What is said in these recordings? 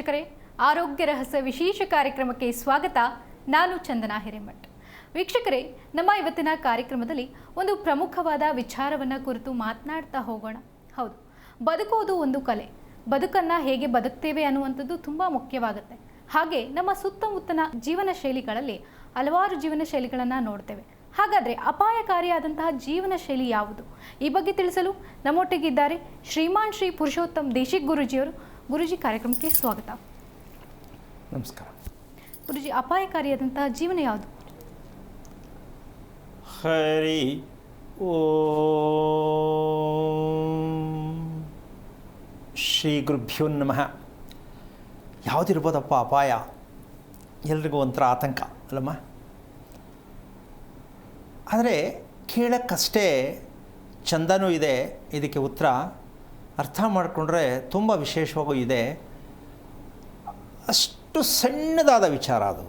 ವೀಕ್ಷಕರೇ, ಆರೋಗ್ಯ ರಹಸ್ಯ ವಿಶೇಷ ಕಾರ್ಯಕ್ರಮಕ್ಕೆ ಸ್ವಾಗತ. ನಾನು ಚಂದನಾ ಹಿರೇಮಠ್. ವೀಕ್ಷಕರೇ, ನಮ್ಮ ಇವತ್ತಿನ ಕಾರ್ಯಕ್ರಮದಲ್ಲಿ ಒಂದು ಪ್ರಮುಖವಾದ ವಿಚಾರವನ್ನು ಕುರಿತು ಮಾತನಾಡ್ತಾ ಹೋಗೋಣ. ಹೌದು, ಬದುಕುವುದು ಒಂದು ಕಲೆ. ಬದುಕನ್ನು ಹೇಗೆ ಬದುಕ್ತೇವೆ ಅನ್ನುವಂಥದ್ದು ತುಂಬ ಮುಖ್ಯವಾಗುತ್ತೆ. ಹಾಗೆ ನಮ್ಮ ಸುತ್ತಮುತ್ತಲ ಜೀವನ ಶೈಲಿಗಳಲ್ಲಿ ಹಲವಾರು ಜೀವನ ಶೈಲಿಗಳನ್ನು ನೋಡ್ತೇವೆ. ಹಾಗಾದರೆ ಅಪಾಯಕಾರಿಯಾದಂತಹ ಜೀವನ ಶೈಲಿ ಯಾವುದು? ಈ ಬಗ್ಗೆ ತಿಳಿಸಲು ನಮ್ಮೊಟ್ಟಿಗಿದ್ದಾರೆ ಶ್ರೀಮಾನ್ ಶ್ರೀ ಪುರುಷೋತ್ತಮ್ ದೇಶಿಕ್ ಗುರೂಜಿಯವರು. ಗುರೂಜಿ, ಕಾರ್ಯಕ್ರಮಕ್ಕೆ ಸ್ವಾಗತ. ನಮಸ್ಕಾರ. ಗುರೂಜಿ, ಅಪಾಯಕಾರಿಯಾದಂತಹ ಜೀವನ ಯಾವುದು? ಹರಿ ಓಂ ಶ್ರೀ ಗುರುಭ್ಯೋ ನಮಃ. ಯಾವುದಿರ್ಬೋದಪ್ಪ ಅಪಾಯ? ಎಲ್ರಿಗೂ ಒಂಥರ ಆತಂಕ ಅಲ್ಲಮ್ಮ. ಆದರೆ ಕೇಳೋಕ್ಕಷ್ಟೇ ಚಂದನೂ ಇದೆ. ಇದಕ್ಕೆ ಉತ್ತರ ಅರ್ಥ ಮಾಡಿಕೊಂಡ್ರೆ ತುಂಬ ವಿಶೇಷವಾಗೂ ಇದೆ. ಅಷ್ಟು ಸಣ್ಣದಾದ ವಿಚಾರ ಅದು.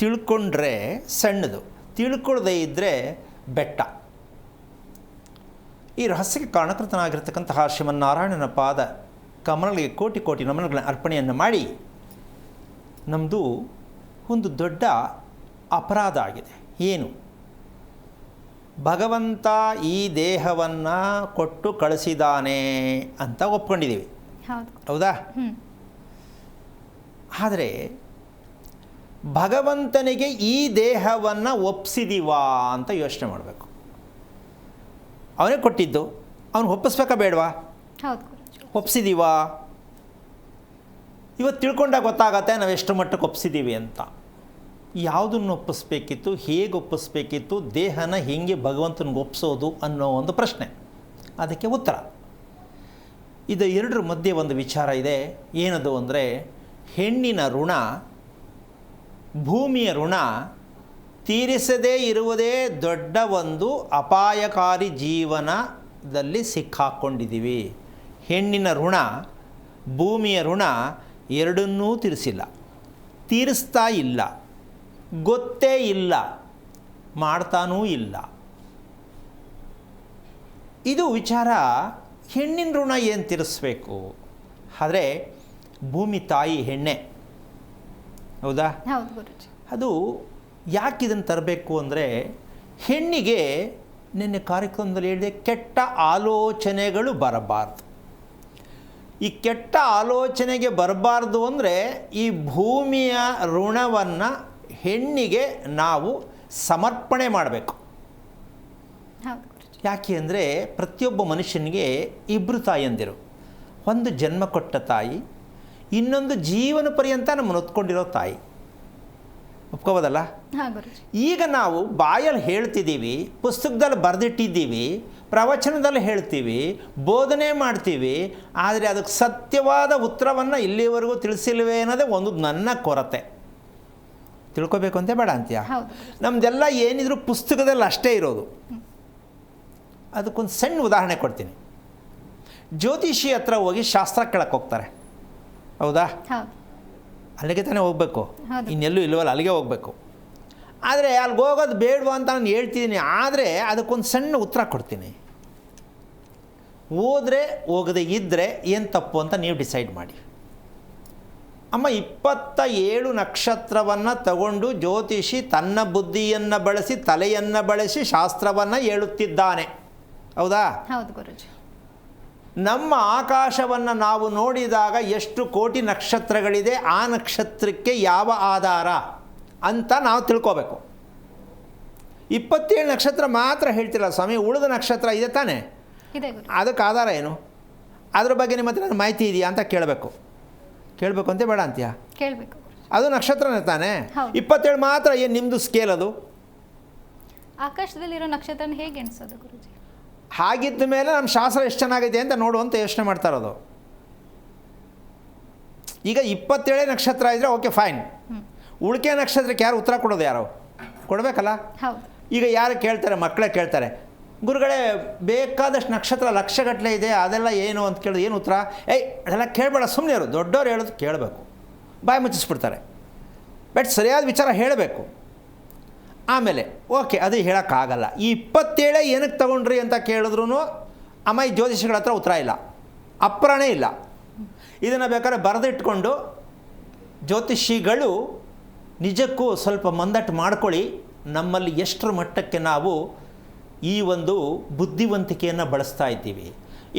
ತಿಳ್ಕೊಂಡ್ರೆ ಸಣ್ಣದು, ತಿಳ್ಕೊಳ್ಳದೇ ಇದ್ದರೆ ಬೆಟ್ಟ. ಈ ರಹಸ್ಯಕ್ಕೆ ಕಾರಣಕರ್ತನಾಗಿರ್ತಕ್ಕಂತಹ ಶ್ರೀಮನ್ನಾರಾಯಣನ ಪಾದ ಕಮಲಗಳಿಗೆ ಕೋಟಿ ಕೋಟಿ ನಮನಗಳ ಅರ್ಪಣೆಯನ್ನು ಮಾಡಿ, ನಮ್ಮದು ಒಂದು ದೊಡ್ಡ ಅಪರಾಧ ಆಗಿದೆ. ಏನು? ಭಗವಂತ ಈ ದೇಹವನ್ನು ಕೊಟ್ಟು ಕಳಿಸಿದ್ದಾನೆ ಅಂತ ಒಪ್ಕೊಂಡಿದ್ದೀವಿ, ಹೌದಾ? ಆದರೆ ಭಗವಂತನಿಗೆ ಈ ದೇಹವನ್ನು ಒಪ್ಪಿಸಿದೀವಾ ಅಂತ ಯೋಚನೆ ಮಾಡಬೇಕು. ಅವನೇ ಕೊಟ್ಟಿದ್ದು, ಅವನು ಒಪ್ಪಿಸ್ಬೇಕಾ ಬೇಡವಾ? ಒಪ್ಪಿಸಿದೀವಾ? ಇವತ್ತು ತಿಳ್ಕೊಂಡಾಗ ಗೊತ್ತಾಗತ್ತೆ ನಾವು ಎಷ್ಟು ಮಟ್ಟಕ್ಕೆ ಒಪ್ಪಿಸಿದ್ದೀವಿ ಅಂತ. ಯಾವುದನ್ನು ಒಪ್ಪಿಸ್ಬೇಕಿತ್ತು, ಹೇಗೆ ಒಪ್ಪಿಸ್ಬೇಕಿತ್ತು, ದೇಹನ ಹೇಗೆ ಭಗವಂತನಿಗೆ ಒಪ್ಪಿಸೋದು ಅನ್ನೋ ಒಂದು ಪ್ರಶ್ನೆ. ಅದಕ್ಕೆ ಉತ್ತರ ಇದು. ಎರಡರ ಮಧ್ಯೆ ಒಂದು ವಿಚಾರ ಇದೆ. ಏನದು ಅಂದರೆ, ಹೆಣ್ಣಿನ ಋಣ, ಭೂಮಿಯ ಋಣ ತೀರಿಸದೇ ಇರುವುದೇ ದೊಡ್ಡ ಒಂದು ಅಪಾಯಕಾರಿ ಜೀವನದಲ್ಲಿ ಸಿಕ್ಕಾಕ್ಕೊಂಡಿದ್ದೀವಿ. ಹೆಣ್ಣಿನ ಋಣ, ಭೂಮಿಯ ಋಣ ಎರಡನ್ನೂ ತೀರಿಸ್ತಾ ಇಲ್ಲ, ಗೊತ್ತೇ ಇಲ್ಲ, ಮಾಡ್ತಾನೂ ಇಲ್ಲ. ಇದು ವಿಚಾರ. ಹೆಣ್ಣಿನ ಋಣ ಏನು ತೀರಿಸ್ಬೇಕು? ಆದರೆ ಭೂಮಿ ತಾಯಿ ಹೆಣ್ಣೆ, ಹೌದಾ? ಅದು ಯಾಕೆ ಇದನ್ನು ತರಬೇಕು ಅಂದರೆ, ಹೆಣ್ಣಿಗೆ ನಿನ್ನೆ ಕಾರ್ಯಕ್ರಮದಲ್ಲಿ ಹೇಳಿದೆ, ಕೆಟ್ಟ ಆಲೋಚನೆಗಳು ಬರಬಾರ್ದು. ಈ ಕೆಟ್ಟ ಆಲೋಚನೆಗೆ ಬರಬಾರ್ದು ಅಂದರೆ, ಈ ಭೂಮಿಯ ಋಣವನ್ನು ಹೆಣ್ಣಿಗೆ ನಾವು ಸಮರ್ಪಣೆ ಮಾಡಬೇಕು. ಯಾಕೆ ಅಂದರೆ, ಪ್ರತಿಯೊಬ್ಬ ಮನುಷ್ಯನಿಗೆ ಇಬ್ಬರು ತಾಯಿಯಂದಿರು. ಒಂದು ಜನ್ಮ ಕೊಟ್ಟ ತಾಯಿ, ಇನ್ನೊಂದು ಜೀವನ ಪರ್ಯಂತ ನಮ್ಮನ್ನು ಹೊತ್ಕೊಂಡಿರೋ ತಾಯಿ. ಒಪ್ಕೋಬೋದಲ್ಲ? ಈಗ ನಾವು ಬಾಯಲ್ಲಿ ಹೇಳ್ತಿದ್ದೀವಿ, ಪುಸ್ತಕದಲ್ಲಿ ಬರೆದಿಟ್ಟಿದ್ದೀವಿ, ಪ್ರವಚನದಲ್ಲಿ ಹೇಳ್ತೀವಿ, ಬೋಧನೆ ಮಾಡ್ತೀವಿ. ಆದರೆ ಅದಕ್ಕೆ ಸತ್ಯವಾದ ಉತ್ತರವನ್ನು ಇಲ್ಲಿವರೆಗೂ ತಿಳಿಸಿಲ್ವೇ ಅನ್ನೋದೇ ಒಂದು ನನ್ನ ಕೊರತೆ. ತಿಳ್ಕೊಬೇಕು ಅಂತ ಬೇಡ ಅಂತೀಯ? ನಮ್ಮದೆಲ್ಲ ಏನಿದ್ರು ಪುಸ್ತಕದಲ್ಲಿ ಅಷ್ಟೇ ಇರೋದು. ಅದಕ್ಕೊಂದು ಸಣ್ಣ ಉದಾಹರಣೆ ಕೊಡ್ತೀನಿ. ಜ್ಯೋತಿಷಿ ಹತ್ರ ಹೋಗಿ ಶಾಸ್ತ್ರ ಕೇಳಕ್ಕೆ ಹೋಗ್ತಾರೆ, ಹೌದಾ? ಅಲ್ಲಿಗೆ ತಾನೇ ಹೋಗಬೇಕು, ಇನ್ನೆಲ್ಲೂ ಇಲ್ಲವಲ್ಲ, ಅಲ್ಲಿಗೆ ಹೋಗಬೇಕು. ಆದರೆ ಅಲ್ಲಿಗೆ ಹೋಗೋದು ಬೇಡವಾ ಅಂತ ನಾನು ಹೇಳ್ತಿದ್ದೀನಿ. ಆದರೆ ಅದಕ್ಕೊಂದು ಸಣ್ಣ ಉತ್ತರ ಕೊಡ್ತೀನಿ. ಹೋದರೆ ಹೋಗದೆ ಇದ್ದರೆ ಏನು ತಪ್ಪು ಅಂತ ನೀವು ಡಿಸೈಡ್ ಮಾಡಿ. ಅಮ್ಮ, 27 ನಕ್ಷತ್ರವನ್ನು ತಗೊಂಡು ಜ್ಯೋತಿಷಿ ತನ್ನ ಬುದ್ಧಿಯನ್ನು ಬಳಸಿ, ತಲೆಯನ್ನು ಬಳಸಿ ಶಾಸ್ತ್ರವನ್ನು ಹೇಳುತ್ತಿದ್ದಾನೆ, ಹೌದಾ? ಹೌದು ಗುರೂಜಿ. ನಮ್ಮ ಆಕಾಶವನ್ನು ನಾವು ನೋಡಿದಾಗ ಎಷ್ಟು ಕೋಟಿ ನಕ್ಷತ್ರಗಳಿದೆ, ಆ ನಕ್ಷತ್ರಕ್ಕೆ ಯಾವ ಆಧಾರ ಅಂತ ನಾವು ತಿಳ್ಕೋಬೇಕು. 27 ನಕ್ಷತ್ರ ಮಾತ್ರ ಹೇಳ್ತಿಲ್ಲ ಸ್ವಾಮಿ, ಉಳಿದ ನಕ್ಷತ್ರ ಇದೆ ತಾನೇ, ಅದಕ್ಕೆ ಆಧಾರ ಏನು? ಅದ್ರ ಬಗ್ಗೆ ನಿಮ್ಮ ಹತ್ರ ಮಾಹಿತಿ ಇದೆಯಾ ಅಂತ ಕೇಳಬೇಕು ಅಂತ ಬೇಡ ಅಂತೀಯ? ಕೇಳಬೇಕು. ಅದು ನಕ್ಷತ್ರನೇ ತಾನೇ. 27 ಮಾತ್ರ ಏನು ನಿಮ್ಮದು ಸ್ಕೇಲ್? ಅದು ಆಕಾಶದಲ್ಲಿರೋ ನಕ್ಷತ್ರನ ಹೇಗೆ ಎಣಿಸೋದು ಗುರೂಜಿ? ಹಾಗಿದ್ದ ಮೇಲೆ ನಮ್ಮ ಶಾಸ್ತ್ರ ಎಷ್ಟು ಚೆನ್ನಾಗಿದೆ ಅಂತ ನೋಡುವಂತ ಯೋಚನೆ ಮಾಡ್ತಾ ಇರೋದು. ಈಗ 27 ನಕ್ಷತ್ರ ಇದ್ದರೆ ಓಕೆ ಫೈನ್. ಉಳಿಕೆ ನಕ್ಷತ್ರಕ್ಕೆ ಯಾರು ಉತ್ತರ ಕೊಡೋದು? ಯಾರು ಕೊಡಬೇಕಲ್ಲ? ಈಗ ಯಾರು ಕೇಳ್ತಾರೆ? ಮಕ್ಕಳೇ ಕೇಳ್ತಾರೆ, ಗುರುಗಳೇ ಬೇಕಾದಷ್ಟು ನಕ್ಷತ್ರ ಲಕ್ಷಗಟ್ಟಲೆ ಇದೆ, ಅದೆಲ್ಲ ಏನು ಅಂತ ಕೇಳಿದ್ರು. ಏನು ಉತ್ತರ? ಅದೆಲ್ಲ ಕೇಳಬೇಡ, ಸುಮ್ಮನೆ ಇರು. ದೊಡ್ಡವ್ರು ಹೇಳೋದು ಕೇಳಬೇಕು, ಬಾಯಿ ಮುಚ್ಚಿಸ್ಬಿಡ್ತಾರೆ. ಬಟ್ ಸರಿಯಾದ ವಿಚಾರ ಹೇಳಬೇಕು. ಆಮೇಲೆ ಓಕೆ, ಅದು ಹೇಳೋಕ್ಕಾಗಲ್ಲ. ಈ 27 ಏನಕ್ಕೆ ತಗೊಂಡ್ರಿ ಅಂತ ಕೇಳಿದ್ರು ಅಮ್ಮ ಈ ಜ್ಯೋತಿಷಿಗಳ ಹತ್ರ ಉತ್ತರ ಇಲ್ಲ, ಅಪ್ಪರಣೆ ಇಲ್ಲ. ಇದನ್ನು ಬೇಕಾದ್ರೆ ಬರೆದಿಟ್ಕೊಂಡು ಜ್ಯೋತಿಷಿಗಳು ನಿಜಕ್ಕೂ ಸ್ವಲ್ಪ ಮಂದಟ್ಟು ಮಾಡ್ಕೊಳ್ಳಿ. ನಮ್ಮಲ್ಲಿ ಎಷ್ಟರ ಮಟ್ಟಕ್ಕೆ ನಾವು ಈ ಒಂದು ಬುದ್ಧಿವಂತಿಕೆಯನ್ನು ಬಳಸ್ತಾ ಇದ್ದೀವಿ.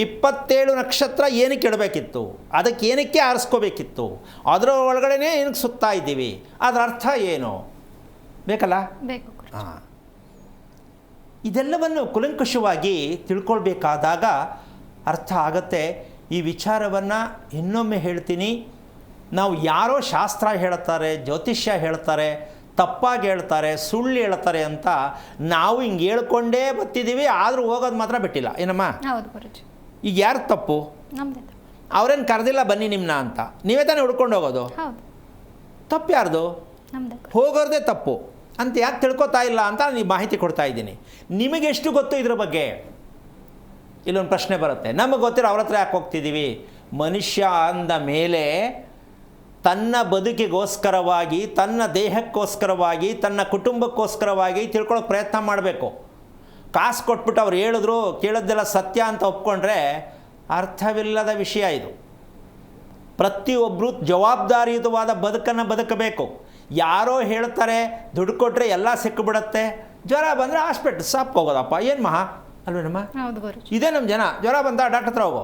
27 ನಕ್ಷತ್ರ ಏನಕ್ಕೆ ಇಡಬೇಕಿತ್ತು, ಅದಕ್ಕೆ ಏನಕ್ಕೆ ಆರಿಸ್ಕೋಬೇಕಿತ್ತು, ಅದರ ಒಳಗಡೆ ಏನಕ್ಕೆ ಸುತ್ತಾ ಇದ್ದೀವಿ, ಅದರ ಅರ್ಥ ಏನು ಬೇಕಲ್ಲ? ಬೇಕು. ಹಾಂ, ಇದೆಲ್ಲವನ್ನು ಕುಲಂಕುಷವಾಗಿ ತಿಳ್ಕೊಳ್ಬೇಕಾದಾಗ ಅರ್ಥ ಆಗತ್ತೆ. ಈ ವಿಚಾರವನ್ನು ಇನ್ನೊಮ್ಮೆ ಹೇಳ್ತೀನಿ. ನಾವು ಯಾರೋ ಶಾಸ್ತ್ರ ಹೇಳ್ತಾರೆ, ಜ್ಯೋತಿಷ್ಯ ಹೇಳ್ತಾರೆ, ತಪ್ಪಾಗಿ ಹೇಳ್ತಾರೆ, ಸುಳ್ಳು ಹೇಳ್ತಾರೆ ಅಂತ ನಾವು ಹಿಂಗೆ ಹೇಳ್ಕೊಂಡೇ ಬರ್ತಿದ್ದೀವಿ. ಆದರೂ ಹೋಗೋದು ಮಾತ್ರ ಬಿಟ್ಟಿಲ್ಲ. ಏನಮ್ಮ? ಹೌದು ಗುರುಜಿ. ಈಗ ಯಾರು ತಪ್ಪು? ನಮ್ಮದೇ. ಅವ್ರೇನು ಕರೆದಿಲ್ಲ ಬನ್ನಿ ನಿಮ್ಮನ್ನ ಅಂತ, ನೀವೇ ತಾನೇ ಹುಡ್ಕೊಂಡು ಹೋಗೋದು. ಹೌದು. ತಪ್ಪು ಯಾರ್ದು? ನಮ್ಮದೇ. ಹೋಗೋದೇ ತಪ್ಪು ಅಂತ ಯಾಕೆ ತಿಳ್ಕೊತಾ ಇಲ್ಲ ಅಂತ ನೀವು ಮಾಹಿತಿ ಕೊಡ್ತಾ ಇದ್ದೀನಿ. ನಿಮಗೆಷ್ಟು ಗೊತ್ತು ಇದ್ರ ಬಗ್ಗೆ? ಇಲ್ಲೊಂದು ಪ್ರಶ್ನೆ ಬರುತ್ತೆ, ನಮಗೆ ಗೊತ್ತಿರೋ ಅವ್ರ ಹತ್ರ ಯಾಕೆ ಹೋಗ್ತಿದ್ದೀವಿ? ಮನುಷ್ಯ ಅಂದ ಮೇಲೆ ತನ್ನ ಬದುಕಿಗೋಸ್ಕರವಾಗಿ, ತನ್ನ ದೇಹಕ್ಕೋಸ್ಕರವಾಗಿ, ತನ್ನ ಕುಟುಂಬಕ್ಕೋಸ್ಕರವಾಗಿ ತಿಳ್ಕೊಳ್ಳೋಕೆ ಪ್ರಯತ್ನ ಮಾಡಬೇಕು. ಕಾಸು ಕೊಟ್ಬಿಟ್ಟು ಅವ್ರು ಹೇಳಿದ್ರು ಕೇಳೋದೆಲ್ಲ ಸತ್ಯ ಅಂತ ಒಪ್ಕೊಂಡ್ರೆ ಅರ್ಥವಿಲ್ಲದ ವಿಷಯ ಇದು. ಪ್ರತಿಯೊಬ್ಬರು ಜವಾಬ್ದಾರಿಯುತವಾದ ಬದುಕನ್ನು ಬದುಕಬೇಕು. ಯಾರೋ ಹೇಳ್ತಾರೆ ದುಡ್ಡು ಕೊಟ್ಟರೆ ಎಲ್ಲ ಸಿಕ್ಕಿಬಿಡುತ್ತೆ, ಜ್ವರ ಬಂದರೆ ಹಾಸ್ಪಿಟ್ಲ್ ಸಾಪ್ ಹೋಗೋದಪ್ಪ, ಏನು ಮಹಾ ಅಲ್ವೇನಮ್ಮ? ಹೌದು ಗುರುಜಿ. ಇದೇ ನಮ್ಮ ಜನ. ಜ್ವರ ಬಂದ ಡಾಕ್ಟರ್ ಹತ್ರ ಹೋಗೋ,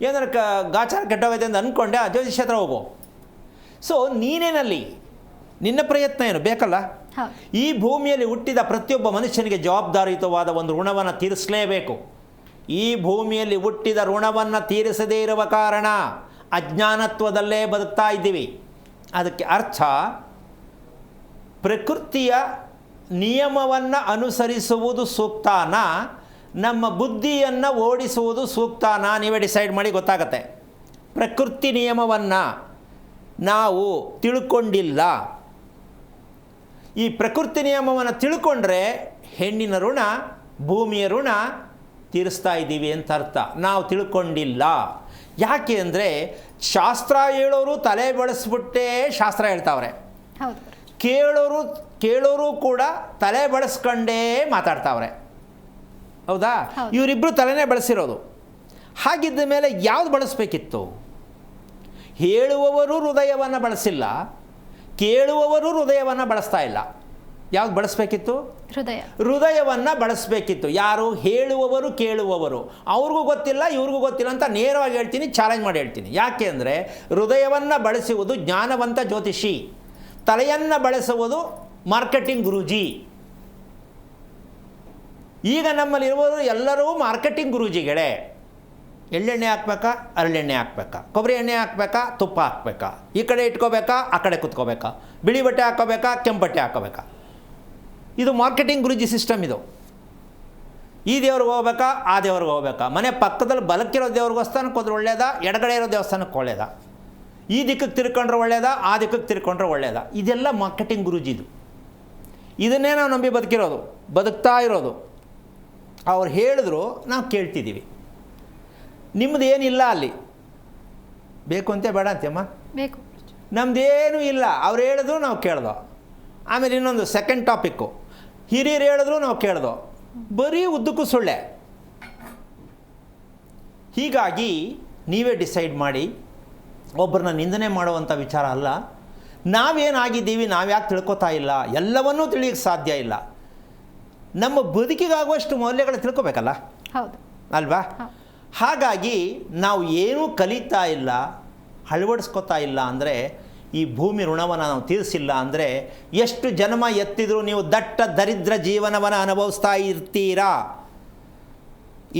ಏನಾರು ಗಾಚಾರ ಕೆಟ್ಟೋಗೈತೆ ಅಂತ ಅಂದ್ಕೊಂಡೆ ಜ್ಯೋತಿಷ್ಯ ಹತ್ರ ಹೋಗೋ. ಸೊ ನೀನೇನಲ್ಲಿ ನಿನ್ನ ಪ್ರಯತ್ನ ಏನು ಬೇಕಲ್ಲ? ಈ ಭೂಮಿಯಲ್ಲಿ ಹುಟ್ಟಿದ ಪ್ರತಿಯೊಬ್ಬ ಮನುಷ್ಯನಿಗೆ ಜವಾಬ್ದಾರಿಯುತವಾದ ಒಂದು ಋಣವನ್ನು ತೀರಿಸಲೇಬೇಕು. ಈ ಭೂಮಿಯಲ್ಲಿ ಹುಟ್ಟಿದ ಋಣವನ್ನು ತೀರಿಸದೇ ಇರುವ ಕಾರಣ ಅಜ್ಞಾನತ್ವದಲ್ಲೇ ಬದುಕ್ತಾ ಇದ್ದೀವಿ. ಅದಕ್ಕೆ ಅರ್ಥ ಪ್ರಕೃತಿಯ ನಿಯಮವನ್ನು ಅನುಸರಿಸುವುದು ಸೂಕ್ತಾನ, ನಮ್ಮ ಬುದ್ಧಿಯನ್ನು ಓಡಿಸುವುದು ಸೂಕ್ತಾನ, ನೀವೇ ಡಿಸೈಡ್ ಮಾಡಿ ಗೊತ್ತಾಗತ್ತೆ. ಪ್ರಕೃತಿ ನಿಯಮವನ್ನು ನಾವು ತಿಳ್ಕೊಂಡಿಲ್ಲ. ಈ ಪ್ರಕೃತಿ ನಿಯಮವನ್ನು ತಿಳ್ಕೊಂಡ್ರೆ ಹೆಣ್ಣಿನ ಋಣ, ಭೂಮಿಯ ಋಣ ತೀರಿಸ್ತಾ ಇದ್ದೀವಿ ಅಂತ ಅರ್ಥ. ನಾವು ತಿಳ್ಕೊಂಡಿಲ್ಲ. ಯಾಕೆ ಅಂದರೆ ಶಾಸ್ತ್ರ ಹೇಳೋರು ತಲೆ ಬಳಸ್ಬಿಟ್ಟೇ ಶಾಸ್ತ್ರ ಹೇಳ್ತಾವ್ರೆ, ಕೇಳೋರು ಕೂಡ ತಲೆ ಬಳಸ್ಕೊಂಡೇ ಮಾತಾಡ್ತಾವ್ರೆ. ಹೌದಾ? ಇವರಿಬ್ಬರು ತಲೆನೇ ಬಳಸಿರೋದು. ಹಾಗಿದ್ದ ಮೇಲೆ ಯಾವುದು ಬಳಸಬೇಕಿತ್ತು? ಹೇಳುವವರು ಹೃದಯವನ್ನು ಬಳಸಿಲ್ಲ, ಕೇಳುವವರು ಹೃದಯವನ್ನು ಬಳಸ್ತಾ ಇಲ್ಲ. ಯಾವ್ದು ಬಳಸಬೇಕಿತ್ತು? ಹೃದಯವನ್ನು ಬಳಸಬೇಕಿತ್ತು. ಯಾರು? ಹೇಳುವವರು, ಕೇಳುವವರು. ಅವ್ರಿಗೂ ಗೊತ್ತಿಲ್ಲ, ಇವ್ರಿಗೂ ಗೊತ್ತಿಲ್ಲ ಅಂತ ನೇರವಾಗಿ ಹೇಳ್ತೀನಿ, ಚಾಲೆಂಜ್ ಮಾಡಿ ಹೇಳ್ತೀನಿ. ಯಾಕೆ ಅಂದರೆ ಹೃದಯವನ್ನು ಬಳಸುವುದು ಜ್ಞಾನವಂತ ಜ್ಯೋತಿಷಿ, ತಲೆಯನ್ನು ಬಳಸುವುದು ಮಾರ್ಕೆಟಿಂಗ್ ಗುರೂಜಿ. ಈಗ ನಮ್ಮಲ್ಲಿರುವುದು ಎಲ್ಲರೂ ಮಾರ್ಕೆಟಿಂಗ್ ಗುರೂಜಿಗಳೇ. ಎಳ್ಳೆಣ್ಣೆ ಹಾಕ್ಬೇಕಾ, ಹರಳೆಣ್ಣೆ ಹಾಕ್ಬೇಕಾ, ಕೊಬ್ಬರಿ ಎಣ್ಣೆ ಹಾಕ್ಬೇಕಾ, ತುಪ್ಪ ಹಾಕ್ಬೇಕಾ, ಈ ಕಡೆ ಇಟ್ಕೋಬೇಕಾ, ಆ ಕಡೆ ಕುತ್ಕೋಬೇಕಾ, ಬಿಳಿ ಬಟ್ಟೆ ಹಾಕೋಬೇಕಾ, ಕೆಂಪು ಬಟ್ಟೆ ಹಾಕೋಬೇಕಾ? ಇದು ಮಾರ್ಕೆಟಿಂಗ್ ಗುರೂಜಿ ಸಿಸ್ಟಮ್. ಇದು ಈ ದೇವ್ರಿಗೆ ಹೋಗ್ಬೇಕಾ, ಆ ದೇವ್ರಿಗೆ ಹೋಗ್ಬೇಕಾ, ಮನೆ ಪಕ್ಕದಲ್ಲಿ ಬಲಕ್ಕಿರೋ ದೇವ್ರಿಗೋಸ್ತಾನಕ್ಕೆ ಹೋದ್ರೆ ಒಳ್ಳೇದಾ, ಎಡಗಡೆ ಇರೋ ದೇವಸ್ಥಾನಕ್ಕೆ ಒಳ್ಳೇದಾ, ಈ ದಿಕ್ಕಕ್ಕೆ ತಿರ್ಕೊಂಡ್ರೆ ಒಳ್ಳೇದಾ, ಆ ದಿಕ್ಕಕ್ಕೆ ತಿರ್ಕೊಂಡ್ರೆ ಒಳ್ಳೇದಾ? ಇದೆಲ್ಲ ಮಾರ್ಕೆಟಿಂಗ್ ಗುರೂಜಿದು. ಇದನ್ನೇ ನಾವು ನಂಬಿ ಬದುಕ್ತಾ ಇರೋದು. ಅವ್ರು ಹೇಳಿದ್ರು ನಾವು ಕೇಳ್ತಿದ್ದೀವಿ. ನಿಮ್ಮದು ಏನಿಲ್ಲ ಅಲ್ಲಿ. ಬೇಕು ಅಂತೆ ಬೇಡ ಅಂತೆಮ್ಮ, ಬೇಕು. ನಮ್ಮದೇನೂ ಇಲ್ಲ. ಅವ್ರು ಹೇಳಿದ್ರು ನಾವು ಕೇಳ್ದೋ. ಆಮೇಲೆ ಇನ್ನೊಂದು ಸೆಕೆಂಡ್ ಟಾಪಿಕ್ಕು, ಹಿರಿಯರು ಹೇಳಿದ್ರು ನಾವು ಕೇಳ್ದೋ. ಬರೀ ಉದ್ದಕ್ಕೂ ಸುಳ್ಳೆ. ಹೀಗಾಗಿ ನೀವೇ ಡಿಸೈಡ್ ಮಾಡಿ. ಒಬ್ಬರನ್ನ ನಿಂದನೆ ಮಾಡುವಂಥ ವಿಚಾರ ಅಲ್ಲ. ನಾವೇನಾಗಿದ್ದೀವಿ, ನಾವ್ಯಾಕೆ ತಿಳ್ಕೊತಾ ಇಲ್ಲ, ಎಲ್ಲವನ್ನೂ ತಿಳಿಯೋಕ್ಕೆ ಸಾಧ್ಯ ಇಲ್ಲ. ನಮ್ಮ ಬದುಕಿಗಾಗುವಷ್ಟು ಮೌಲ್ಯಗಳು ತಿಳ್ಕೊಬೇಕಲ್ಲ? ಹೌದು ಅಲ್ವಾ? ಹಾಗಾಗಿ ನಾವು ಏನೂ ಕಲಿತಾ ಇಲ್ಲ, ಅಳವಡಿಸ್ಕೊತಾ ಇಲ್ಲ ಅಂದರೆ, ಈ ಭೂಮಿ ಋಣವನ್ನು ನಾವು ತೀರಿಸಿಲ್ಲ ಅಂದರೆ, ಎಷ್ಟು ಜನ್ಮ ಎತ್ತಿದರೂ ನೀವು ದಟ್ಟ ದರಿದ್ರ ಜೀವನವನ್ನು ಅನುಭವಿಸ್ತಾ ಇರ್ತೀರಾ.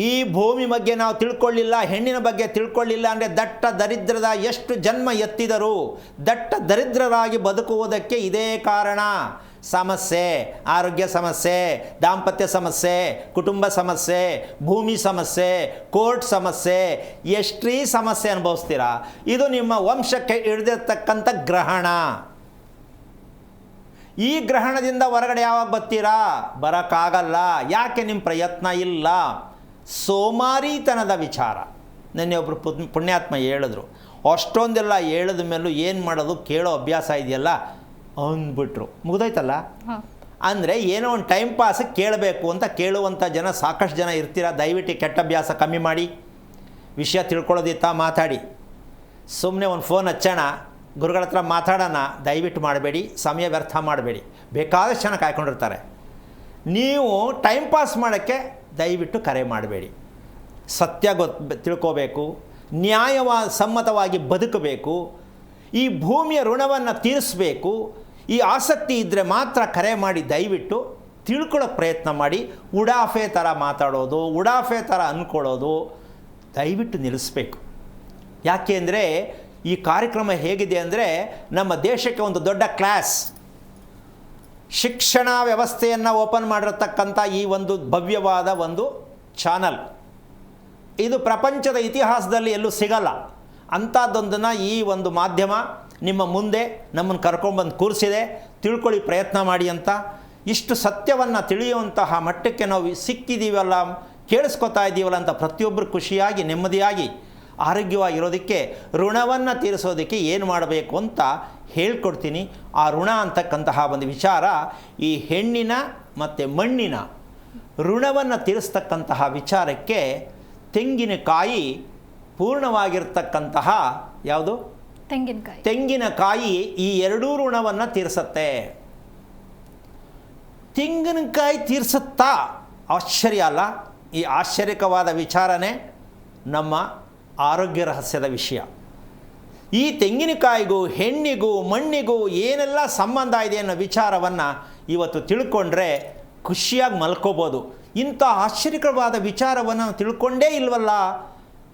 ಈ ಭೂಮಿ ಬಗ್ಗೆ ನಾವು ತಿಳ್ಕೊಳ್ಳಿಲ್ಲ, ಹೆಣ್ಣಿನ ಬಗ್ಗೆ ತಿಳ್ಕೊಳ್ಳಿಲ್ಲ ಅಂದರೆ ದಟ್ಟ ದರಿದ್ರದ ಎಷ್ಟು ಜನ್ಮ ಎತ್ತಿದರೂ ದಟ್ಟ ದರಿದ್ರರಾಗಿ ಬದುಕುವುದಕ್ಕೆ ಇದೇ ಕಾರಣ. ಸಮಸ್ಯೆ, ಆರೋಗ್ಯ ಸಮಸ್ಯೆ, ದಾಂಪತ್ಯ ಸಮಸ್ಯೆ, ಕುಟುಂಬ ಸಮಸ್ಯೆ, ಭೂಮಿ ಸಮಸ್ಯೆ, ಕೋರ್ಟ್ ಸಮಸ್ಯೆ, ಎಷ್ಟೇ ಸಮಸ್ಯೆ ಅನುಭವಿಸ್ತೀರಾ. ಇದು ನಿಮ್ಮ ವಂಶಕ್ಕೆ ಹಿಡಿದಿರ್ತಕ್ಕಂಥ ಗ್ರಹಣ. ಈ ಗ್ರಹಣದಿಂದ ಹೊರಗಡೆ ಯಾವಾಗ ಬರ್ತೀರಾ? ಬರೋಕ್ಕಾಗಲ್ಲ. ಯಾಕೆ? ನಿಮ್ಮ ಪ್ರಯತ್ನ ಇಲ್ಲ. ಸೋಮಾರಿತನದ ವಿಚಾರ. ನೆನ್ನೆ ಒಬ್ಬರು ಪುಣ್ಯಾತ್ಮ ಹೇಳಿದ್ರು, ಅಷ್ಟೊಂದೆಲ್ಲ ಹೇಳಿದ ಮೇಲೂ ಏನು ಮಾಡೋದು, ಕೇಳೋ ಅಭ್ಯಾಸ ಇದೆಯಲ್ಲ ಅಂದ್ಬಿಟ್ರು. ಮುಗ್ದೋಯ್ತಲ್ಲ. ಅಂದರೆ ಏನೋ ಒಂದು ಟೈಮ್ ಪಾಸಿಗೆ ಕೇಳಬೇಕು ಅಂತ ಕೇಳುವಂಥ ಜನ ಸಾಕಷ್ಟು ಜನ ಇರ್ತೀರ. ದಯವಿಟ್ಟು ಕೆಟ್ಟ ಅಭ್ಯಾಸ ಕಮ್ಮಿ ಮಾಡಿ. ವಿಷಯ ತಿಳ್ಕೊಳ್ಳೋದಿತ್ತ ಮಾತಾಡಿ. ಸುಮ್ಮನೆ ಒಂದು ಫೋನ್ ಹಚ್ಚೋಣ, ಗುರುಗಳ ಹತ್ರ ಮಾತಾಡೋಣ, ದಯವಿಟ್ಟು ಮಾಡಬೇಡಿ. ಸಮಯ ವ್ಯರ್ಥ ಮಾಡಬೇಡಿ. ಬೇಕಾದಷ್ಟು ಜನ ಕಾಯ್ಕೊಂಡಿರ್ತಾರೆ. ನೀವು ಟೈಮ್ ಪಾಸ್ ಮಾಡೋಕ್ಕೆ ದಯವಿಟ್ಟು ಕರೆ ಮಾಡಬೇಡಿ. ಸತ್ಯ ತಿಳ್ಕೋಬೇಕು, ಸಮ್ಮತವಾಗಿ ಬದುಕಬೇಕು, ಈ ಭೂಮಿಯ ಋಣವನ್ನು ತೀರಿಸಬೇಕು. ಈ ಆಸಕ್ತಿ ಇದ್ದರೆ ಮಾತ್ರ ಕರೆ ಮಾಡಿ ದಯವಿಟ್ಟು ತಿಳ್ಕೊಳ್ಳೋಕ್ಕೆ ಪ್ರಯತ್ನ ಮಾಡಿ. ಉಡಾಫೆ ಥರ ಮಾತಾಡೋದು, ಉಡಾಫೆ ಥರ ಅಂದ್ಕೊಳ್ಳೋದು ದಯವಿಟ್ಟು ನಿಲ್ಲಿಸಬೇಕು. ಯಾಕೆ ಅಂದರೆ ಈ ಕಾರ್ಯಕ್ರಮ ಹೇಗಿದೆ ಅಂದರೆ ನಮ್ಮ ದೇಶಕ್ಕೆ ಒಂದು ದೊಡ್ಡ ಕ್ಲಾಸ್, ಶಿಕ್ಷಣ ವ್ಯವಸ್ಥೆಯನ್ನು ಓಪನ್ ಮಾಡಿರತಕ್ಕಂಥ ಈ ಒಂದು ಭವ್ಯವಾದ ಒಂದು ಚಾನಲ್. ಇದು ಪ್ರಪಂಚದ ಇತಿಹಾಸದಲ್ಲಿ ಎಲ್ಲೂ ಸಿಗಲ್ಲ. ಅಂಥದ್ದೊಂದನ್ನು ಈ ಒಂದು ಮಾಧ್ಯಮ ನಿಮ್ಮ ಮುಂದೆ ನಮ್ಮನ್ನು ಕರ್ಕೊಂಡ್ಬಂದು ಕೂರಿಸಿದೆ. ತಿಳ್ಕೊಳ್ಳಿ, ಪ್ರಯತ್ನ ಮಾಡಿ ಅಂತ. ಇಷ್ಟು ಸತ್ಯವನ್ನು ತಿಳಿಯುವಂತಹ ಮಟ್ಟಕ್ಕೆ ನಾವು ಸಿಕ್ಕಿದ್ದೀವಲ್ಲ, ಕೇಳಿಸ್ಕೊತಾ ಇದ್ದೀವಲ್ಲ ಅಂತ ಪ್ರತಿಯೊಬ್ಬರು ಖುಷಿಯಾಗಿ ನೆಮ್ಮದಿಯಾಗಿ ಆರೋಗ್ಯವಾಗಿರೋದಕ್ಕೆ, ಋಣವನ್ನು ತೀರಿಸೋದಕ್ಕೆ ಏನು ಮಾಡಬೇಕು ಅಂತ ಹೇಳ್ಕೊಡ್ತೀನಿ. ಆ ಋಣ ಅಂತಕ್ಕಂತಹ ಒಂದು ವಿಚಾರ ಈ ಹೆಣ್ಣಿನ ಮತ್ತು ಮಣ್ಣಿನ ಋಣವನ್ನು ತೀರಿಸ್ತಕ್ಕಂತಹ ವಿಚಾರಕ್ಕೆ ತೆಂಗಿನಕಾಯಿ ಪೂರ್ಣವಾಗಿರ್ತಕ್ಕಂತಹ ಯಾವುದು ತೆಂಗಿನಕಾಯಿ ಈ ಎರಡೂ ಋಣವನ್ನು ತೀರಿಸುತ್ತೆ. ತೆಂಗಿನಕಾಯಿ ತೀರಿಸುತ್ತಾ? ಆಶ್ಚರ್ಯ ಅಲ್ಲ? ಈ ಆಶ್ಚರ್ಯಕವಾದ ವಿಚಾರನೇ ನಮ್ಮ ಆರೋಗ್ಯ ರಹಸ್ಯದ ವಿಷಯ. ಈ ತೆಂಗಿನಕಾಯಿಗೂ ಹೆಣ್ಣಿಗೂ ಮಣ್ಣಿಗೂ ಏನೆಲ್ಲ ಸಂಬಂಧ ಇದೆ ಅನ್ನೋ ವಿಚಾರವನ್ನು ಇವತ್ತು ತಿಳ್ಕೊಂಡ್ರೆ ಖುಷಿಯಾಗಿ ಮಲ್ಕೋಬೋದು. ಇಂಥ ಆಶ್ಚರ್ಯಕರವಾದ ವಿಚಾರವನ್ನು ತಿಳ್ಕೊಂಡೇ ಇಲ್ವಲ್ಲ,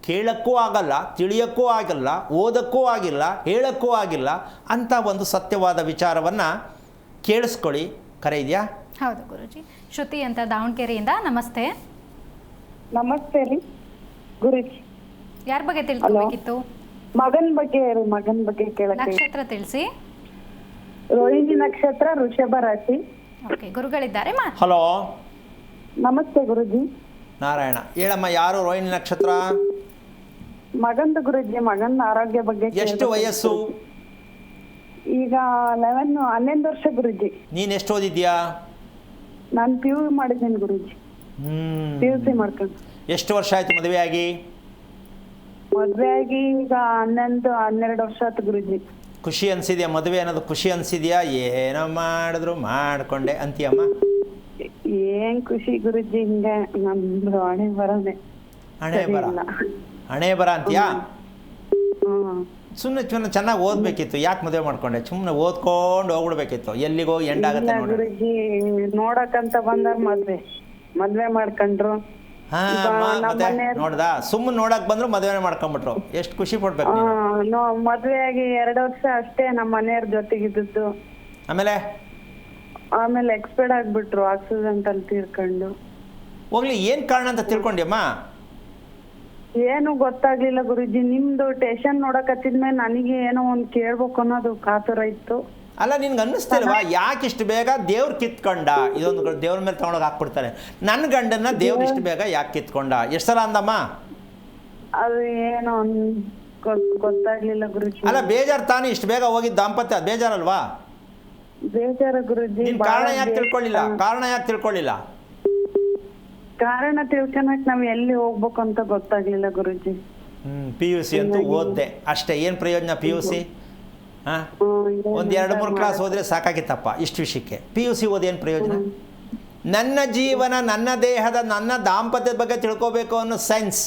ಕೇಳೋಕ್ಕೂ ಆಗಲ್ಲ, ತಿಳಿಯೋಕ್ಕೂ ಆಗಲ್ಲ, ಓದೋಕ್ಕೂ ಆಗಿಲ್ಲ, ಹೇಳೋಕ್ಕೂ ಆಗಿಲ್ಲ. ಅಂಥ ಒಂದು ಸತ್ಯವಾದ ವಿಚಾರವನ್ನು ಕೇಳಿಸ್ಕೊಳ್ಳಿ. ಕರೆ ಇದೆಯಾ? ಹೌದು ಗುರುಜಿ. ಶ್ರುತಿ ಅಂತ ದಾವಣಗೆರೆಯಿಂದ. ನಮಸ್ತೆ. ನಮಸ್ತೆ ರೀ ಗುರುಜಿ. ಯಾರ ಬಗ್ಗೆ ತಿಳ್ಕೊಬೇಕಿತ್ತು? ಮಗನ್ ಬಗ್ಗೆ ಕೇಳಕ್ಕೆ. ನಕ್ಷತ್ರ ತಿಳಿಸಿ. ರೋಹಿಣಿ ನಕ್ಷತ್ರ, ವೃಷಭ ರಾಶಿ. ಓಕೆ, ಗುರುಗಳಿದ್ದಾರೆ. ಹಲೋ, ನಮಸ್ತೆ ಗುರುಜಿ. ನಾರಾಯಣ. ಹೇಳಮ್ಮ, ಯಾರು ರೋಹಿಣಿ ನಕ್ಷತ್ರ? ಮಗಂದು ಗುರುಜಿ. ಮಗನ ಆರೋಗ್ಯ ಬಗ್ಗೆ. ಎಷ್ಟು ವಯಸ್ಸು? ಈಗ 11 ವರ್ಷ ಗುರುಜಿ. ನೀನು ಎಷ್ಟು ಓದಿದ್ಯಾ? ನಾನು PU ಮಾಡಿದ್ದೀನಿ ಗುರುಜಿ. PUC ಮಾಡ್ಕೊಂಡು. ಎಷ್ಟು ವರ್ಷ ಆಯ್ತು ಮದುವೆ ಆಗಿ? ಮದ್ವೆ ಆಗಿ ಈಗ 11-12 ವರ್ಷ ಆಯ್ತು ಗುರುಜಿ. ಖುಷಿ ಅನ್ಸಿದ್ಯಾ? ಮದುವೆ ಅನ್ನೋದು ಖುಷಿ ಅನ್ಸಿದ್ಯಾ? ಏನೋ ಮಾಡಿದ್ರು ಮಾಡ್ಕೊಂಡೆ ಅಂತೀಯಮ್ಮ? ಏನ್ ಖುಷಿ ಗುರುಜಿ, ಹಿಂಗೆ ನಮ್ದು ಹಣೆ ಬರ ಅಂತೀಯಾ? ಸುಮ್ಮನೆ ಚೆನ್ನಾಗಿ ಓದ್ಬೇಕಿತ್ತು. ಯಾಕೆ ಮದುವೆ ಮಾಡ್ಕೊಂಡೆ? ಸುಮ್ಮನೆ ಓದ್ಕೊಂಡು ಹೋಗ್ಬಿಡ್ಬೇಕಿತ್ತು. ಎಲ್ಲಿಗೋ ಎಂಡ್ ಆಗುತ್ತೆ ಗುರುಜಿ. ನೋಡಕ್ಕಂತ ಬಂದಾಗ ಮದ್ವೆ ಮಾಡ್ಕೊಂಡ್ರು. ನೋಡ್ದ, ಸುಮ್ಮನೆ ನೋಡಕ್ ಬಂದ್ರು ಮದುವೆ ಮಾಡ್ಕೊಂಡ್ಬಿಟ್ರು. ಎಷ್ಟು ಖುಷಿ ಪಡ್ಬೇಕು. ಮದ್ವೆ ಆಗಿ 2 ವರ್ಷ ಅಷ್ಟೇ ನಮ್ಮ ಮನೆಯವ್ರ ಜೊತೆಗಿದ್ದು. ಆಮೇಲೆ ಎಕ್ಸ್ಪೈರ್ಡ್ ಆಗ್ಬಿಟ್ರು, ಆಕ್ಸಿಡೆಂಟ್ ಅಲ್ಲಿ ತೀರ್ಕೊಂಡು. ಹೋಗ್ಲಿ, ಏನ್ ಕಾರಣ ಅಂತ ತಿಳ್ಕೊಂಡಿಯಮ್ಮ? ಏನು ಗೊತ್ತಾಗ್ಲಿಲ್ಲ ಗುರುಜಿ. ನಿಮ್ದು ಟೇಷನ್ ನೋಡಕ್ ಹತ್ತಿದ್ಮೇಲೆ ನನಗೆ ಏನೋ ಒಂದ್ ಕೇಳ್ಬೇಕು ಅನ್ನೋದು ಕಾತರ ಇತ್ತು. ಅಲ್ಲ, ನಿನ್ಗೆ ಅನ್ನಿಸ್ತಿಲ್ವಾ ಯಾಕೆ ಇಷ್ಟು ಬೇಗ ದೇವ್ರು ಕಿತ್ಕೊಂಡ? ಇದೊಂದು ದೇವ್ರ ಮೇಲೆ ತಗೊಂಡೋಗಿ ಹಾಕ್ಬಿಡ್ತಾರೆ. ನನ್ನ ಗಂಡನ್ನ ದೇವ್ರು ಇಷ್ಟು ಬೇಗ ಯಾಕೆ ಕಿತ್ಕೊಂಡ? ಎಷ್ಟು ಸಲ ಅಂದಮ್ಮ? ಅದು ಏನೋ ಗೊತ್ತಾಗ್ಲಿಲ್ಲ ಗುರುಜಿ. ಅಲ್ಲ, ಬೇಜಾರು ತಾನೇ ಇಷ್ಟು ಬೇಗ ಹೋಗಿದ್ದ ದಾಂಪತ್ಯ? ಬೇಜಾರಲ್ವಾ? ಬೇಜಾರು ಗುರುಜಿ. ಕಾರಣ ಯಾಕೆ ತಿಳ್ಕೊಳ್ಳಿಲ್ಲ? ಕಾರಣ ತಿಳ್ಕೊಳಕ್ ನಾವ್ ಎಲ್ಲಿ ಹೋಗ್ಬೇಕು ಅಂತ ಗೊತ್ತಾಗ್ಲಿಲ್ಲ ಗುರುಜಿ. PUC ಅಂತೂ ಓದ್ದೆ ಅಷ್ಟೇ. ಏನ್ ಪ್ರಯೋಜನ PUC? ಒಂದು 2-3 ಕ್ಲಾಸ್ ಹೋದ್ರೆ ಸಾಕಾಗಿತ್ತಪ್ಪ ಇಷ್ಟು ವಿಷಯಕ್ಕೆ. PUC ಓದೇನು ಪ್ರಯೋಜನ? ನನ್ನ ಜೀವನ, ನನ್ನ ದೇಹದ, ನನ್ನ ದಾಂಪತ್ಯದ ಬಗ್ಗೆ ತಿಳ್ಕೋಬೇಕು ಅನ್ನೋ ಸೆನ್ಸ್,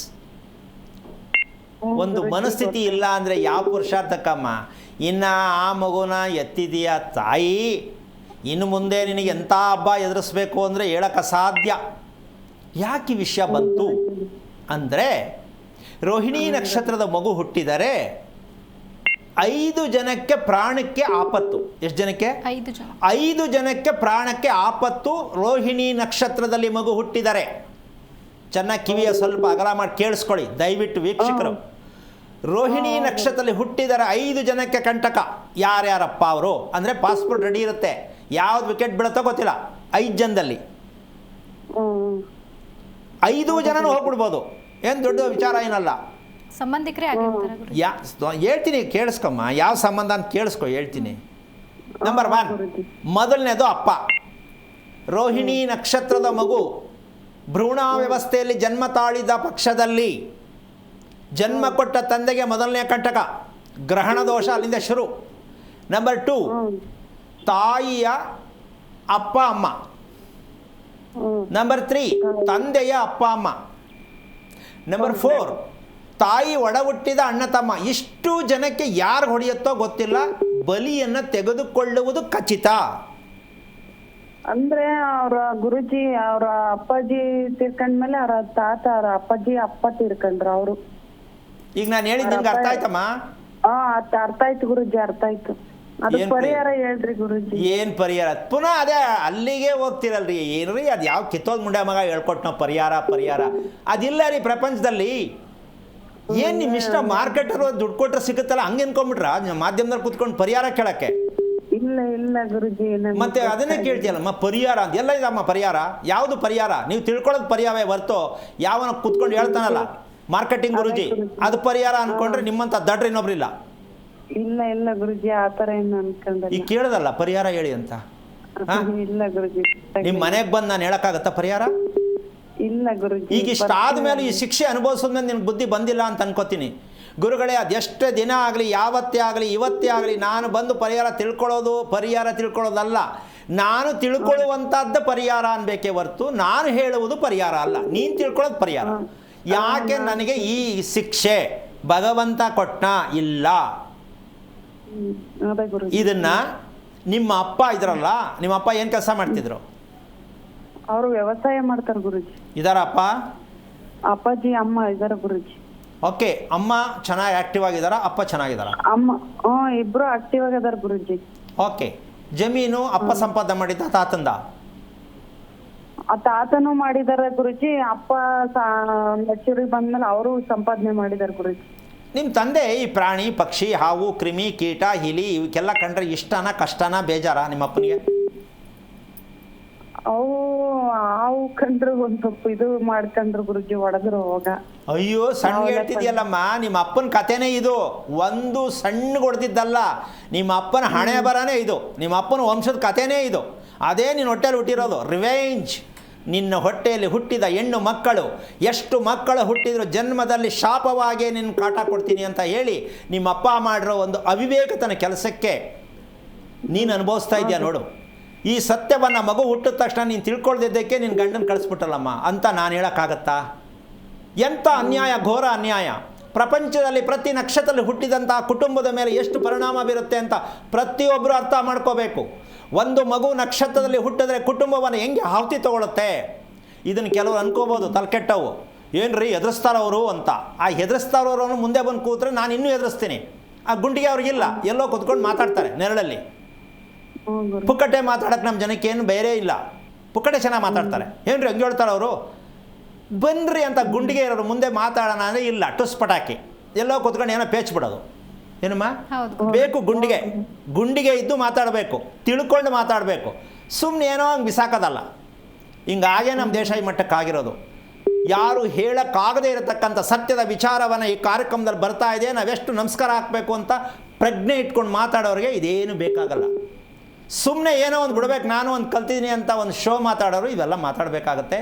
ಒಂದು ಮನಸ್ಥಿತಿ ಇಲ್ಲ ಅಂದರೆ ಯಾವ ಪುರುಷಾರ್ಥಕ್ಕಮ್ಮ? ಇನ್ನು ಆ ಮಗುನ ಎತ್ತಿದೀಯ ತಾಯಿ, ಇನ್ನು ಮುಂದೆ ನಿನಗೆ ಎಂಥ ಹಬ್ಬ ಎದುರಿಸ್ಬೇಕು ಅಂದರೆ ಹೇಳಕ್ಕೆ ಅಸಾಧ್ಯ. ಯಾಕೆ ವಿಷಯ ಬಂತು ಅಂದರೆ, ರೋಹಿಣಿ ನಕ್ಷತ್ರದ ಮಗು ಹುಟ್ಟಿದರೆ 5 ಜನಕ್ಕೆ ಪ್ರಾಣಕ್ಕೆ ಆಪತ್ತು. ಎಷ್ಟು ಜನಕ್ಕೆ? 5 ಜನಕ್ಕೆ ಪ್ರಾಣಕ್ಕೆ ಆಪತ್ತು. ರೋಹಿಣಿ ನಕ್ಷತ್ರದಲ್ಲಿ ಮಗು ಹುಟ್ಟಿದರೆ. ಚೆನ್ನಾಗಿ ಕಿವಿಯ ಸ್ವಲ್ಪ ಅಗಲ ಮಾಡಿ ಕೇಳಿಸ್ಕೊಳ್ಳಿ ದಯವಿಟ್ಟು ವೀಕ್ಷಕರು. ರೋಹಿಣಿ ನಕ್ಷತ್ರದಲ್ಲಿ ಹುಟ್ಟಿದರೆ 5 ಜನಕ್ಕೆ ಕಂಟಕ. ಯಾರ್ಯಾರಪ್ಪ ಅವರು ಅಂದರೆ ಪಾಸ್ಪೋರ್ಟ್ ರೆಡಿ ಇರುತ್ತೆ, ಯಾವ್ದು ವಿಕೆಟ್ ಬೀಳುತ್ತೋ ಗೊತ್ತಿಲ್ಲ. 5 ಜನದಲ್ಲಿ 5 ಜನನೂ ಹೋಗ್ಬಿಡ್ಬೋದು. ಏನು ದೊಡ್ಡ ವಿಚಾರ ಏನಲ್ಲ. ಸಂಬಂಧಿಕರೇ ಹೇಳ್ತೀನಿ, ಕೇಳಿಸ್ಕೊಮ್ಮ. ಯಾವ ಸಂಬಂಧ ಅಂತ ಕೇಳಿಸ್ಕೊ, ಹೇಳ್ತೀನಿ. ನಂಬರ್ 1, ಮೊದಲನೇದು ಅಪ್ಪ. ರೋಹಿಣಿ ನಕ್ಷತ್ರದ ಮಗು ಭ್ರೂಣ ವ್ಯವಸ್ಥೆಯಲ್ಲಿ ಜನ್ಮ ತಾಳಿದ ಪಕ್ಷದಲ್ಲಿ ಜನ್ಮ ಕೊಟ್ಟ ತಂದೆಗೆ ಮೊದಲನೇ ಕಂಟಕ. ಗ್ರಹಣ ದೋಷ ಅಲ್ಲಿಂದ ಶುರು. ನಂಬರ್ 2, ತಾಯಿಯ ಅಪ್ಪ ಅಮ್ಮ. ನಂಬರ್ 3, ತಂದೆಯ ಅಪ್ಪ ಅಮ್ಮ. ನಂಬರ್ 4, ತಾಯಿ ಒಡ ಹುಟ್ಟಿದ ಅಣ್ಣ ತಮ್ಮ. ಇಷ್ಟು ಜನಕ್ಕೆ ಯಾರು ಹೊಡೆಯುತ್ತೋ ಗೊತ್ತಿಲ್ಲ, ಬಲಿಯನ್ನು ತೆಗೆದುಕೊಳ್ಳುವುದು ಖಚಿತ. ಅಂದ್ರೆ ಅವ್ರ ಗುರುಜಿ ಅವ್ರ ಅಪ್ಪಾಜಿ ತೀರ್ಕೊಂಡ್ಮೇಲೆ ಅವ್ರ ತಾತ ಅವ್ರ ಅಪ್ಪಾಜಿ ಅಪ್ಪ ತೀರ್ಕೊಂಡ್ರು ಅವರು. ಈಗ ನಾನು ಹೇಳಿದ್ದು ನಿಮ್ಗೆ ಅರ್ಥ ಆಯ್ತಮ್ಮ? ಅರ್ಥ ಆಯ್ತು ಗುರುಜಿ, ಅರ್ಥ ಆಯ್ತು. ಅದು ಪರಿಹಾರ ಹೇಳ್ರಿ ಗುರುಜಿ. ಏನ್ ಪರಿಹಾರ? ಪುನಃ ಅದೇ ಅಲ್ಲಿಗೆ ಹೋಗ್ತಿರಲ್ರಿ. ಏನ್ರಿ ಅದು ಯಾವ ಕಿತ್ತೋದ್ ಮುಂಡೆ ಮಗ ಹೇಳ್ಕೊಟ್ ನಾವು ಪರಿಹಾರ ಅದಿಲ್ಲ ರೀ ಪ್ರಪಂಚದಲ್ಲಿ. ಏನ್ ನಿಮ್ ಇಷ್ಟ, ಮಾರ್ಕೆಟರ್ ದುಡ್ಡು ಕೊಟ್ರೆ ಸಿಗುತ್ತಲ್ಲ ಹಂಗೆ ಅನ್ಕೊಂಡ್ಬಿಟ್ರ ಮಾಧ್ಯಮದಲ್ಲಿ ಕುತ್ಕೊಂಡು ಪರಿಹಾರ ಕೇಳಕ್ಕೆ? ಇಲ್ಲ ಗುರುಜಿ. ಮತ್ತೆ ಅದನ್ನೇ ಕೇಳ್ತೀಯಲ್ಲಮ್ಮ ಪರಿಹಾರ ಅಂತ. ಎಲ್ಲ ಇದಮ್ಮ ಪರಿಹಾರ? ಯಾವುದು ಪರಿಹಾರ? ನೀವು ತಿಳ್ಕೊಳ್ಳೋದು ಪರಿಹಾರವೇ ಹೊರ್ತು ಯಾವನ ಕುತ್ಕೊಂಡು ಹೇಳ್ತಾನಲ್ಲ ಮಾರ್ಕೆಟಿಂಗ್ ಗುರುಜಿ ಅದು ಪರಿಹಾರ ಅನ್ಕೊಂಡ್ರೆ ನಿಮ್ಮಂತ ದಡ್ರ ಇನ್ನೊಬ್ರಿಲ್ಲ. ಇಲ್ಲ ಗುರುಜಿ, ಆತರ ಏನು ಅನ್ಕೊಂಡಲ್ಲ. ಈಗ ಕೇಳದಲ್ಲ ಪರಿಹಾರ ಹೇಳಿ ಅಂತ. ಇಲ್ಲ ಗುರುಜಿ. ನಿಮ್ ಮನೆಗ್ ಬಂದು ನಾನು ಹೇಳಕ್ಕಾಗತ್ತಾ ಪರಿಹಾರ? ಇಲ್ಲ ಗುರುಜಿ. ಈಗ ಇಷ್ಟ ಆದ್ಮೇಲೆ ಈ ಶಿಕ್ಷೆ ಅನುಭವಿಸೋದ್ಮೇಲೆ ನಿನ್ಗೆ ಬುದ್ಧಿ ಬಂದಿಲ್ಲ ಅಂತ ಅನ್ಕೋತೀನಿ. ಗುರುಗಳೇ, ಅದೆಷ್ಟೇ ದಿನ ಆಗಲಿ, ಯಾವತ್ತೇ ಆಗಲಿ, ಇವತ್ತೇ ಆಗಲಿ, ನಾನು ಬಂದು ಪರಿಹಾರ ತಿಳ್ಕೊಳ್ಳೋದಲ್ಲ, ನಾನು ತಿಳ್ಕೊಳ್ಳುವಂಥದ್ದು ಪರಿಹಾರ ಅನ್ಬೇಕೇ ಹೊರ್ತು ನಾನು ಹೇಳುವುದು ಪರಿಹಾರ ಅಲ್ಲ. ನೀನು ತಿಳ್ಕೊಳ್ಳೋದು ಪರಿಹಾರ. ಯಾಕೆ ನನಗೆ ಈ ಶಿಕ್ಷೆ ಭಗವಂತ ಕೊಟ್ಟ? ಇಲ್ಲ. ಇದನ್ನ ನಿಮ್ಮ ಅಪ್ಪ ಇದ್ರಲ್ಲ, ನಿಮ್ಮ ಅಪ್ಪ ಏನು ಕೆಲಸ ಮಾಡ್ತಿದ್ರು? ಅವರು ವ್ಯವಸಾಯ ಮಾಡ್ತಾರೆ ಗುರುಜಿ. ಇದಾರಪ್ಪ? ಅಪ್ಪಾಜಿ ಅಮ್ಮ ಇದಾರ ಗುರುಜಿ. ಓಕೆ, ಅಮ್ಮ ಚೆನ್ನಾಗಿ ಆಕ್ಟಿವ್ ಆಗಿದಾರ, ಅಪ್ಪ ಚೆನ್ನಾಗಿದಾರ? ಅಮ್ಮ ಇಬ್ರು ಆಕ್ಟಿವ್ ಆಗಿದಾರ ಗುರುಜಿ. ಓಕೆ, ಜಮೀನು ಅಪ್ಪ ಸಂಪಾದನೆ ಮಾಡಿದ್ದ ತಾತಂದ? ತಾತನೂ ಮಾಡಿದಾರೆ ಗುರುಜಿ. ಅಪ್ಪ ಮೆಚೂರಿಗೆ ಬಂದ್ಮೇಲೆ ಅವರು ಸಂಪಾದನೆ ಮಾಡಿದಾರೆ ಗುರುಜಿ. ನಿಮ್ಮ ತಂದೆ ಈ ಪ್ರಾಣಿ ಪಕ್ಷಿ ಹಾವು ಕ್ರಿಮಿ ಕೀಟ ಹಿಲಿ ಇವಕ್ಕೆಲ್ಲ ಕಂಡ್ರೆ ಇಷ್ಟನ ಕಷ್ಟನ ಬೇಜಾರ ನಿಮ್ಮ ಅಪ್ಪನಿಗೆ? ಹಾವು ಕಂಡ್ರು ಒಂದ್ ಸ್ವಲ್ಪ ಇದು ಮಾಡ್ಕೊಂಡ್ರು ಗುರುಜಿ, ಹೊಡೆದ್ರು ಹೋಗ. ಅಯ್ಯೋ, ಸಣ್ಣ ಹೇಳ್ತಿದ್ಯಲ್ಲಮ್ಮ, ನಿಮ್ಮ ಅಪ್ಪನ ಕಥೆನೇ ಇದು. ಒಂದು ಸಣ್ಣ ಹೊಡೆದಿದ್ದಲ್ಲ, ನಿಮ್ಮ ಅಪ್ಪನ ಹಣೆ ಬರನೇ ಇದು. ನಿಮ್ಮ ಅಪ್ಪನ ವಂಶದ ಕಥೆನೇ ಇದು. ಅದೇ ನಿನ್ನ ಹೊಟ್ಟೆಯಲ್ಲಿ ಹುಟ್ಟಿರೋದು ರಿವೆಂಜ್. ನಿನ್ನ ಹೊಟ್ಟೆಯಲ್ಲಿ ಹುಟ್ಟಿದ ಹೆಣ್ಣು ಮಕ್ಕಳು, ಎಷ್ಟು ಮಕ್ಕಳು ಹುಟ್ಟಿದ್ರು ಜನ್ಮದಲ್ಲಿ ಶಾಪವಾಗೇ ನಿನ್ನ ಕಾಟ ಕೊಡ್ತೀನಿ ಅಂತ ಹೇಳಿ ನಿಮ್ಮ ಅಪ್ಪ ಮಾಡಿರೋ ಒಂದು ಅವಿವೇಕತನ ಕೆಲಸಕ್ಕೆ ನೀನು ಅನುಭವಿಸ್ತಾ ಇದೆಯಾ ನೋಡು. ಈ ಸತ್ಯವನ್ನು ಮಗು ಹುಟ್ಟಿದ ತಕ್ಷಣ ನೀನು ತಿಳ್ಕೊಳ್ದಿದ್ದಕ್ಕೆ ನಿನ್ನ ಗಂಡನ ಕಳಿಸ್ಬಿಟ್ಟಲ್ಲಮ್ಮ ಅಂತ ನಾನು ಹೇಳೋಕ್ಕಾಗತ್ತಾ? ಎಂಥ ಅನ್ಯಾಯ, ಘೋರ ಅನ್ಯಾಯ. ಪ್ರಪಂಚದಲ್ಲಿ ಪ್ರತಿ ನಕ್ಷತ್ರದಲ್ಲಿ ಹುಟ್ಟಿದಂಥ ಕುಟುಂಬದ ಮೇಲೆ ಎಷ್ಟು ಪರಿಣಾಮ ಬೀರುತ್ತೆ ಅಂತ ಪ್ರತಿಯೊಬ್ಬರು ಅರ್ಥ ಮಾಡ್ಕೋಬೇಕು. ಒಂದು ಮಗು ನಕ್ಷತ್ರದಲ್ಲಿ ಹುಟ್ಟಿದ್ರೆ ಕುಟುಂಬವನ್ನು ಹೆಂಗೆ ಆಹುತಿ ತಗೊಳುತ್ತೆ? ಇದನ್ನು ಕೆಲವರು ಅನ್ಕೋಬೋದು ತಲೆಕೆಟ್ಟವು, ಏನ್ರಿ ಎದುರಿಸ್ತಾರವರು ಅಂತ. ಆ ಎದುರಿಸ್ತಾರವ್ರನ್ನು ಮುಂದೆ ಬಂದು ಕೂತ್ರೆ ನಾನು ಇನ್ನೂ ಎದುರಿಸ್ತೀನಿ. ಆ ಗುಂಡಿಗೆ ಅವ್ರಿಗಿಲ್ಲ, ಎಲ್ಲೋ ಕುತ್ಕೊಂಡು ಮಾತಾಡ್ತಾರೆ ನೆರಳಲ್ಲಿ. ಪುಕ್ಕಟೆ ಮಾತಾಡೋಕ್ಕೆ ನಮ್ಮ ಜನಕ್ಕೆ ಏನು ಬೇರೆ ಇಲ್ಲ. ಪುಕ್ಕಟೆ ಚೆನ್ನಾಗಿ ಮಾತಾಡ್ತಾರೆ. ಏನ್ರಿ ಹಂಗೆ ಹೇಳ್ತಾರೆ ಅವರು? ಬನ್ನಿರಿ ಅಂತ ಗುಂಡಿಗೆ ಇರೋರು ಮುಂದೆ ಮಾತಾಡೋಣ ಅಂದರೆ ಇಲ್ಲ, ಟುಸ್ ಪಟಾಕಿ ಎಲ್ಲೋ ಕೂತ್ಕೊಂಡು ಏನೋ ಪೇಚ್ ಬಿಡೋದು. ಏನಮ್ಮ ಬೇಕು? ಗುಂಡಿಗೆ ಇದ್ದು ಮಾತಾಡಬೇಕು, ತಿಳ್ಕೊಂಡು ಮಾತಾಡಬೇಕು. ಸುಮ್ಮನೆ ಏನೋ ಹಂಗೆ ಬಿಸಾಕೋದಲ್ಲ. ಹಿಂಗಾಗೇ ನಮ್ಮ ದೇಶ ಈ ಮಟ್ಟಕ್ಕಾಗಿರೋದು. ಯಾರು ಹೇಳೋಕ್ಕಾಗದೇ ಇರತಕ್ಕಂಥ ಸತ್ಯದ ವಿಚಾರವನ್ನು ಈ ಕಾರ್ಯಕ್ರಮದಲ್ಲಿ ಬರ್ತಾ ಇದೆ, ನಾವೆಷ್ಟು ನಮಸ್ಕಾರ ಹಾಕಬೇಕು ಅಂತ ಪ್ರಜ್ಞೆ ಇಟ್ಕೊಂಡು ಮಾತಾಡೋರಿಗೆ ಇದೇನು ಬೇಕಾಗಲ್ಲ. ಸುಮ್ಮನೆ ಏನೋ ಒಂದು ಬಿಡಬೇಕು, ನಾನು ಒಂದು ಕಲ್ತಿದ್ದೀನಿ ಅಂತ ಒಂದು ಶೋ ಮಾತಾಡೋರು ಇವೆಲ್ಲ ಮಾತಾಡಬೇಕಾಗತ್ತೆ.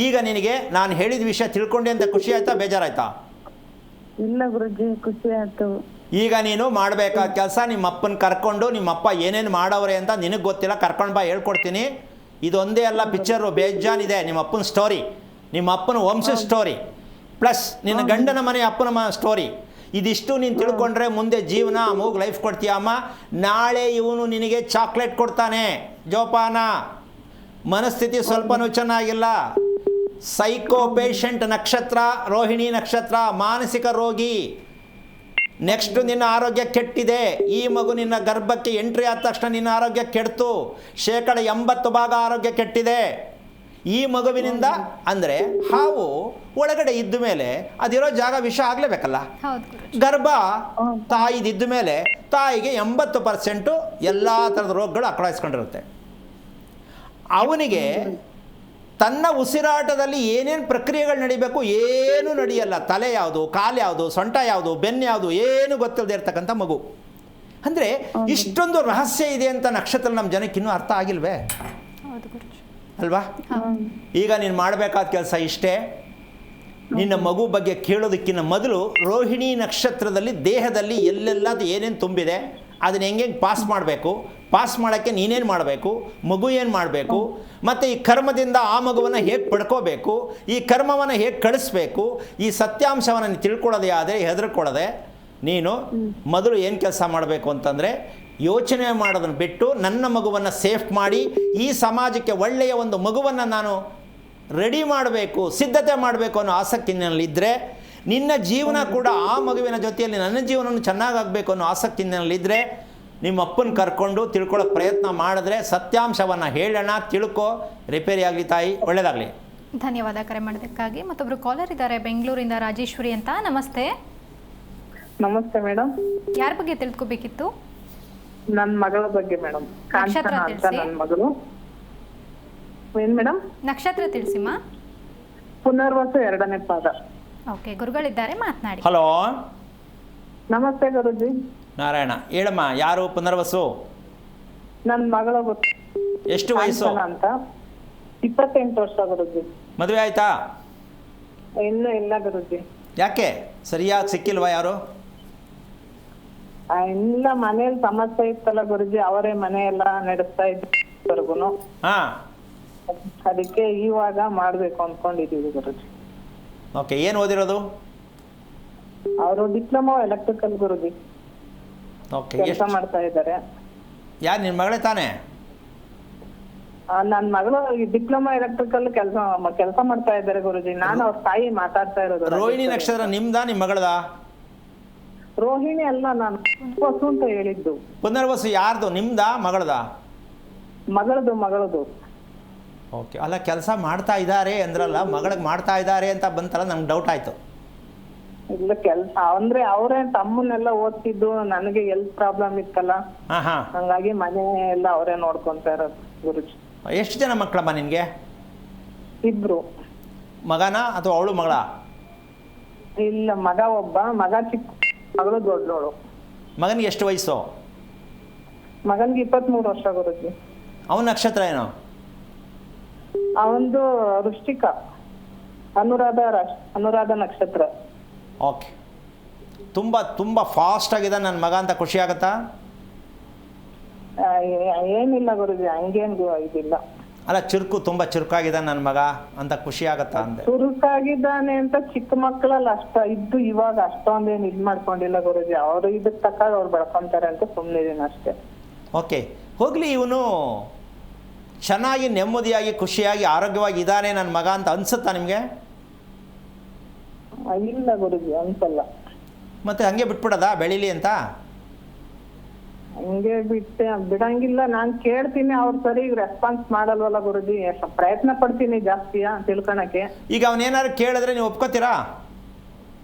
ಈಗ ನಿನಗೆ ನಾನು ಹೇಳಿದ ವಿಷಯ ತಿಳ್ಕೊಂಡೆ ಅಂತ ಖುಷಿ ಆಯ್ತಾ, ಬೇಜಾರಾಯ್ತಾ? ಇಲ್ಲ ಗುರುಜಿ, ಖುಷಿ ಆಯ್ತು. ಈಗ ನೀನು ಮಾಡಬೇಕಾದ ಕೆಲಸ, ನಿಮ್ಮ ಅಪ್ಪನ ಕರ್ಕೊಂಡು, ನಿಮ್ಮ ಅಪ್ಪ ಏನೇನು ಮಾಡವ್ರೆ ಅಂತ ನಿನಗೆ ಗೊತ್ತಿಲ್ಲ, ಕರ್ಕೊಂಡು ಬಾ, ಹೇಳ್ಕೊಡ್ತೀನಿ. ಇದೊಂದೇ ಅಲ್ಲ, ಪಿಕ್ಚರು ಬೇಜಾನಿದೆ. ನಿಮ್ಮ ಅಪ್ಪನ ಸ್ಟೋರಿ, ನಿಮ್ಮ ಅಪ್ಪನ ವಂಶ ಸ್ಟೋರಿ, ಪ್ಲಸ್ ನಿನ್ನ ಗಂಡನ ಮನೆ ಅಪ್ಪನ ಸ್ಟೋರಿ. ಇದಿಷ್ಟು ನೀನು ತಿಳ್ಕೊಂಡ್ರೆ ಮುಂದೆ ಜೀವನ ಮೂಗು ಲೈಫ್ ಕೊಡ್ತೀಯಮ್ಮ. ನಾಳೆ ಇವನು ನಿನಗೆ ಚಾಕ್ಲೇಟ್ ಕೊಡ್ತಾನೆ, ಜೋಪಾನ. ಮನಸ್ಥಿತಿ ಸ್ವಲ್ಪನೂ ಚೆನ್ನಾಗಿಲ್ಲ. ಸೈಕೋ ಪೇಷಂಟ್ ನಕ್ಷತ್ರ ರೋಹಿಣಿ ನಕ್ಷತ್ರ, ಮಾನಸಿಕ ರೋಗಿ. ನೆಕ್ಸ್ಟ್ ನಿನ್ನ ಆರೋಗ್ಯ ಕೆಟ್ಟಿದೆ. ಈ ಮಗು ನಿನ್ನ ಗರ್ಭಕ್ಕೆ ಎಂಟ್ರಿ ಆದ ತಕ್ಷಣ ನಿನ್ನ ಆರೋಗ್ಯ ಕೆಡ್ತು. 80% ಆರೋಗ್ಯ ಕೆಟ್ಟಿದೆ ಈ ಮಗುವಿನಿಂದ. ಅಂದರೆ ಹಾವು ಒಳಗಡೆ ಇದ್ದ ಮೇಲೆ ಅದಿರೋ ಜಾಗ ವಿಷ ಆಗಲೇಬೇಕಲ್ಲ. ಗರ್ಭ ತಾಯಿದಿದ್ದ ಮೇಲೆ ತಾಯಿಗೆ 80% ಎಲ್ಲ ಥರದ ರೋಗಗಳು ಅಕ್ಕಳಾಯಿಸ್ಕೊಂಡಿರುತ್ತೆ. ಅವನಿಗೆ ತನ್ನ ಉಸಿರಾಟದಲ್ಲಿ ಏನೇನು ಪ್ರಕ್ರಿಯೆಗಳು ನಡಿಬೇಕು ಏನೂ ನಡೆಯಲ್ಲ. ತಲೆ ಯಾವುದು, ಕಾಲು ಯಾವುದು, ಸೊಂಟ ಯಾವುದು, ಬೆನ್ನು ಯಾವುದು ಏನು ಗೊತ್ತಿಲ್ಲದೆ ಇರ್ತಕ್ಕಂಥ ಮಗು. ಅಂದರೆ ಇಷ್ಟೊಂದು ರಹಸ್ಯ ಇದೆ ಅಂತ ನಕ್ಷತ್ರ ನಮ್ಮ ಜನಕ್ಕೆ ಇನ್ನೂ ಅರ್ಥ ಆಗಿಲ್ವೇ ಅಲ್ವಾ? ಈಗ ನೀನು ಮಾಡಬೇಕಾದ ಕೆಲಸ ಇಷ್ಟೇ. ನಿನ್ನ ಮಗು ಬಗ್ಗೆ ಕೇಳೋದಕ್ಕಿಂತ ಮೊದಲು ರೋಹಿಣಿ ನಕ್ಷತ್ರದಲ್ಲಿ ದೇಹದಲ್ಲಿ ಎಲ್ಲೆಲ್ಲ ಏನೇನು ತುಂಬಿದೆ ಅದನ್ನ ಹೆಂಗೆ ಪಾಸ್ ಮಾಡಬೇಕು, ಪಾಸ್ ಮಾಡೋಕ್ಕೆ ನೀನೇನು ಮಾಡಬೇಕು, ಮಗು ಏನು ಮಾಡಬೇಕು, ಮತ್ತು ಈ ಕರ್ಮದಿಂದ ಆ ಮಗುವನ್ನು ಹೇಗೆ ಪಡ್ಕೋಬೇಕು, ಈ ಕರ್ಮವನ್ನು ಹೇಗೆ ಕಳಿಸ್ಬೇಕು, ಈ ಸತ್ಯಾಂಶವನ್ನು ನೀನು ತಿಳ್ಕೊಳ್ಳೋದೇ ಆದರೆ ಹೆದರ್ಕೊಳ್ಳೋದೆ ನೀನು ಮೊದಲು ಏನು ಕೆಲಸ ಮಾಡಬೇಕು ಅಂತಂದರೆ ಯೋಚನೆ ಮಾಡೋದನ್ನು ಬಿಟ್ಟು ನನ್ನ ಮಗುವನ್ನು ಸೇಫ್ ಮಾಡಿ ಈ ಸಮಾಜಕ್ಕೆ ಒಳ್ಳೆಯ ಒಂದು ಮಗುವನ್ನು ನಾನು ರೆಡಿ ಮಾಡಬೇಕು, ಸಿದ್ಧತೆ ಮಾಡಬೇಕು ಅನ್ನೋ ಆಸಕ್ತಿ ನನ್ನಲ್ಲಿದ್ದರೆ, ನಿನ್ನ ಜೀವನ ಕೂಡ ಆ ಮಗುವಿನ ಜೊತೆಯಲ್ಲಿ ನನ್ನ ಜೀವನವನ್ನು ಚೆನ್ನಾಗಾಗಬೇಕು ಅನ್ನೋ ಆಸಕ್ತಿ ನನ್ನಲ್ಲಿದ್ದರೆ ನಿಮ್ಮ ಅಪ್ಪನ ಕರ್ಕೊಂಡು ತಿಳ್ಕೊಳ್ಳೋಕೆ ಪ್ರಯತ್ನ ಮಾಡಿದ್ರೆ ಸತ್ಯಾಂಶವನ್ನು ಹೇಳೋಣ, ತಿಳ್ಕೊ, ರಿಪೇರಿ ಆಗಲಿ ತಾಯಿ, ಒಳ್ಳೆಯದಾಗಲಿ. ಧನ್ಯವಾದ ಕರೆ ಮಾಡೋದಕ್ಕಾಗಿ. ಮತ್ತೊಬ್ಬರು ಕಾಲರ್ ಇದ್ದಾರೆ ಬೆಂಗಳೂರಿಂದ, ರಾಜೇಶ್ವರಿ ಅಂತ. ನಮಸ್ತೆ. ನಮಸ್ತೆ ಮೇಡಮ್. ಯಾರ ಬಗ್ಗೆ ತಿಳ್ಕೊಬೇಕಿತ್ತು? ನನ್ನ ಮಗಳ ಬಗ್ಗೆ ಮೇಡಮ್. ನಕ್ಷತ್ರ ಕಾಂಚನ ಅಂತ ತಿಳಿಸಿ. ನನ್ನ ಮಗಳು. ಏನ್ ಮೇಡಮ್? ನಕ್ಷತ್ರ ತಿಳಿಸಿಮ್ಮ. ಪುನರ್ವಸು 2ನೇ ಪಾದ. ಓಕೆ, ಗುರುಗಳಿದ್ದಾರೆ, ಮಾತನಾಡಿ. ಹಲೋ, ನಮಸ್ತೆ ಗುರುಜಿ. ನಾರಾಯಣ, ಹೇಳಮ್ಮ, ಯಾರು ಪುನರ್ವಸು? ನನ್ನ ಮಗಳ ಎಷ್ಟು ವಯಸ್ಸು? ಕಾಂಚನ ಅಂತ. 28 ವರ್ಷ ಗುರುಜಿ. ಮದುವೆ ಆಯ್ತಾ? ಇನ್ನೂ ಇಲ್ಲ ಗುರುಜಿ. ಯಾಕೆ ಸರಿಯಾಗಿ ಸಿಕ್ಕಿಲ್ವಾ ಯಾರು? ಇಲ್ಲ, ಮನೇಲಿ ಸಮಸ್ಯೆ ಇತ್ತಲ್ಲ ಗುರುಜಿ, ಅವರೇ ಮನೆ ಎಲ್ಲ ನಡೆಸ್ತಾ ಇದ್ವರ್ಗುನು. ಹಾಂ, ಅದಕ್ಕೆ ಇವಾಗ ಮಾಡ್ಬೇಕು ಅನ್ಕೊಂಡಿದೀವಿ ಗುರುಜಿ. ಓಕೆ. ಏನು ಓದಿರೋದು? ಅವರು ಡಿಪ್ಲೊಮಾ ಎಲೆಕ್ಟ್ರಿಕಲ್ ಗುರುಜಿ. ಓಕೆ. ಕೆಲಸ ಎಷ್ಟು? ಮಾಡ್ತಾ ಇದ್ದಾರೆ. ಯಾರು, ನಿನ್ನ ಮಗಳೇ ತಾನೇ? ನನ್ನ ಮಗಳು ಡಿಪ್ಲೊಮಾ ಎಲೆಕ್ಟ್ರಿಕಲ್ ಕೆಲಸ ಮಾಡ್ತಾ ಇದ್ದಾರೆ ಗುರುಜಿ. ನಾನು ಅವ್ರ ತಾಯಿ ಮಾತಾಡ್ತಾ ಇರೋದು. ರೋಹಿಣಿ ನಕ್ಷತ್ರ ನಿಮ್ದಾ ನಿಮ್ಮ ಮಗಳದಾ? ರೋಹಿಣಿ ಅಲ್ಲ, ನಾನು ವಸು ಅಂತ ಹೇಳಿದ್ದು. ಪುನರ್ವಸು ಯಾರ್ದು, ನಿಮ್ದಾ ಮಗಳದಾ? ಮಗಳದು. ಓಕೆ. ಅಲ್ಲ, ಕೆಲಸ ಮಾಡ್ತಾ ಇದ್ದಾರೆ ಅಂದ್ರಲ್ಲ, ಮಗಳಿಗೆ ಮಾಡ್ತಾ ಇದ್ದಾರೆ ಅಂತ ಬಂತಲ್ಲ, ನಂಗೆ ಡೌಟ್ ಆಯಿತು. ಇಲ್ಲ, ಕೆಲಸ ಅಂದ್ರೆ ಅವರೇ ತಮ್ಮನ್ನೆಲ್ಲ ಓದ್ತಿದ್ದು, ನನಗೆ ಹೆಲ್ತ್ ಪ್ರಾಬ್ಲಮ್ ಇತ್ತಲ್ಲ, ಹಾಂ ಹಾಂ, ಹಂಗಾಗಿ ಮನೆ ಎಲ್ಲ ಅವರೇ ನೋಡ್ಕೊಂತ ಇರೋದು ಗುರುಜಿ. ಎಷ್ಟು ಜನ ಮಕ್ಕಳಮ್ಮ ನಿನಗೆ? ಇಬ್ರು. ಮಗನಾ ಅಥವಾ ಅವಳು ಮಗಳ? ಇಲ್ಲ, ಮಗ ಒಬ್ಬ, ಮಗ ಚಿಕ್ಕ, ಮಗಳು ದೊಡ್ಡೋಳು. ಮಗನಿಗೆ ಎಷ್ಟು ವಯಸ್ಸು? ಮಗನ್ಗೆ 23 ವರ್ಷ ಗುರುಜಿ. ಅವನ ನಕ್ಷತ್ರ ಏನು? ಅವಂದು ವೃಶ್ಚಿಕ, ಅನುರಾಧ ನಕ್ಷತ್ರ. ಓಕೆ. ತುಂಬ ತುಂಬ ಫಾಸ್ಟ್ ಆಗಿದೆ ನನ್ನ ಮಗ ಅಂತ ಖುಷಿ ಆಗುತ್ತಾ? ಏನಿಲ್ಲ ಗುರುಜಿ, ಹಂಗೇನು ಇದಿಲ್ಲ. ಅಲ್ಲ, ತುಂಬ ಚುರುಕಾಗಿದೆ ನನ್ನ ಮಗ ಅಂತ ಖುಷಿ ಆಗುತ್ತಾ ಅಂದೆ. ಚುರುಕಾಗಿದ್ದಾನೆ ಅಂತ ಚಿಕ್ಕ ಮಕ್ಕಳಲ್ಲಿ ಇದ್ದು ಇವಾಗ ಅಷ್ಟೊಂದೇನು ಇದ್ ಮಾಡ್ಕೊಂಡಿಲ್ಲ ಗುರುಜಿ. ಅವ್ರು ಇದಕ್ಕೆ ತಕ್ಕಾಗ ಅವ್ರು ಬೆಳ್ಕೊಂತಾರೆ ಅಂತ ಸುಮ್ಮನಿದ್ದೀನಿ ಅಷ್ಟೇ. ಓಕೆ, ಹೋಗಲಿ. ಇವನು ಚೆನ್ನಾಗಿ ನೆಮ್ಮದಿಯಾಗಿ ಖುಷಿಯಾಗಿ ಆರೋಗ್ಯವಾಗಿ ಇದ್ದಾನೆ ನನ್ನ ಮಗ ಅಂತ ಅನಿಸುತ್ತಾ ನಿಮಗೆ? ಇಲ್ಲ ಗುರುಜಿ, ಅನ್ಸಲ್ಲ. ಮತ್ತೆ ಹಂಗೆ ಬಿಟ್ಬಿಡೋದಾ ಬೆಳೀಲಿ ಅಂತ? ಹಂಗೆ ಬಿಡಂಗಿಲ್ಲ. ನಾನ್ ಕೇಳ್ತೀನಿ, ಅವ್ರು ಸರಿ ರೆಸ್ಪಾನ್ಸ್ ಮಾಡಲ್ವಲ್ಲ ಗುರುಜಿ. ಪ್ರಯತ್ನ ಪಡ್ತೀನಿ ಜಾಸ್ತಿಯಾ ತಿಳ್ಕೊಳಕ್ಕೆ. ಈಗ ಅವನೇನಾದ್ರು ಕೇಳಿದ್ರೆ ನೀವು ಒಪ್ಕೋತೀರಾ?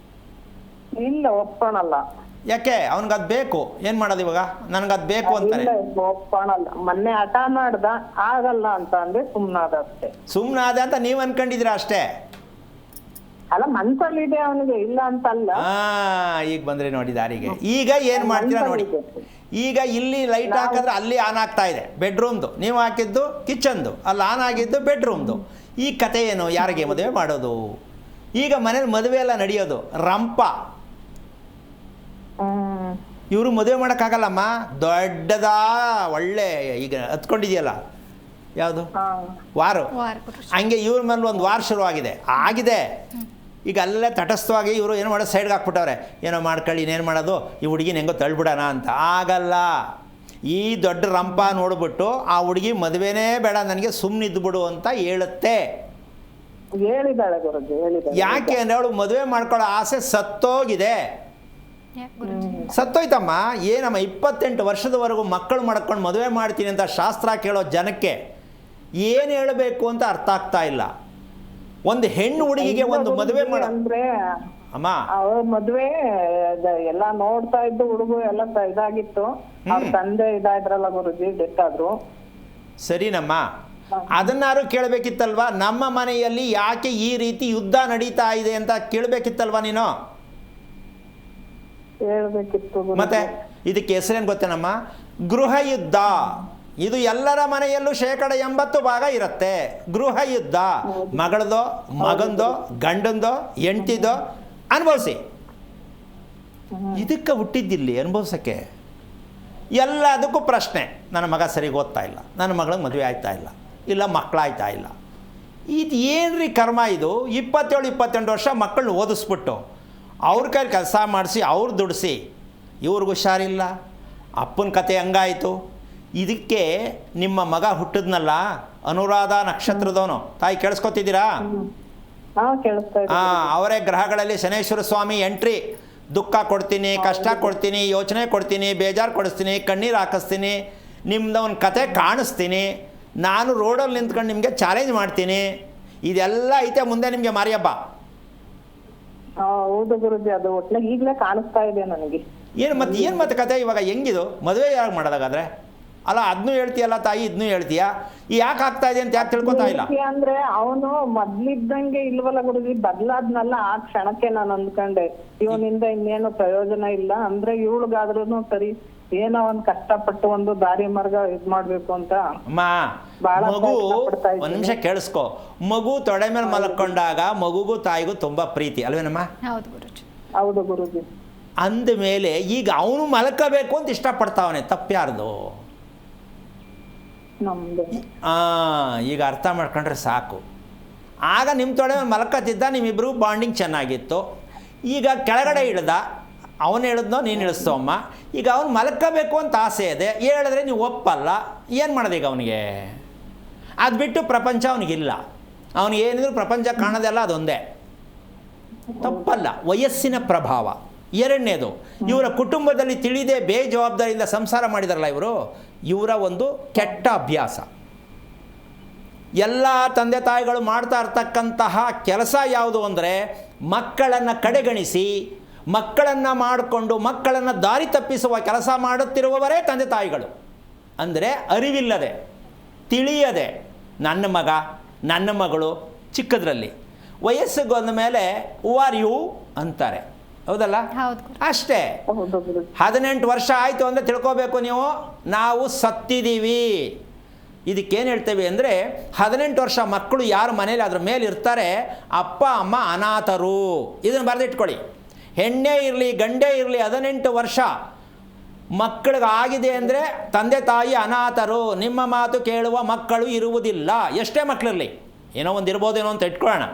ಇಲ್ಲ, ಒಪ್ಕೊಳಲ್ಲ. ಯಾಕೆ? ಅವ್ನಿಗದು ಬೇಕು. ಏನು ಮಾಡೋದು ಇವಾಗ? ನನಗದು ಬೇಕು ಅಂತಾರೆ. ಒಪ್ಕೊಳಲ್ಲ. ಮೊನ್ನೆ ಹಠ ಮಾಡ್ದ, ಆಗಲ್ಲ ಅಂತ ಅಂದ್ರೆ ಸುಮ್ನಾದ ಅಷ್ಟೇ. ಸುಮ್ಮನಾದೆ ಅಂತ ನೀವು ಅನ್ಕೊಂಡಿದ್ದೀರಾ ಅಷ್ಟೇ? ಅಲ್ಲ, ಮನ್ಸಲ್ಲಿ ಇದೆ ಅವನಿಗೆ, ಇಲ್ಲ ಅಂತಲ್ಲ. ಈಗ ಬಂದ್ರೆ ನೋಡಿ ದಾರಿಗೆ. ಈಗ ಏನು ಮಾಡ್ತೀರಾ ನೋಡಿ. ಈಗ ಇಲ್ಲಿ ಲೈಟ್ ಹಾಕಿದ್ರೆ ಅಲ್ಲಿ ಆನ್ ಆಗ್ತಾ ಇದೆ ಬೆಡ್ರೂಮ್ದು, ನೀವು ಹಾಕಿದ್ದು ಕಿಚನ್ದು, ಅಲ್ಲಿ ಆನ್ ಆಗಿದ್ದು ಬೆಡ್ರೂಮ್ದು. ಈ ಕತೆ ಏನು? ಯಾರಿಗೆ ಮದುವೆ ಮಾಡೋದು? ಈಗ ಮನೇಲಿ ಮದುವೆ ಎಲ್ಲ ನಡೆಯೋದು ರಂಪ. ಇವರು ಮದುವೆ ಮಾಡೋಕ್ಕಾಗಲ್ಲಮ್ಮ. ದೊಡ್ಡದಾ ಒಳ್ಳೆ ಈಗ ಹತ್ಕೊಂಡಿದೆಯಲ್ಲ, ಯಾವುದು ವಾರು, ಹಂಗೆ ಇವ್ರ ಮೇಲೆ ಒಂದು ವಾರ ಶುರುವಾಗಿದೆ ಆಗಿದೆ. ಈಗ ಅಲ್ಲೇ ತಟಸ್ಥವಾಗಿ ಇವರು ಏನು ಮಾಡೋದು, ಸೈಡ್ಗೆ ಹಾಕ್ಬಿಟ್ಟವ್ರೆ. ಏನೋ ಮಾಡ್ಕೊಳ್ಳಿ, ಇನ್ನೇನು ಮಾಡೋದು, ಈ ಹುಡುಗಿನ ಹೆಂಗೋ ತಳ್ಬಿಡೋಣ ಅಂತ. ಆಗಲ್ಲ. ಈ ದೊಡ್ಡ ರಂಪ ನೋಡ್ಬಿಟ್ಟು ಆ ಹುಡುಗಿ ಮದುವೆನೇ ಬೇಡ ನನಗೆ, ಸುಮ್ಮನಿದ್ಬಿಡು ಅಂತ ಹೇಳುತ್ತೆ. ಹೇಳಿದಾಳೆ ಗುರುಜಿ, ಹೇಳಿದಾಳೆ. ಯಾಕೆ ಅಂದರೆ ಅವಳು ಮದುವೆ ಮಾಡ್ಕೊಳ್ಳೋ ಆಸೆ ಸತ್ತೋಗಿದೆ. ಸತ್ತೋಯ್ತಮ್ಮ. ಏನಮ್ಮ 28 ವರ್ಷದವರೆಗೂ ಮಕ್ಕಳು ಮಾಡ್ಕೊಂಡು ಮದುವೆ ಮಾಡ್ತೀನಿ ಅಂತ ಶಾಸ್ತ್ರ ಕೇಳೋ ಜನಕ್ಕೆ ಏನು ಹೇಳಬೇಕು ಅಂತ ಅರ್ಥ ಆಗ್ತಾ ಇಲ್ಲ. ಒಂದು ಹೆಣ್ಣು ಹುಡುಗಿಗೆ ಒಂದು ಮದುವೆ ಮಾಡ ಅಂದ್ರೆ ಅಮ್ಮ, ಅವ್ರ ಮದ್ವೆ ಎಲ್ಲ ನೋಡ್ತಾ ಇದ್ದು ಹುಡುಗ ಎಲ್ಲ ಇದಾಗಿತ್ತು. ಅವ್ರ ತಂದೆ ಇದಾದ್ರಲ್ಲ ಗುರುಜಿ, ಡೆತ್ ಆದ್ರು. ಸರಿನಮ್ಮ, ಅದನ್ನಾರು ಕೇಳಬೇಕಿತ್ತಲ್ವಾ? ನಮ್ಮ ಮನೆಯಲ್ಲಿ ಯಾಕೆ ಈ ರೀತಿ ಯುದ್ಧ ನಡೀತಾ ಇದೆ ಅಂತ ಕೇಳಬೇಕಿತ್ತಲ್ವಾ ನೀನು? ಹೇಳ್ಬೇಕಿತ್ತು. ಮತ್ತೆ ಇದಕ್ಕೆ ಹೆಸರೇನು ಗೊತ್ತೇನಮ್ಮ? ಗೃಹ ಯುದ್ಧ. ಇದು ಎಲ್ಲರ ಮನೆಯಲ್ಲೂ 80% ಇರುತ್ತೆ. ಗೃಹ ಯುದ್ಧ, ಮಗಳದೋ ಮಗಂದೋ ಗಂಡಂದೋ ಹೆಂಡ್ತಿದೋ ಅನುಭವಿಸಿ. ಇದಕ್ಕೆ ಹುಟ್ಟಿದ್ದಿಲ್ಲಿ ಅನುಭವಿಸೋಕ್ಕೆ. ಎಲ್ಲದಕ್ಕೂ ಪ್ರಶ್ನೆ, ನನ್ನ ಮಗ ಸರಿಗೆ ಓದ್ತಾ ಇಲ್ಲ, ನನ್ನ ಮಗಳಿಗೆ ಮದುವೆ ಆಯ್ತಾ ಇಲ್ಲ ಮಕ್ಕಳಾಯ್ತಾ ಇಲ್ಲ. ಇದು ಏನ್ರಿ ಕರ್ಮ ಇದು? 27-28 ವರ್ಷ ಮಕ್ಕಳನ್ನ ಓದಿಸ್ಬಿಟ್ಟು ಅವ್ರ ಕೈಲಿ ಕೆಲಸ ಮಾಡಿಸಿ ಅವ್ರು ದುಡಿಸಿ, ಇವ್ರಿಗೆ ಹುಷಾರಿಲ್ಲ, ಅಪ್ಪನ ಕತೆ ಹಂಗಾಯಿತು. ಇದಕ್ಕೆ ನಿಮ್ಮ ಮಗ ಹುಟ್ಟಿದ್ನಲ್ಲ, ಅನುರಾಧ ನಕ್ಷತ್ರದವನು, ತಾಯಿ ಕೇಳಿಸ್ಕೊತಿದ್ದೀರಾ? ಅವರೇ ಗ್ರಹಗಳಲ್ಲಿ ಶನೇಶ್ವರ ಸ್ವಾಮಿ ಎಂಟ್ರಿ. ದುಃಖ ಕೊಡ್ತೀನಿ, ಕಷ್ಟ ಕೊಡ್ತೀನಿ, ಯೋಚನೆ ಕೊಡ್ತೀನಿ, ಬೇಜಾರು ಕೊಡಿಸ್ತೀನಿ, ಕಣ್ಣೀರು ಹಾಕಿಸ್ತೀನಿ, ನಿಮ್ದು ಒಂದು ಕತೆ ಕಾಣಿಸ್ತೀನಿ, ನಾನು ರೋಡಲ್ಲಿ ನಿಂತ್ಕೊಂಡು ನಿಮಗೆ ಚಾಲೆಂಜ್ ಮಾಡ್ತೀನಿ. ಇದೆಲ್ಲ ಐತೆ ಮುಂದೆ ನಿಮಗೆ ಮಾರಿ ಹಬ್ಬ. ಹೌದು ಗುರುಜಿ, ಅದು ಒಟ್ಲಾಗಿ ಈಗಲೇ ಕಾಣಿಸ್ತಾ ಇದೆ ನನಗೆ. ಏನು ಮತ್ತೆ ಕತೆ? ಇವಾಗ ಹೆಂಗಿದು ಮದುವೆ ಯಾರು ಮಾಡೋದಾಗಾದ್ರೆ? ಅಲ್ಲ, ಅದನ್ನೂ ಹೇಳ್ತೀಯಲ್ಲ ತಾಯಿ, ಇದನ್ನೂ ಹೇಳ್ತೀಯಾ, ಯಾಕೆ ಆಗ್ತಾ ಇದೆ ಅಂತ ಯಾಕೆ ತಿಳ್ಕೊತಾ ಇಲ್ಲ? ಅಂದ್ರೆ ಅವನು ಮೊದ್ಲಿದ್ದಂಗೆ ಇಲ್ವಲ್ಲ ಗುರುಜಿ, ಬದ್ಲಾದ್ನಲ್ಲ. ಆ ಕ್ಷಣಕ್ಕೆ ನಾನು ಅಂದ್ಕೊಂಡೆ ಇವನಿಂದ ಇನ್ನೇನು ಪ್ರಯೋಜನ ಇಲ್ಲ, ಅಂದ್ರೆ ಇವಳಿಗಾದ್ರೂ ಸರಿ ಏನೋ ಒಂದ್ ಕಷ್ಟಪಟ್ಟು ಒಂದು ದಾರಿ ಮಾರ್ಗ ಇದ್ ಮಾಡ್ಬೇಕು ಅಂತ. ಅಮ್ಮ, ಮಗು ಒಂದ್ ನಿಮಿಷ ಕೇಳಿಸ್ಕೊ. ಮಗು ತೊಡೆ ಮೇಲೆ ಮಲ್ಕೊಂಡಾಗ ಮಗುಗೂ ತಾಯಿಗೂ ತುಂಬಾ ಪ್ರೀತಿ ಅಲ್ವೇನಮ್ಮ? ಹೌದು ಗುರುಜಿ. ಅಂದ ಮೇಲೆ ಈಗ ಅವನು ಮಲ್ಕೋಬೇಕು ಅಂತ ಇಷ್ಟಪಡ್ತಾವನೆ, ತಪ್ಪ್ಯಾರ್ದು? ಈಗ ಅರ್ಥ ಮಾಡ್ಕೊಂಡ್ರೆ ಸಾಕು. ಆಗ ನಿಮ್ಮ ತೊಡೆ ಮೇಲೆ ಮಲ್ಕತ್ತಿದ್ದ, ನಿಮ್ಮಿಬ್ರು ಬಾಂಡಿಂಗ್ ಚೆನ್ನಾಗಿತ್ತು. ಈಗ ಕೆಳಗಡೆ ಇಳ್ದ, ಅವನು ಹೇಳಿದ್ನೋ ನೀನು ಇಳಿಸ್ತೋ ಅಮ್ಮ. ಈಗ ಅವನು ಮಲ್ಕೋಬೇಕು ಅಂತ ಆಸೆ ಇದೆ, ಹೇಳಿದ್ರೆ ನೀವು ಒಪ್ಪಲ್ಲ. ಏನು ಮಾಡೋದು ಈಗ ಅವನಿಗೆ? ಅದು ಬಿಟ್ಟು ಪ್ರಪಂಚ ಅವನಿಗಿಲ್ಲ. ಅವನಿಗೆ ಏನಿದ್ರು ಪ್ರಪಂಚ ಕಾಣೋದೆಲ್ಲ ಅದೊಂದೇ. ತಪ್ಪಲ್ಲ, ವಯಸ್ಸಿನ ಪ್ರಭಾವ. ಎರಡನೇದು, ಇವರ ಕುಟುಂಬದಲ್ಲಿ ತಿಳಿದೇ ಬೇಜವಾಬ್ದಾರಿಯಿಂದ ಸಂಸಾರ ಮಾಡಿದಾರಲ್ಲ ಇವರು, ಇವರ ಒಂದು ಕೆಟ್ಟ ಅಭ್ಯಾಸ. ಎಲ್ಲ ತಂದೆ ತಾಯಿಗಳು ಮಾಡ್ತಾ ಇರ್ತಕ್ಕಂತಹ ಕೆಲಸ ಯಾವುದು ಅಂದರೆ, ಮಕ್ಕಳನ್ನು ಕಡೆಗಣಿಸಿ, ಮಕ್ಕಳನ್ನು ಮಾಡಿಕೊಂಡು ಮಕ್ಕಳನ್ನು ದಾರಿ ತಪ್ಪಿಸುವ ಕೆಲಸ ಮಾಡುತ್ತಿರುವವರೇ ತಂದೆ ತಾಯಿಗಳು. ಅಂದರೆ ಅರಿವಿಲ್ಲದೆ, ತಿಳಿಯದೆ, ನನ್ನ ಮಗ ನನ್ನ ಮಗಳು ಚಿಕ್ಕದ್ರಲ್ಲಿ ವಯಸ್ಸಿಗೆ ಬಂದ ಮೇಲೆ ಹೂ ಆರ್ ಯು ಅಂತಾರೆ, ಹೌದಲ್ಲ? ಅಷ್ಟೇ. 18 ವರ್ಷ ಆಯಿತು ಅಂದರೆ ತಿಳ್ಕೋಬೇಕು ನೀವು, ನಾವು ಸತ್ತಿದ್ದೀವಿ. ಇದಕ್ಕೇನು ಹೇಳ್ತೇವೆ ಅಂದರೆ, 18 ವರ್ಷ ಮಕ್ಕಳು ಯಾರ ಮನೇಲಿ ಅದ್ರ ಮೇಲೆ ಇರ್ತಾರೆ, ಅಪ್ಪ ಅಮ್ಮ ಅನಾಥರು. ಇದನ್ನು ಬರೆದಿಟ್ಕೊಳ್ಳಿ. ಹೆಣ್ಣೇ ಇರಲಿ ಗಂಡೇ ಇರಲಿ, 18 ವರ್ಷ ಮಕ್ಕಳಿಗಾಗಿದೆ ಅಂದರೆ ತಂದೆ ತಾಯಿ ಅನಾಥರು. ನಿಮ್ಮ ಮಾತು ಕೇಳುವ ಮಕ್ಕಳು ಇರುವುದಿಲ್ಲ. ಎಷ್ಟೇ ಮಕ್ಕಳಿರಲಿ, ಏನೋ ಒಂದು ಇರ್ಬೋದೇನೋ ಅಂತ ಇಟ್ಕೊಳ್ಳೋಣ.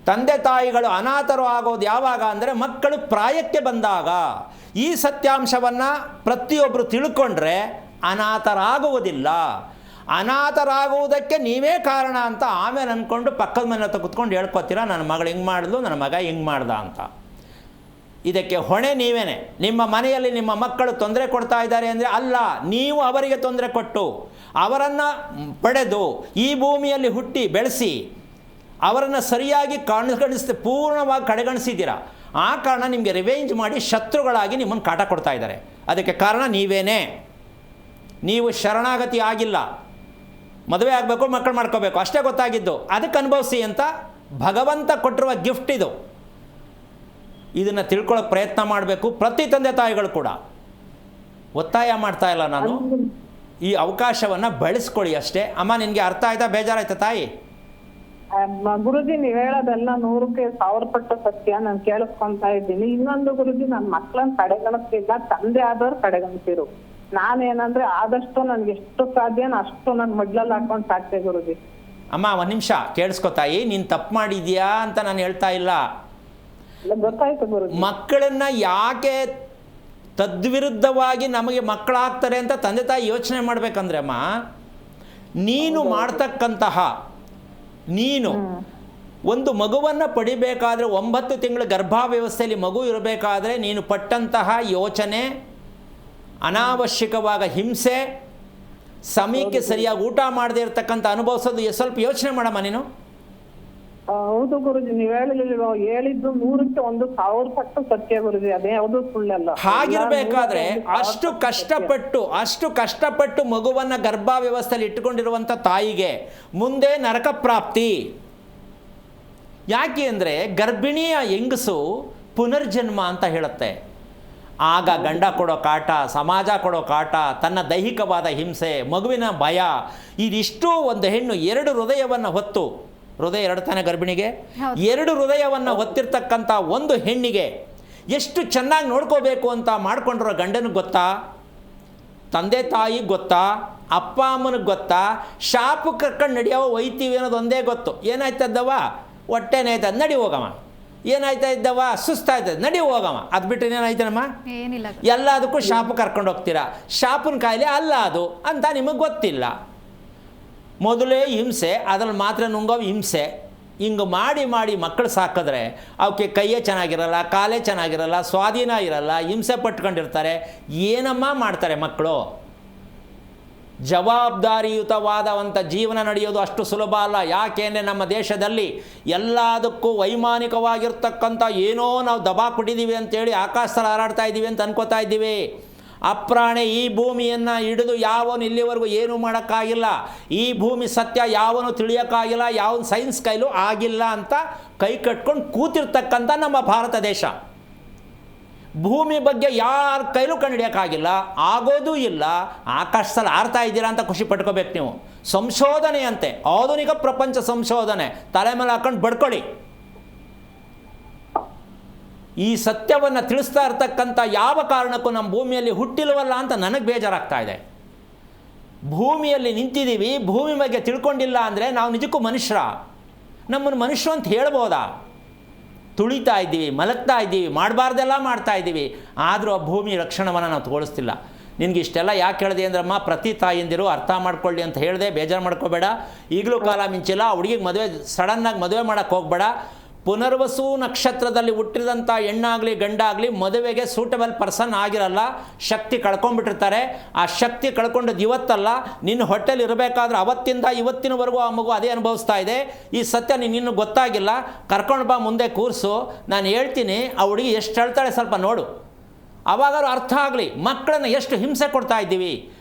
ತಂದೆ ತಾಯಿಗಳು ಅನಾಥರು ಆಗೋದು ಯಾವಾಗ ಅಂದರೆ ಮಕ್ಕಳು ಪ್ರಾಯಕ್ಕೆ ಬಂದಾಗ. ಈ ಸತ್ಯಾಂಶವನ್ನು ಪ್ರತಿಯೊಬ್ಬರು ತಿಳ್ಕೊಂಡ್ರೆ ಅನಾಥರಾಗುವುದಿಲ್ಲ. ಅನಾಥರಾಗುವುದಕ್ಕೆ ನೀವೇ ಕಾರಣ ಅಂತ ಆಮೇಲೆ ಅಂದ್ಕೊಂಡು ಪಕ್ಕದ ಮನೆ ಹತ್ರ ಕುತ್ಕೊಂಡು ಹೇಳ್ಕೊತೀರ, ನನ್ನ ಮಗಳು ಹಿಂಗೆ ಮಾಡಿದ್ಲು, ನನ್ನ ಮಗ ಹಿಂಗೆ ಮಾಡ್ದ ಅಂತ. ಇದಕ್ಕೆ ಹೊಣೆ ನೀವೇನೆ. ನಿಮ್ಮ ಮನೆಯಲ್ಲಿ ನಿಮ್ಮ ಮಕ್ಕಳು ತೊಂದರೆ ಕೊಡ್ತಾ ಇದ್ದಾರೆ ಅಂದರೆ ಅಲ್ಲ, ನೀವು ಅವರಿಗೆ ತೊಂದರೆ ಕೊಟ್ಟು ಅವರನ್ನು ಪಡೆದು ಈ ಭೂಮಿಯಲ್ಲಿ ಹುಟ್ಟಿ ಬೆಳೆಸಿ ಅವರನ್ನು ಸರಿಯಾಗಿ ಪೂರ್ಣವಾಗಿ ಕಡೆಗಣಿಸಿದ್ದೀರ. ಆ ಕಾರಣ ನಿಮಗೆ ರಿವೆಂಜ್ ಮಾಡಿ ಶತ್ರುಗಳಾಗಿ ನಿಮ್ಮನ್ನು ಕಾಟ ಕೊಡ್ತಾ ಇದ್ದಾರೆ. ಅದಕ್ಕೆ ಕಾರಣ ನೀವೇನೇ. ನೀವು ಶರಣಾಗತಿ ಆಗಿಲ್ಲ. ಮದುವೆ ಆಗಬೇಕು, ಮಕ್ಕಳು ಮಾಡ್ಕೋಬೇಕು ಅಷ್ಟೇ ಗೊತ್ತಾಗಿದ್ದು. ಅದಕ್ಕೆ ಅನುಭವಿಸಿ ಅಂತ ಭಗವಂತ ಕೊಟ್ಟಿರುವ ಗಿಫ್ಟ್ ಇದು. ಇದನ್ನು ತಿಳ್ಕೊಳ್ಳೋಕೆ ಪ್ರಯತ್ನ ಮಾಡಬೇಕು ಪ್ರತಿ ತಂದೆ ತಾಯಿಗಳು ಕೂಡ. ಒತ್ತಾಯ ಮಾಡ್ತಾ ಇಲ್ಲ ನಾನು, ಈ ಅವಕಾಶವನ್ನು ಬಳಸ್ಕೊಳ್ಳಿ ಅಷ್ಟೇ. ಅಮ್ಮ, ನಿನಗೆ ಅರ್ಥ ಆಯ್ತಾ? ಬೇಜಾರಾಯ್ತಾ ತಾಯಿ? ಗುರುಜಿ, ನೀವ್ ಹೇಳೋದೆಲ್ಲ 100ಕ್ಕೆ 1000 ಪಟ್ಟು ಸತ್ಯ. ನಾನು ಕೇಳಿಸ್ಕೊಂತಾ ಇದ್ದೀನಿ. ಇನ್ನೊಂದು ಗುರುಜಿ, ನನ್ನ ಮಕ್ಕಳನ್ನ ಕಡೆಗಣಿಸ್ತಿಲ್ಲ, ತಂದೆ ಆದವ್ರು ಕಡೆಗಣಿಸಿರು. ನಾನೇನಂದ್ರೆ ಆದಷ್ಟು ನನ್ಗೆ ಎಷ್ಟು ಸಾಧ್ಯನೋ ಅಷ್ಟು ನನ್ನ ಮಗ್ಳಲ್ಲಿ ಹಾಕೊಂಡು ಸಾಕ್ತೆ ಗುರುಜಿ. ಅಮ್ಮ, ಒಂದು ನಿಮಿಷ ಕೇಳಿಸ್ಕೊ ತಾಯಿ, ನೀನು ತಪ್ಪು ಮಾಡಿದ್ಯಾ ಅಂತ ನಾನು ಹೇಳ್ತಾ ಇಲ್ಲ. ಗೊತ್ತಾಯ್ತು ಗುರುಜಿ. ಮಕ್ಕಳನ್ನ ಯಾಕೆ ತದ್ವಿರುದ್ಧವಾಗಿ ನಮಗೆ ಮಕ್ಕಳಾಗ್ತಾರೆ ಅಂತ ತಂದೆ ತಾಯಿ ಯೋಚನೆ ಮಾಡ್ಬೇಕಂದ್ರೆ ಅಮ್ಮ, ನೀನು ಮಾಡ್ತಕ್ಕಂತಹ, ನೀನು ಒಂದು ಮಗುವನ್ನು ಪಡಿಬೇಕಾದ್ರೆ 9 ತಿಂಗಳ ಗರ್ಭಾವ್ಯವಸ್ಥೆಯಲ್ಲಿ ಮಗು ಇರಬೇಕಾದ್ರೆ ನೀನು ಪಟ್ಟಂತಹ ಯೋಚನೆ, ಅನಾವಶ್ಯಕವಾದ ಹಿಂಸೆ, ಸಮಯಕ್ಕೆ ಸರಿಯಾಗಿ ಊಟ ಮಾಡದೇ ಇರತಕ್ಕಂಥ ಅನುಭವಿಸೋದು ಸ್ವಲ್ಪ ಯೋಚನೆ ಮಾಡಮ್ಮ ನೀನು. ಹೌದು ಗುರುಜಿ, ನೀವು ಹೇಳಿದ್ದು 100ಕ್ಕೆ 1000 ಪಟ್ಟು ಸತ್ಯ ಗುರುಜಿ. ಅದೇ ಯಾವುದು ಸುಳ್ಳಲ್ಲ. ಹಾಗಿರ್ಬೇಕಾದ್ರೆ ಅಷ್ಟು ಕಷ್ಟಪಟ್ಟು ಮಗುವನ್ನ ಗರ್ಭಾವ್ಯವಸ್ಥೆಯಲ್ಲಿ ಇಟ್ಟುಕೊಂಡಿರುವಂಥ ತಾಯಿಗೆ ಮುಂದೆ ನರಕ ಪ್ರಾಪ್ತಿ. ಯಾಕೆ ಅಂದರೆ ಗರ್ಭಿಣಿಯ ಹೆಂಗಸು ಪುನರ್ಜನ್ಮ ಅಂತ ಹೇಳುತ್ತೆ. ಆಗ ಗಂಡ ಕೊಡೋ ಕಾಟ, ಸಮಾಜ ಕೊಡೋ ಕಾಟ, ತನ್ನ ದೈಹಿಕವಾದ ಹಿಂಸೆ, ಮಗುವಿನ ಭಯ, ಇದಿಷ್ಟು ಒಂದು ಹೆಣ್ಣು 2 ಹೃದಯವನ್ನು ಹೊತ್ತು, ಹೃದಯ 2 ತಾನೇ ಗರ್ಭಿಣಿಗೆ, 2 ಹೃದಯವನ್ನು ಹೊತ್ತಿರ್ತಕ್ಕಂಥ ಒಂದು ಹೆಣ್ಣಿಗೆ ಎಷ್ಟು ಚೆನ್ನಾಗಿ ನೋಡ್ಕೋಬೇಕು ಅಂತ ಮಾಡ್ಕೊಂಡಿರೋ ಗಂಡನಿಗೆ ಗೊತ್ತಾ? ತಂದೆ ತಾಯಿಗೆ ಗೊತ್ತಾ? ಅಪ್ಪ ಅಮ್ಮನಿಗೆ ಗೊತ್ತಾ? ಶಾಪು ಕರ್ಕೊಂಡು ನಡೆಯವ ಒಯ್ತೀವಿ ಅನ್ನೋದು ಒಂದೇ ಗೊತ್ತು. ಏನಾಯ್ತದ್ದವ? ಹೊಟ್ಟೆನೇ ಆಯ್ತದ, ನಡಿ ಹೋಗಮ್ಮ. ಏನಾಯ್ತಾ ಇದ್ದವ? ಸುಸ್ತಾಯ್ತದ, ನಡಿ ಹೋಗಮ್ಮ. ಅದು ಬಿಟ್ಟು ಏನಾಯ್ತನಮ್ಮ? ಏನಿಲ್ಲ. ಎಲ್ಲದಕ್ಕೂ ಶಾಪು ಕರ್ಕೊಂಡು ಹೋಗ್ತೀರಾ. ಶಾಪನ ಕಾಯಿಲೆ ಅಲ್ಲ ಅದು ಅಂತ ನಿಮಗೆ ಗೊತ್ತಿಲ್ಲ. ಮೊದಲೇ ಹಿಂಸೆ, ಅದ್ರಲ್ಲಿ ಮಾತ್ರ ನುಂಗೋ ಹಿಂಸೆ. ಹಿಂಗೆ ಮಾಡಿ ಮಾಡಿ ಮಕ್ಕಳು ಸಾಕಿದ್ರೆ ಅವಕ್ಕೆ ಕೈಯೇ ಚೆನ್ನಾಗಿರಲ್ಲ, ಕಾಲೇ ಚೆನ್ನಾಗಿರಲ್ಲ, ಸ್ವಾಧೀನ ಇರಲ್ಲ, ಹಿಂಸೆ ಪಟ್ಕೊಂಡಿರ್ತಾರೆ. ಏನಮ್ಮ ಮಾಡ್ತಾರೆ ಮಕ್ಕಳು? ಜವಾಬ್ದಾರಿಯುತವಾದಂಥ ಜೀವನ ನಡೆಯೋದು ಅಷ್ಟು ಸುಲಭ ಅಲ್ಲ. ಯಾಕೆಂದರೆ ನಮ್ಮ ದೇಶದಲ್ಲಿ ಎಲ್ಲದಕ್ಕೂ ವೈಮಾನಿಕವಾಗಿರ್ತಕ್ಕಂಥ ಏನೋ ನಾವು ದಬಾಕ್ಬಿಟ್ಟಿದ್ದೀವಿ ಅಂತೇಳಿ ಆಕಾಶದಲ್ಲಿ ಹಾರಾಡ್ತಾ ಇದ್ದೀವಿ ಅಂತ ಅನ್ಕೋತಾ ಇದ್ದೀವಿ. ಅಪ್ರಾಣೆ ಈ ಭೂಮಿಯನ್ನು ಹಿಡಿದು ಯಾವನು ಇಲ್ಲಿವರೆಗೂ ಏನೂ ಮಾಡೋಕ್ಕಾಗಿಲ್ಲ. ಈ ಭೂಮಿ ಸತ್ಯ ಯಾವನು ತಿಳಿಯೋಕ್ಕಾಗಿಲ್ಲ, ಯಾವನು ಸೈನ್ಸ್ ಕೈಲೂ ಆಗಿಲ್ಲ ಅಂತ ಕೈ ಕಟ್ಕೊಂಡು ಕೂತಿರ್ತಕ್ಕಂಥ ನಮ್ಮ ಭಾರತ ದೇಶ. ಭೂಮಿ ಬಗ್ಗೆ ಯಾರ ಕೈಲೂ ಕಂಡುಹಿಡಿಯೋಕ್ಕಾಗಿಲ್ಲ, ಆಗೋದೂ ಇಲ್ಲ. ಆಕಾಶದಲ್ಲಿ ಹಾರ್ತಾ ಇದ್ದೀರಾ ಅಂತ ಖುಷಿ ಪಟ್ಕೋಬೇಕು ನೀವು. ಸಂಶೋಧನೆ ಅಂತೆ, ಆಧುನಿಕ ಪ್ರಪಂಚ ಸಂಶೋಧನೆ, ತಲೆ ಮೇಲೆ ಹಾಕೊಂಡು ಬಡ್ಕೊಳ್ಳಿ. ಈ ಸತ್ಯವನ್ನು ತಿಳಿಸ್ತಾ ಇರ್ತಕ್ಕಂಥ ಯಾವ ಕಾರಣಕ್ಕೂ ನಮ್ಮ ಭೂಮಿಯಲ್ಲಿ ಹುಟ್ಟಿಲ್ವಲ್ಲ ಅಂತ ನನಗೆ ಬೇಜಾರಾಗ್ತಾ ಇದೆ. ಭೂಮಿಯಲ್ಲಿ ನಿಂತಿದ್ದೀವಿ, ಭೂಮಿ ಬಗ್ಗೆ ತಿಳ್ಕೊಂಡಿಲ್ಲ ಅಂದರೆ ನಾವು ನಿಜಕ್ಕೂ ಮನುಷ್ಯರ? ನಮ್ಮನ್ನು ಮನುಷ್ಯರು ಅಂತ ಹೇಳ್ಬೋದಾ? ತುಳಿತಾ ಇದ್ದೀವಿ, ಮಲಗ್ತಾ ಇದ್ದೀವಿ, ಮಾಡಬಾರ್ದೆಲ್ಲ ಮಾಡ್ತಾ ಇದ್ದೀವಿ. ಆದರೂ ಆ ಭೂಮಿ ರಕ್ಷಣವನ್ನು ನಾವು ತಗೊಳಿಸ್ತಿಲ್ಲ. ನಿನಗೆ ಇಷ್ಟೆಲ್ಲ ಯಾಕೆ ಹೇಳಿದೆ ಅಂದ್ರಮ್ಮ, ಪ್ರತಿ ತಾಯಿಂದಿರು ಅರ್ಥ ಮಾಡ್ಕೊಳ್ಳಿ ಅಂತ ಹೇಳಿದೆ. ಬೇಜಾರು ಮಾಡ್ಕೋಬೇಡ. ಈಗಲೂ ಕಾಲ ಮಿಂಚಿಲ್ಲ. ಹುಡುಗಿಗೆ ಮದುವೆ ಸಡನ್ನಾಗಿ ಮದುವೆ ಮಾಡೋಕ್ಕೆ ಹೋಗಬೇಡ. ಪುನರ್ವಸು ನಕ್ಷತ್ರದಲ್ಲಿ ಹುಟ್ಟಿದಂಥ ಹೆಣ್ಣಾಗಲಿ ಗಂಡಾಗಲಿ ಮದುವೆಗೆ ಸೂಟಬಲ್ ಪರ್ಸನ್ ಆಗಿರಲ್ಲ. ಶಕ್ತಿ ಕಳ್ಕೊಂಡ್ಬಿಟ್ಟಿರ್ತಾರೆ. ಆ ಶಕ್ತಿ ಕಳ್ಕೊಂಡದ್ದು ಇವತ್ತಲ್ಲ, ನಿನ್ನ ಹೊಟ್ಟೆಲಿ ಇರಬೇಕಾದ್ರೆ ಅವತ್ತಿಂದ ಇವತ್ತಿನವರೆಗೂ ಆ ಮಗು ಅದೇ ಅನುಭವಿಸ್ತಾ ಇದೆ. ಈ ಸತ್ಯ ನಿನ್ನ ಗೊತ್ತಾಗಿಲ್ಲ. ಕರ್ಕೊಂಡು ಬಾ, ಮುಂದೆ ಕೂರಿಸು, ನಾನು ಹೇಳ್ತೀನಿ. ಆ ಹುಡುಗಿ ಎಷ್ಟು ಹೇಳ್ತಾಳೆ ಸ್ವಲ್ಪ ನೋಡು. ಆವಾಗಾದ್ರೂ ಅರ್ಥ ಆಗಲಿ. ಮಕ್ಕಳನ್ನು ಎಷ್ಟು ಹಿಂಸೆ ಕೊಡ್ತಾ ಇದ್ದೀವಿ,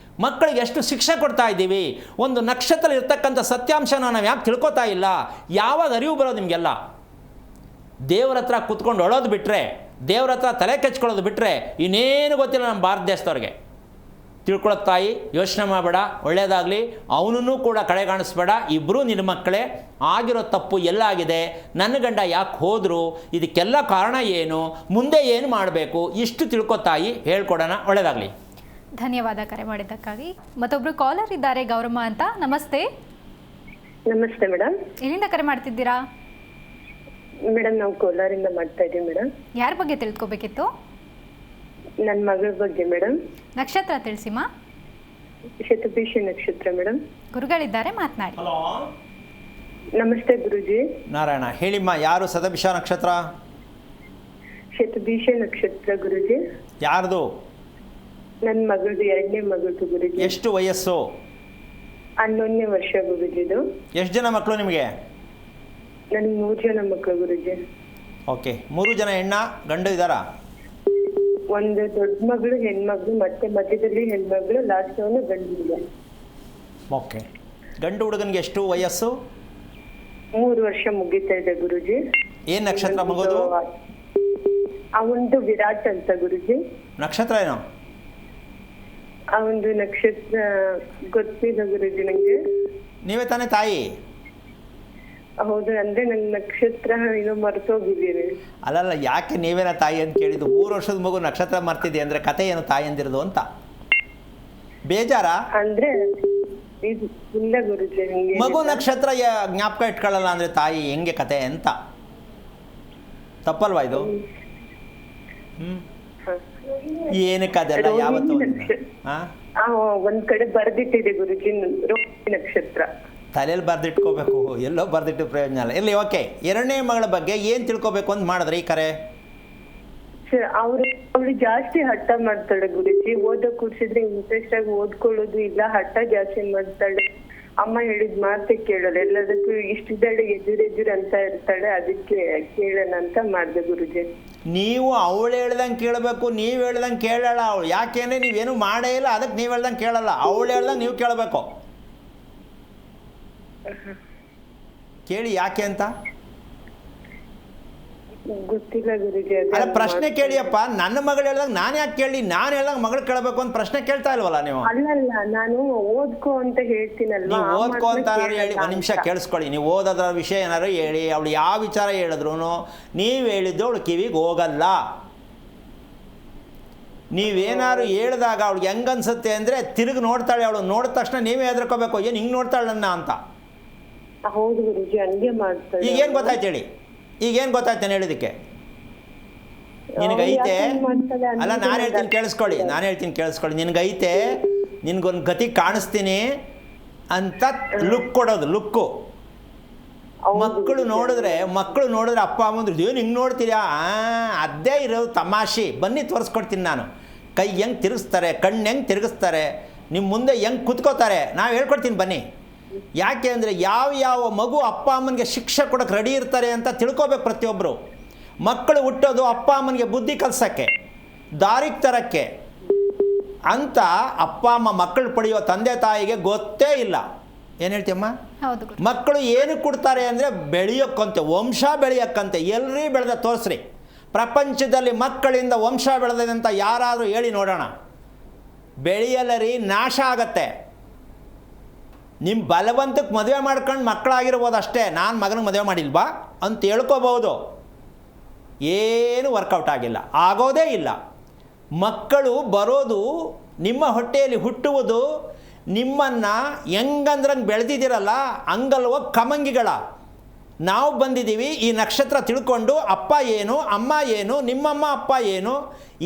ಮಕ್ಕಳಿಗೆ ಎಷ್ಟು ಶಿಕ್ಷೆ ಕೊಡ್ತಾ ಇದ್ದೀವಿ. ಒಂದು ನಕ್ಷತ್ರ ಇರ್ತಕ್ಕಂಥ ಸತ್ಯಾಂಶನ ನಾವು ಯಾಕೆ ತಿಳ್ಕೊತಾ ಇಲ್ಲ? ಯಾವಾಗ ಅರಿವು ಬರೋದು ನಿಮಗೆಲ್ಲ? ದೇವ್ರ ಹತ್ರ ಕೂತ್ಕೊಂಡು ಅಳೋದು ಬಿಟ್ಟರೆ, ದೇವ್ರ ಹತ್ರ ತಲೆ ಕೆಚ್ಕೊಳ್ಳೋದು ಬಿಟ್ಟರೆ ಇನ್ನೇನು ಗೊತ್ತಿಲ್ಲ ನಮ್ಮ ಭಾರತ ದೇಶದವ್ರಿಗೆ. ತಿಳ್ಕೊಳ್ಳೋ ತಾಯಿ, ಯೋಚನೆ ಮಾಡಬೇಡ, ಒಳ್ಳೆಯದಾಗಲಿ. ಅವನೂ ಕೂಡ ಕಡೆಗಾಣಿಸ್ಬೇಡ. ಇಬ್ಬರೂ ನಿನ್ನ ಮಕ್ಕಳೇ. ಆಗಿರೋ ತಪ್ಪು ಎಲ್ಲಾಗಿದೆ, ನನ್ನ ಗಂಡ ಯಾಕೆ ಹೋದರು, ಇದಕ್ಕೆಲ್ಲ ಕಾರಣ ಏನು, ಮುಂದೆ ಏನು ಮಾಡಬೇಕು, ಇಷ್ಟು ತಿಳ್ಕೊ ತಾಯಿ, ಹೇಳ್ಕೊಡೋಣ. ಒಳ್ಳೆಯದಾಗಲಿ. ಧನ್ಯವಾದ ಕರೆ ಮಾಡಿದ್ದಕ್ಕಾಗಿ. ಮತ್ತೊಬ್ಬರು ಕಾಲರ್ ಇದ್ದಾರೆ, ಗೌರಮ್ಮ ಅಂತ. ನಮಸ್ತೆ. ನಮಸ್ತೆ ಮೇಡಮ್. ಎಲ್ಲಿಂದ ಕರೆ ಮಾಡ್ತಿದ್ದೀರಾ? ಮೇಡಮ್ ನಾವು ಕೋಲಾರಿಂದ ಮಾಡ್ತಾ ಇದ್ದೀವಿ ಮೇಡಮ್. ಯಾರ ಬಗ್ಗೆ ತಿಳ್ಕೊಬೇಕಿತ್ತು? ನನ್ನ ಮಗಳ ಬಗ್ಗೆ ಮೇಡಮ್. ನಕ್ಷತ್ರ ತಿಳಿಸಿಮಾ. ಶತಭಿಷ ನಕ್ಷತ್ರ ಮೇಡಮ್. ಗುರುಗಳಿದ್ದಾರೆ, ಮಾತನಾಡಿ. ನಮಸ್ತೆ ಗುರುಜಿ. ನಾರಾಯಣ. ಹೇಳಿಮ್ಮ, ಯಾರು ಶತಭಿಷ ನಕ್ಷತ್ರ? ಶತಭಿಷ ನಕ್ಷತ್ರ ಗುರುಜಿ. ಯಾರ್ದು? ನನ್ನ ಮಗಳದು, 2ನೇ ಮಗಳದು ಗುರುಜಿ. ಎಷ್ಟು ವಯಸ್ಸು? 11ನೇ ವರ್ಷ ಗುರುಜಿದು. ಎಷ್ಟು ಜನ ಮಕ್ಕಳು ನಿಮಗೆ? ನನಗೆ 3 ಜನ ಮಕ್ಕಳು ಗುರುಜಿ. ಓಕೆ. 3 ಜನ ಹೆಣ್ಣ ಗಂಡು ಇದ್ದಾರಾ? ಒಂದು ದೊಡ್ಡ ಮಗಳು ಹೆಣ್ಮಗಳು, ಮತ್ತೆ ಮಧ್ಯದಲ್ಲಿ ಹೆಣ್ಮಗಳು, ಲಾಸ್ಟ್ ಅವನು ಗಂಡು ಇದೆ. ಓಕೆ. ಗಂಡು ಹುಡುಗನಿಗೆ ಎಷ್ಟು ವಯಸ್ಸು? 3 ವರ್ಷ ಮುಗಿತಾ ಇದೆ ಗುರುಜಿ. ಏನು ನಕ್ಷತ್ರ ಮಗೋದು? ಅವಂದು ವಿರಾಟ್ ಅಂತ ಗುರುಜಿ. ನಕ್ಷತ್ರ ಏನು? ಅವಂದು ನಕ್ಷತ್ರ ಗೊತ್ತಿಲ್ಲ ಗುರುಜಿ ನಂಗೆ. ನೀವೇ ತಾನೇ ತಾಯಿ? ಹೌದು, ಅಂದ್ರೆ ನನ್ನ ನಕ್ಷತ್ರ ಏನೋ ಮರ್ತೋಗಿದ್ದೀನಿ. ಅಲ್ಲಲ್ಲ, ಯಾಕೆ ನೀವೇನ ತಾಯಿ ಅಂತ ಕೇಳಿದ್ದು? 3 ವರ್ಷದ ಮಗು ನಕ್ಷತ್ರ ಮರ್ತಿದೆ ಅಂದರೆ ಕತೆ ಏನು ತಾಯಿ ಅಂದಿರೋದು ಅಂತ ಬೇಜಾರ? ಅಂದ್ರೆ ಇಲ್ಲ ಗುರುಜಿ, ಮಗು ನಕ್ಷತ್ರ ಜ್ಞಾಪಕ ಇಟ್ಕೊಳ್ಳಲ್ಲ ಅಂದರೆ ತಾಯಿ ಹೆಂಗೆ ಕತೆ ಅಂತ? ತಪ್ಪಲ್ವಾ ಇದು? ಏನಕ್ಕೆ ಅದೆಲ್ಲ ಯಾವತ್ತು ಒಂದ್ ಕಡೆ ಬರ್ದಿಟ್ಟಿದೆ ಗುರುಜಿ, ರೋಹಿಣಿ ನಕ್ಷತ್ರ. ತಲೆಯಲ್ಲಿ ಬರೆದಿಟ್ಕೋಬೇಕು, ಎಲ್ಲೋ ಬರೆದಿಟ್ಟು ಪ್ರಯೋಜನ ಇಲ್ಲ. ಇಲ್ಲಿ ಓಕೆ. 2ನೇ ಮಗಳ ಬಗ್ಗೆ ಏನು ತಿಳ್ಕೊಬೇಕು ಅಂತ ಮಾಡಿದ್ರೆ ಈ ಕರೆ? ಅವಳು ಜಾಸ್ತಿ ಹಠ ಮಾಡ್ತಾಳೆ ಗುರುಜಿ. ಓದಕ್ ಕೂರ್ಸಿದ್ರೆ ಇಂಟ್ರೆಸ್ಟ್ ಆಗಿ ಓದ್ಕೊಳ್ಳೋದು ಇಲ್ಲ, ಹಠ ಜಾಸ್ತಿ ಮಾಡ್ತಾಳೆ. ಅಮ್ಮ ಹೇಳಿದ್ ಮಾತೆ ಕೇಳಲ್ಲ, ಎಲ್ಲದಕ್ಕೂ ಇಷ್ಟಿದ್ದಾಳೆ ಎದುರು ಅಂತ ಇರ್ತಾಳೆ. ಅದಕ್ಕೆ ಕೇಳೋಣ ಅಂತ ಮಾಡ್ದೆ ಗುರುಜಿ. ನೀವು ಅವಳು ಹೇಳ್ದಂಗೆ ಕೇಳಬೇಕು, ನೀವು ಹೇಳ್ದಂಗೆ ಕೇಳಲ್ಲ ಅವಳು. ಯಾಕೆಂದರೆ ನೀವೇನು ಮಾಡೇ ಇಲ್ಲ, ಅದಕ್ಕೆ ನೀವು ಹೇಳ್ದಂಗೆ ಕೇಳಲ್ಲ. ಅವಳು ಹೇಳ್ದಂಗೆ ನೀವು ಕೇಳಬೇಕು. ಕೇಳಿ ಯಾಕೆ ಅಂತ. ಗೊತ್ತಿಲ್ಲ ಗುರುಜಿ. ಅಲ್ಲ ಪ್ರಶ್ನೆ ಕೇಳಿಯಪ್ಪ, ನನ್ನ ಮಗಳು ಹೇಳ್ದಾಗ ನಾನು ಯಾಕೆ ಕೇಳಿ, ನಾನು ಹೇಳ್ದಾಗ ಮಗಳು ಕೇಳಬೇಕು ಅಂತ ಪ್ರಶ್ನೆ ಕೇಳ್ತಾ ಇಲ್ವಲ್ಲ ನೀವು? ಅಲ್ಲಲ್ಲ, ನಾನು ಓದ್ಕೋ ಅಂತ ಹೇಳ್ತೀನಲ್ವಾ. ನೀವು ಓದ್ಕೋ ಅಂತ ಏನಾದ್ರು ಹೇಳಿ, ಒಂದು ನಿಮಿಷ ಕೇಳಿಸ್ಕೊಳ್ಳಿ. ನೀವು ಓದೋದ್ರ ವಿಷಯ ಏನಾದ್ರು ಹೇಳಿ, ಅವಳು ಯಾವ ವಿಚಾರ ಹೇಳಿದ್ರು ನೀವು ಹೇಳಿದ್ದು ಅವಳು ಕಿವಿಗೆ ಹೋಗಲ್ಲ. ನೀವೇನಾದ್ರು ಹೇಳಿದಾಗ ಅವಳಿಗೆ ಹೆಂಗನ್ಸುತ್ತೆ ಅಂದರೆ ತಿರುಗಿ ನೋಡ್ತಾಳೆ, ಅವಳು ನೋಡಿದ ತಕ್ಷಣ ನೀವೇ ಹೆದರ್ಕೋಬೇಕು, ಏನು ಹಿಂಗೆ ನೋಡ್ತಾಳೆ ನನ್ನ ಅಂತ. ಹೌದು ಗುರುಜಿ, ಹಂಗೆ ಮಾಡ್ತಾಳೆ. ಈಗೇನು ಗೊತ್ತಾಯ್ತು ಹೇಳಿ, ಈಗೇನು ಗೊತ್ತಾಯ್ತು ನಾನು ಹೇಳಿದ್ದಕ್ಕೆ? ನಿನಗೈತೆ ಅಲ್ಲ, ನಾನು ಹೇಳ್ತೀನಿ ಕೇಳಿಸ್ಕೊಳ್ಳಿ, ನಿನಗೈತೆ, ನಿನಗೊಂದು ಗತಿ ಕಾಣಿಸ್ತೀನಿ ಅಂತ ಲುಕ್ ಕೊಡೋದು, ಲುಕ್ಕು. ಮಕ್ಕಳು ನೋಡಿದ್ರೆ ಅಪ್ಪ ಅಮ್ಮಂದ್ರು ಏನು ಹಿಂಗೆ ನೋಡ್ತೀರಾ, ಅದೇ ಇರೋದು ತಮಾಷೆ. ಬನ್ನಿ ತೋರಿಸ್ಕೊಡ್ತೀನಿ ನಾನು. ಕೈ ಹೆಂಗೆ ತಿರುಗಿಸ್ತಾರೆ, ಕಣ್ಣು ಹೆಂಗೆ ತಿರುಗಿಸ್ತಾರೆ, ನಿಮ್ಮ ಮುಂದೆ ಹೆಂಗೆ ಕುತ್ಕೋತಾರೆ, ನಾವು ಹೇಳ್ಕೊಡ್ತೀನಿ ಬನ್ನಿ. ಯಾಕೆ ಅಂದರೆ ಯಾವ ಮಗು ಅಪ್ಪ ಅಮ್ಮನಿಗೆ ಶಿಕ್ಷೆ ಕೊಡೋಕ್ಕೆ ರೆಡಿ ಇರ್ತಾರೆ ಅಂತ ತಿಳ್ಕೊಬೇಕು ಪ್ರತಿಯೊಬ್ಬರು. ಮಕ್ಕಳು ಹುಟ್ಟೋದು ಅಪ್ಪ ಅಮ್ಮನಿಗೆ ಬುದ್ಧಿ ಕಲಿಸೋಕ್ಕೆ, ದಾರಿಗೆ ತರೋಕ್ಕೆ ಅಂತ ಅಪ್ಪ ಅಮ್ಮ ಮಕ್ಕಳು ಪಡೆಯೋ ತಂದೆ ತಾಯಿಗೆ ಗೊತ್ತೇ ಇಲ್ಲ. ಏನು ಹೇಳ್ತೀಯಮ್ಮ? ಮಕ್ಕಳು ಏನಕ್ಕೆ ಕೊಡ್ತಾರೆ ಅಂದರೆ ಬೆಳೆಯೋಕ್ಕಂತೆ, ವಂಶ ಬೆಳೆಯೋಕ್ಕಂತೆ. ಎಲ್ಲರೂ ಬೆಳೆದ ತೋರಿಸ್ರಿ, ಪ್ರಪಂಚದಲ್ಲಿ ಮಕ್ಕಳಿಂದ ವಂಶ ಬೆಳೆದಿದೆ ಅಂತ ಯಾರಾದರೂ ಹೇಳಿ ನೋಡೋಣ. ಬೆಳೆಯಲ್ಲರಿ, ನಾಶ ಆಗತ್ತೆ. ನಿಮ್ಮ ಬಲವಂತಕ್ಕೆ ಮದುವೆ ಮಾಡ್ಕೊಂಡು ಮಕ್ಕಳಾಗಿರ್ಬೋದು ಅಷ್ಟೇ, ನಾನು ಮಗನಿಗೆ ಮದುವೆ ಮಾಡಿಲ್ವಾ ಅಂತ ಹೇಳ್ಕೋಬೋದು. ಏನು ವರ್ಕೌಟ್ ಆಗಿಲ್ಲ, ಆಗೋದೇ ಇಲ್ಲ. ಮಕ್ಕಳು ಬರೋದು, ನಿಮ್ಮ ಹೊಟ್ಟೆಯಲ್ಲಿ ಹುಟ್ಟುವುದು, ನಿಮ್ಮನ್ನು ಹೆಂಗಂದ್ರಂಗೆ ಬೆಳೆದಿದ್ದೀರಲ್ಲ ಹಂಗಲ್ವ ಕಮಂಗಿಗಳ. ನಾವು ಬಂದಿದ್ದೀವಿ ಈ ನಕ್ಷತ್ರ ತಿಳ್ಕೊಂಡು, ಅಪ್ಪ ಏನು, ಅಮ್ಮ ಏನು, ನಿಮ್ಮಮ್ಮ ಅಪ್ಪ ಏನು,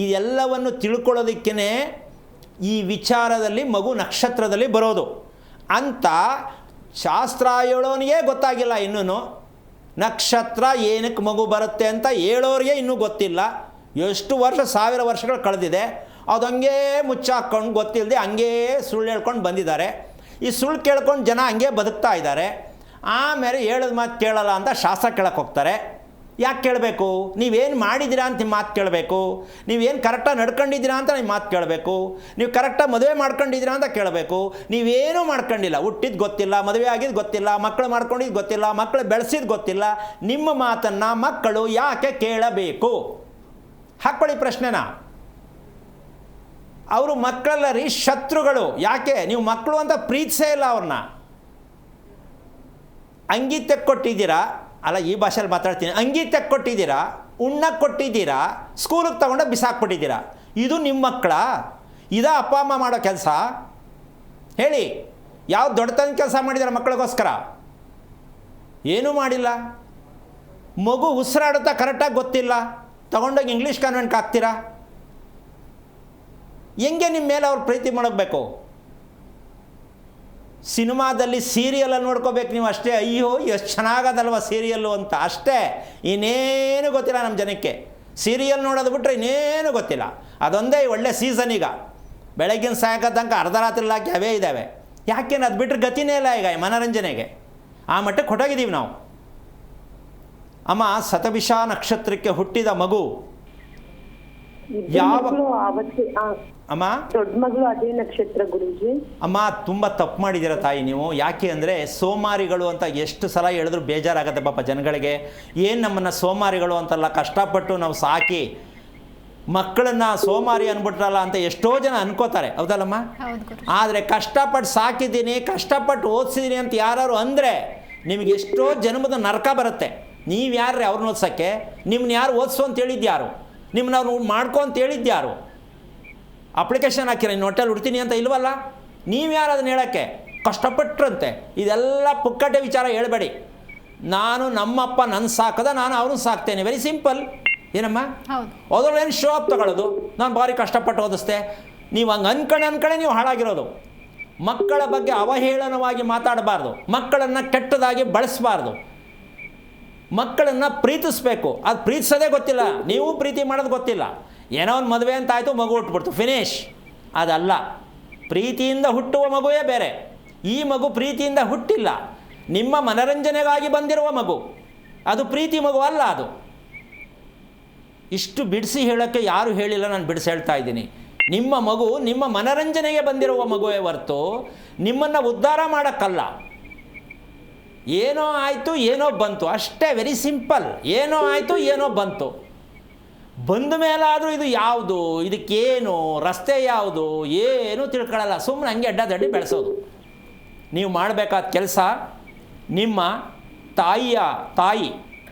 ಇದೆಲ್ಲವನ್ನು ತಿಳ್ಕೊಳ್ಳೋದಕ್ಕೇ ಈ ವಿಚಾರದಲ್ಲಿ ಮಗು ನಕ್ಷತ್ರದಲ್ಲಿ ಬರೋದು ಅಂತ ಶಾಸ್ತ್ರ ಹೇಳೋನಿಗೆ ಗೊತ್ತಾಗಿಲ್ಲ ಇನ್ನೂ. ನಕ್ಷತ್ರ ಏನಕ್ಕೆ ಮಗು ಬರುತ್ತೆ ಅಂತ ಹೇಳೋರಿಗೆ ಇನ್ನೂ ಗೊತ್ತಿಲ್ಲ. ಎಷ್ಟು ವರ್ಷ, 1000 ವರ್ಷಗಳು ಕಳೆದಿದೆ, ಅದು ಹಂಗೇ ಮುಚ್ಚಾಕೊಂಡು ಗೊತ್ತಿಲ್ಲದೆ ಹಂಗೇ ಸುಳ್ಳು ಹೇಳ್ಕೊಂಡು ಬಂದಿದ್ದಾರೆ. ಈ ಸುಳ್ಳು ಕೇಳ್ಕೊಂಡು ಜನ ಹಂಗೆ ಬದುಕ್ತಾ ಇದ್ದಾರೆ. ಆಮೇಲೆ ಹೇಳೋದು ಮಾತು ಕೇಳಲ್ಲ ಅಂತ ಶಾಸ್ತ್ರ ಕೇಳಕ್ಕೆ ಹೋಗ್ತಾರೆ. ಯಾಕೆ ಕೇಳಬೇಕು? ನೀವೇನು ಮಾಡಿದ್ದೀರಾ ಅಂತ ನಿಮ್ಮ ಮಾತು ಕೇಳಬೇಕು. ನೀವೇನು ಕರೆಕ್ಟಾಗಿ ನಡ್ಕೊಂಡಿದ್ದೀರಾ ಅಂತ ನಿಮ್ಮ ಮಾತು ಕೇಳಬೇಕು. ನೀವು ಕರೆಕ್ಟಾಗಿ ಮದುವೆ ಮಾಡ್ಕೊಂಡಿದ್ದೀರಾ ಅಂತ ಕೇಳಬೇಕು. ನೀವೇನೂ ಮಾಡ್ಕೊಂಡಿಲ್ಲ, ಹುಟ್ಟಿದ್ದು ಗೊತ್ತಿಲ್ಲ, ಮದುವೆ ಆಗಿದ್ದು ಗೊತ್ತಿಲ್ಲ, ಮಕ್ಕಳು ಮಾಡ್ಕೊಂಡಿದ್ದು ಗೊತ್ತಿಲ್ಲ, ಮಕ್ಕಳು ಬೆಳೆಸಿದ್ದು ಗೊತ್ತಿಲ್ಲ. ನಿಮ್ಮ ಮಾತನ್ನು ಮಕ್ಕಳು ಯಾಕೆ ಕೇಳಬೇಕು? ಹಾಕ್ಕೊಳ್ಳಿ ಪ್ರಶ್ನೆನ. ಅವರು ಮಕ್ಕಳಲ್ಲ ಶತ್ರುಗಳು. ಯಾಕೆ? ನೀವು ಮಕ್ಕಳು ಅಂತ ಪ್ರೀತಿಸೇ ಇಲ್ಲ ಅವ್ರನ್ನ. ಅಂಗಿ ತೆಕ್ಕೊಟ್ಟಿದ್ದೀರಾ, ಅಲ್ಲ ಈ ಭಾಷೆಯಲ್ಲಿ ಮಾತಾಡ್ತೀನಿ, ಅಂಗಿ ತೆಕ್ಕೊಟ್ಟಿದ್ದೀರಾ, ಉಣ್ಣಕ್ಕೆ ಕೊಟ್ಟಿದ್ದೀರಾ, ಸ್ಕೂಲಿಗೆ ತಗೊಂಡೋಗಿ ಬಿಸಾಕ್ಬಿಟ್ಟಿದ್ದೀರಾ. ಇದು ನಿಮ್ಮ ಮಕ್ಕಳ? ಇದಾ ಅಪ್ಪ ಅಮ್ಮ ಮಾಡೋ ಕೆಲಸ? ಹೇಳಿ, ಯಾವ ದೊಡ್ಡತನ ಕೆಲಸ ಮಾಡಿದಾರೆ ಮಕ್ಕಳಿಗೋಸ್ಕರ? ಏನೂ ಮಾಡಿಲ್ಲ. ಮಗು ಉಸಿರಾಡುತ್ತಾ ಕರೆಕ್ಟಾಗಿ ಗೊತ್ತಿಲ್ಲ, ತಗೊಂಡೋಗಿ ಇಂಗ್ಲೀಷ್ ಕಾನ್ವೆಂಟ್ಗೆ ಹಾಕ್ತೀರಾ? ಹೆಂಗೆ ನಿಮ್ಮ ಮೇಲೆ ಅವ್ರು ಪ್ರೀತಿ ಮಾಡಬೇಕು? ಸಿನಿಮಾದಲ್ಲಿ ಸೀರಿಯಲಲ್ಲಿ ನೋಡ್ಕೋಬೇಕು ನೀವು ಅಷ್ಟೇ. ಅಯ್ಯೋ ಎಷ್ಟು ಚೆನ್ನಾಗದಲ್ವ ಸೀರಿಯಲ್ಲು ಅಂತ ಅಷ್ಟೇ, ಇನ್ನೇನು ಗೊತ್ತಿಲ್ಲ ನಮ್ಮ ಜನಕ್ಕೆ. ಸೀರಿಯಲ್ ನೋಡೋದು ಬಿಟ್ಟರೆ ಇನ್ನೇನು ಗೊತ್ತಿಲ್ಲ. ಅದೊಂದೇ ಒಳ್ಳೆ ಸೀಸನ್. ಈಗ ಬೆಳಗ್ಗಿನ ಸಾಯಂಕಾಲ ತನಕ ಅರ್ಧ ರಾತ್ರಿ ಹಾಕಿ ಅವೇ ಇದ್ದಾವೆ. ಯಾಕೇನು ಅದು ಬಿಟ್ಟರೆ ಗತಿನೇ ಇಲ್ಲ ಈಗ ಮನೋರಂಜನೆಗೆ. ಆ ಮಟ್ಟಕ್ಕೆ ಹೊಟ್ಟೋಗಿದ್ದೀವಿ ನಾವು. ಅಮ್ಮ, ಶತಭಿಷ ನಕ್ಷತ್ರಕ್ಕೆ ಹುಟ್ಟಿದ ಮಗು ಯಾವ ಅಮ್ಮ? ದೊಡ್ಡ ಮಗಳು ಅದೇ ನಕ್ಷತ್ರ ಗುರುಜಿ. ಅಮ್ಮ, ತುಂಬ ತಪ್ಪು ಮಾಡಿದ್ದೀರ ತಾಯಿ ನೀವು. ಯಾಕೆ ಅಂದರೆ ಸೋಮಾರಿಗಳು ಅಂತ ಎಷ್ಟು ಸಲ ಹೇಳಿದ್ರು ಬೇಜಾರಾಗುತ್ತೆ ಪಾಪ ಜನಗಳಿಗೆ. ಏನು ನಮ್ಮನ್ನು ಸೋಮಾರಿಗಳು ಅಂತಲ್ಲ, ಕಷ್ಟಪಟ್ಟು ನಾವು ಸಾಕಿ ಮಕ್ಕಳನ್ನು ಸೋಮಾರಿ ಅಂದ್ಬಿಟ್ರಲ್ಲ ಅಂತ ಎಷ್ಟೋ ಜನ ಅನ್ಕೋತಾರೆ, ಹೌದಲ್ಲಮ್ಮ? ಆದರೆ ಕಷ್ಟಪಟ್ಟು ಸಾಕಿದ್ದೀನಿ, ಕಷ್ಟಪಟ್ಟು ಓದಿಸಿದ್ದೀನಿ ಅಂತ ಯಾರು ಅಂದರೆ ನಿಮಗೆ ಎಷ್ಟೋ ಜನ್ಮದ ನರಕ ಬರುತ್ತೆ. ನೀವು ಯಾರ್ರಿ ಅವ್ರನ್ನ ಓದ್ಸೋಕ್ಕೆ? ನಿಮ್ಮನ್ನ ಯಾರು ಓದಿಸು ಅಂತ ಹೇಳಿದ್ಯಾರು? ನಿಮ್ಮನ್ನ ಅವ್ರು ಮಾಡ್ಕೊ ಅಂತ ಹೇಳಿದ್ಯಾರು? ಅಪ್ಲಿಕೇಶನ್ ಹಾಕಿರ ನೀನು ಹೊಟ್ಟೆಲ್ಲಿ ಹುಡ್ತೀನಿ ಅಂತ ಇಲ್ವಲ್ಲ? ನೀವು ಯಾರು ಅದನ್ನು ಹೇಳೋಕ್ಕೆ? ಕಷ್ಟಪಟ್ರಂತೆ. ಇದೆಲ್ಲ ಪುಕ್ಕಟೆ ವಿಚಾರ ಹೇಳಬೇಡಿ. ನಾನು ನಮ್ಮಪ್ಪ ನನ್ನ ಸಾಕದ, ನಾನು ಅವ್ರನ್ನ ಸಾಕ್ತೇನೆ. Very simple. ಏನಮ್ಮ? ಅದ್ರಲ್ಲೇನು ಶೋ ಅಪ್ ತಗೊಳ್ಳೋದು? ನಾನು ಭಾರಿ ಕಷ್ಟಪಟ್ಟು ಓದಿಸ್ತೆ. ನೀವು ಹಂಗೆ ಅನ್ಕಣೆ ನೀವು ಹಾಳಾಗಿರೋದು. ಮಕ್ಕಳ ಬಗ್ಗೆ ಅವಹೇಳನವಾಗಿ ಮಾತಾಡಬಾರ್ದು, ಮಕ್ಕಳನ್ನು ಕೆಟ್ಟದಾಗಿ ಬಳಸಬಾರ್ದು. ಮಕ್ಕಳನ್ನು ಪ್ರೀತಿಸ್ಬೇಕು. ಅದು ಪ್ರೀತಿಸೋದೇ ಗೊತ್ತಿಲ್ಲ, ನೀವು ಪ್ರೀತಿ ಮಾಡೋದು ಗೊತ್ತಿಲ್ಲ. ಏನೋ ಒಂದು ಮದುವೆ ಅಂತ ಆಯಿತು, ಮಗು ಹುಟ್ಟುಬಿಡ್ತು, ಫಿನಿಶ್. ಅದಲ್ಲ, ಪ್ರೀತಿಯಿಂದ ಹುಟ್ಟುವ ಮಗುವೇ ಬೇರೆ. ಈ ಮಗು ಪ್ರೀತಿಯಿಂದ ಹುಟ್ಟಿಲ್ಲ, ನಿಮ್ಮ ಮನರಂಜನೆಗಾಗಿ ಬಂದಿರುವ ಮಗು. ಅದು ಪ್ರೀತಿ ಮಗು ಅಲ್ಲ. ಅದು ಇಷ್ಟು ಬಿಡಿಸಿ ಹೇಳೋಕ್ಕೆ ಯಾರು ಹೇಳಿಲ್ಲ, ನಾನು ಬಿಡಿಸಿ ಹೇಳ್ತಾ ಇದ್ದೀನಿ. ನಿಮ್ಮ ಮಗು ನಿಮ್ಮ ಮನರಂಜನೆಗೆ ಬಂದಿರುವ ಮಗುವೇ ಹೊರತು ನಿಮ್ಮನ್ನು ಉದ್ಧಾರ ಮಾಡೋಕ್ಕಲ್ಲ. ಏನೋ ಆಯಿತು ಏನೋ ಬಂತು ಅಷ್ಟೇ, ವೆರಿ ಸಿಂಪಲ್. ಏನೋ ಆಯಿತು ಏನೋ ಬಂತು. ಬಂದ ಮೇಲಾದರೂ ಇದು ಯಾವುದು, ಇದಕ್ಕೇನು ರಸ್ತೆ ಯಾವುದು ಏನೂ ತಿಳ್ಕೊಳ್ಳಲ್ಲ, ಸುಮ್ಮನೆ ಹಂಗೆ ಅಡ್ಡಾದಡ್ಡಿ ಬೆಳೆಸೋದು. ನೀವು ಮಾಡಬೇಕಾದ ಕೆಲಸ, ನಿಮ್ಮ ತಾಯಿ,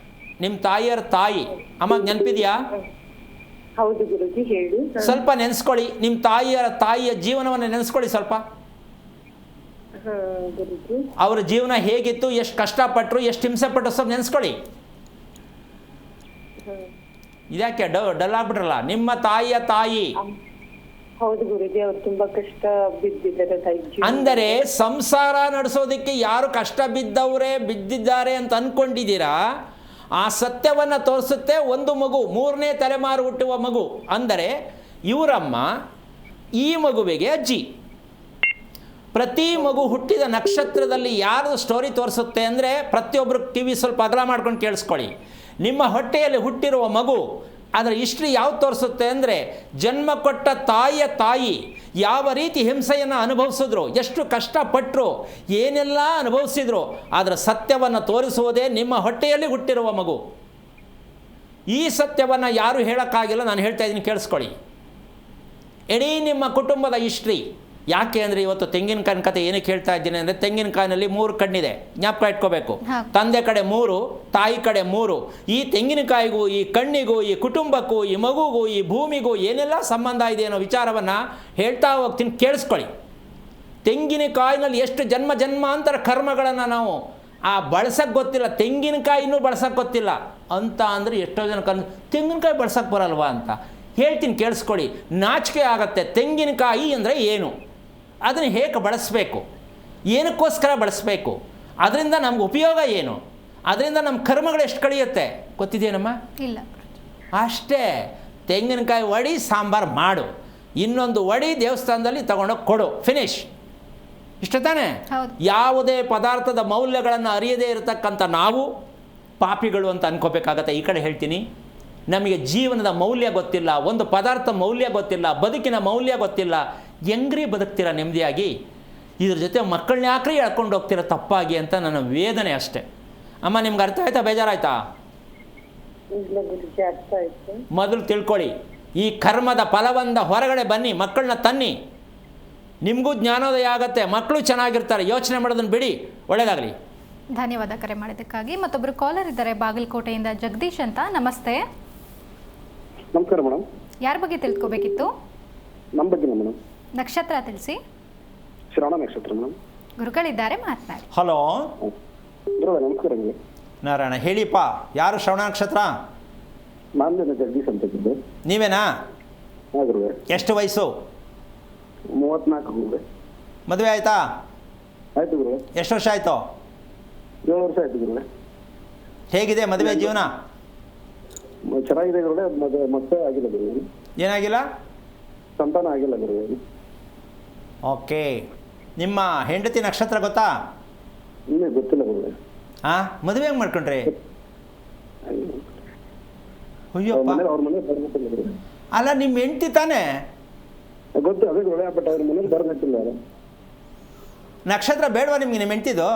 ನಿಮ್ಮ ತಾಯಿಯರ ತಾಯಿ ಅಮ್ಮ ನೆನಪಿದೆಯಾ? ಹೌದು ಗುರುಜಿ, ಹೇಳಿ. ಸ್ವಲ್ಪ ನೆನೆಸ್ಕೊಳ್ಳಿ, ನಿಮ್ಮ ತಾಯಿಯ ಜೀವನವನ್ನು ನೆನೆಸ್ಕೊಳ್ಳಿ ಸ್ವಲ್ಪ. ಗುರುಜಿ, ಅವರ ಜೀವನ ಹೇಗಿತ್ತು, ಎಷ್ಟು ಕಷ್ಟಪಟ್ಟರು, ಎಷ್ಟು ಹಿಂಸೆ ಪಟ್ಟರು, ಸ್ವಲ್ಪ ನೆನೆಸ್ಕೊಳ್ಳಿ. ಇದ್ಯಾಕೆ ಡಲ್ ಆಗ್ಬಿಟ್ರಲ್ಲ? ನಿಮ್ಮ ತಾಯಿ ಹೌದು ಗುರುಜಿ, ಅವ್ರು ತುಂಬಾ ಕಷ್ಟ ಬಿದ್ದಿದ್ದಾರೆ. ಅಂದರೆ ಸಂಸಾರ ನಡೆಸೋದಕ್ಕೆ ಯಾರು ಕಷ್ಟ ಬಿದ್ದಿದ್ದಾರೆ ಅಂತ ಅನ್ಕೊಂಡಿದ್ದೀರಾ, ಆ ಸತ್ಯವನ್ನು ತೋರಿಸುತ್ತೆ ಒಂದು ಮಗು, 3ನೇ ತಲೆಮಾರು ಹುಟ್ಟುವ ಮಗು. ಅಂದರೆ ಇವರಮ್ಮ ಈ ಮಗುವಿಗೆ ಅಜ್ಜಿ. ಪ್ರತಿ ಮಗು ಹುಟ್ಟಿದ ನಕ್ಷತ್ರದಲ್ಲಿ ಯಾರು ಸ್ಟೋರಿ ತೋರಿಸುತ್ತೆ ಅಂದರೆ, ಪ್ರತಿಯೊಬ್ಬರು ಕಿವಿ ಸ್ವಲ್ಪ ಅಗಲ ಮಾಡ್ಕೊಂಡು ಕೇಳಿಸ್ಕೊಳ್ಳಿ. ನಿಮ್ಮ ಹೊಟ್ಟೆಯಲ್ಲಿ ಹುಟ್ಟಿರುವ ಮಗು ಅದರ ಹಿಸ್ಟ್ರಿ ಯಾವ್ದು ತೋರಿಸುತ್ತೆ ಅಂದರೆ, ಜನ್ಮ ಕೊಟ್ಟ ತಾಯಿ ಯಾವ ರೀತಿ ಹಿಂಸೆಯನ್ನು ಅನುಭವಿಸಿದ್ರು, ಎಷ್ಟು ಕಷ್ಟಪಟ್ಟರು, ಏನೆಲ್ಲ ಅನುಭವಿಸಿದ್ರು, ಅದರ ಸತ್ಯವನ್ನು ತೋರಿಸುವುದೇ ನಿಮ್ಮ ಹೊಟ್ಟೆಯಲ್ಲಿ ಹುಟ್ಟಿರುವ ಮಗು. ಈ ಸತ್ಯವನ್ನು ಯಾರೂ ಹೇಳೋಕ್ಕಾಗಿಲ್ಲ, ನಾನು ಹೇಳ್ತಾ ಇದ್ದೀನಿ ಕೇಳಿಸ್ಕೊಳ್ಳಿ. ಇಡೀ ನಿಮ್ಮ ಕುಟುಂಬದ ಹಿಸ್ಟ್ರಿ. ಯಾಕೆ ಅಂದರೆ ಇವತ್ತು ತೆಂಗಿನಕಾಯಿನ ಕತೆ ಏನಕ್ಕೆ ಹೇಳ್ತಾ ಇದ್ದೀನಿ ಅಂದರೆ, ತೆಂಗಿನಕಾಯಿನಲ್ಲಿ 3 ಕಣ್ಣಿದೆ, ಜ್ಞಾಪಕ ಇಟ್ಕೋಬೇಕು. ತಂದೆ ಕಡೆ 3, ತಾಯಿ ಕಡೆ 3. ಈ ತೆಂಗಿನಕಾಯಿಗೂ, ಈ ಕಣ್ಣಿಗೂ, ಈ ಕುಟುಂಬಕ್ಕೂ, ಈ ಮಗುಗೂ, ಈ ಭೂಮಿಗೂ ಏನೆಲ್ಲ ಸಂಬಂಧ ಇದೆ ಅನ್ನೋ ವಿಚಾರವನ್ನು ಹೇಳ್ತಾ ಹೋಗ್ತೀನಿ, ಕೇಳಿಸ್ಕೊಳ್ಳಿ. ತೆಂಗಿನಕಾಯಿನಲ್ಲಿ ಎಷ್ಟು ಜನ್ಮಾಂತರ ಕರ್ಮಗಳನ್ನು ನಾವು ಬಳಸೋಕ್ಕೆ ಗೊತ್ತಿಲ್ಲ, ತೆಂಗಿನಕಾಯಿ ಇನ್ನೂ ಬಳಸೋಕ್ಕೆ ಗೊತ್ತಿಲ್ಲ ಅಂತ ಅಂದರೆ ಎಷ್ಟೋ ಜನ ತೆಂಗಿನಕಾಯಿ ಬಳಸೋಕ್ಕೆ ಬರಲ್ವಾ ಅಂತ ಹೇಳ್ತೀನಿ, ಕೇಳಿಸ್ಕೊಳ್ಳಿ. ನಾಚಿಕೆ ಆಗತ್ತೆ. ತೆಂಗಿನಕಾಯಿ ಅಂದರೆ ಏನು, ಅದನ್ನು ಹೇಗೆ ಬಳಸಬೇಕು, ಏನಕ್ಕೋಸ್ಕರ ಬಳಸಬೇಕು, ಅದರಿಂದ ನಮ್ಗೆ ಉಪಯೋಗ ಏನು, ಅದರಿಂದ ನಮ್ಮ ಕರ್ಮಗಳು ಎಷ್ಟು ಕಳೆಯುತ್ತೆ ಗೊತ್ತಿದೆಯೇನಮ್ಮ? ಇಲ್ಲ. ಅಷ್ಟೇ. ತೆಂಗಿನಕಾಯಿ ವಡಿ ಸಾಂಬಾರು ಮಾಡು, ಇನ್ನೊಂದು ವಡಿ ದೇವಸ್ಥಾನದಲ್ಲಿ ತಗೊಂಡೋಗಿ ಕೊಡು, ಫಿನಿಶ್. ಇಷ್ಟ ತಾನೇ? ಯಾವುದೇ ಪದಾರ್ಥದ ಮೌಲ್ಯಗಳನ್ನು ಅರಿಯದೇ ಇರತಕ್ಕಂಥ ನಾವು ಪಾಪಿಗಳು ಅಂತ ಅನ್ಕೋಬೇಕಾಗತ್ತೆ. ಈ ಕಡೆ ಹೇಳ್ತೀನಿ, ನಮಗೆ ಜೀವನದ ಮೌಲ್ಯ ಗೊತ್ತಿಲ್ಲ, ಒಂದು ಪದಾರ್ಥ ಮೌಲ್ಯ ಗೊತ್ತಿಲ್ಲ, ಬದುಕಿನ ಮೌಲ್ಯ ಗೊತ್ತಿಲ್ಲ, ಹೆಂಗ್ರಿ ಬದುಕ್ತೀರ ನೆಮ್ಮದಿಯಾಗಿ? ಇದ್ರ ಜೊತೆ ಮಕ್ಕಳನ್ನ ಯಾಕ್ರಿ ಎಳ್ಕೊಂಡು ಹೋಗ್ತೀರ ತಪ್ಪಾಗಿ ಅಂತ ನನ್ನ ವೇದನೆ ಅಷ್ಟೆ. ಅಮ್ಮ ನಿಮ್ಗೆ ಅರ್ಥ ಆಯ್ತಾ, ಬೇಜಾರಾಯ್ತಾ? ಮೊದಲು ತಿಳ್ಕೊಳ್ಳಿ, ಈ ಕರ್ಮದ ಫಲವಂದ ಹೊರಗಡೆ ಬನ್ನಿ, ಮಕ್ಕಳನ್ನ ತನ್ನಿ, ನಿಮಗೂ ಜ್ಞಾನೋದಯ ಆಗತ್ತೆ, ಮಕ್ಕಳು ಚೆನ್ನಾಗಿರ್ತಾರೆ. ಯೋಚನೆ ಮಾಡೋದನ್ನು ಬಿಡಿ. ಒಳ್ಳೆಯದಾಗಲಿ. ಧನ್ಯವಾದ ಕರೆ ಮಾಡಿದ್ದಕ್ಕಾಗಿ. ಮತ್ತೊಬ್ಬರು ಕಾಲರ್ ಇದ್ದಾರೆ ಬಾಗಲಕೋಟೆಯಿಂದ, ಜಗದೀಶ್ ಅಂತ. ನಮಸ್ತೆ. ನಮಸ್ಕಾರ ಮೇಡಮ್. ಯಾರ ಬಗ್ಗೆ ತಿಳ್ಕೊಬೇಕಿತ್ತು? ನಮ್ಮ ಬಗ್ಗೆ ಮೇಡಮ್. ನಕ್ಷತ್ರ ತಿಳಿಸಿ. ಶ್ರವಣ ನಕ್ಷತ್ರ ಮೇಡಮ್. ಗುರುಗಳಿದ್ದಾರೆ, ಮಾತನಾಡಿ. ಹಲೋ ನಮಸ್ಕಾರ. ನಾರಾಯಣ, ಹೇಳಿಪ್ಪ. ಯಾರು ಶ್ರವಣ ನಕ್ಷತ್ರ? ನಾನು ಜಗದೀಶ್ ಅಂತ ಇದ್ದೆ. ನೀವೇನಾ? ಹಾಂ ಗುರುವೆ. ಎಷ್ಟು ವಯಸ್ಸು? 34 ಗುರುವೆ. ಮದುವೆ ಆಯ್ತಾ? ಆಯ್ತು ಗುರುವೆ. ಎಷ್ಟು ವರ್ಷ ಆಯಿತು? 7 ವರ್ಷ ಆಯ್ತು ಗುರುವೆ. ಹೇಗಿದೆ ಮದುವೆ ಜೀವನ? ಚೆನ್ನಾಗಿದೆ ಗುರುವೆ. ಮತ್ತೆ ಆಗಿಲ್ಲ ಗುರುವೆ. ಏನಾಗಿಲ್ಲ? ಸಂತಾನ ಆಗಿಲ್ಲ ಗುರುವೆ. ಓಕೆ. ನಿಮ್ಮ ಹೆಂಡತಿ ನಕ್ಷತ್ರ ಗೊತ್ತಾ? ಇನ್ನೂ ಗೊತ್ತಿಲ್ಲ ಗುರುವೆ. ಹಾಂ, ಮದುವೆ ಹೆಂಗೆ ಮಾಡ್ಕೊಂಡ್ರಿ? ಅಯ್ಯಪ್ಪ, ಅವ್ರ ಮನೆ ಬರ್ಬೇಕಿಲ್ಲ ಗುರುವೆ. ಅಲ್ಲ ನಿಮ್ಮ ಹೆಂಡತಿ ತಾನೇ? ಗೊತ್ತು, ಅದೇ ಗುರುವೆ. ಬಟ್ ಅವ್ರ ಮನೇಲಿ ಬರ್ಬೇಕಿಲ್ಲ. ನಕ್ಷತ್ರ ಬೇಡವಾ ನಿಮ್ಗೆ ನಿಮ್ಮ ಹೆಂಡತಿದು?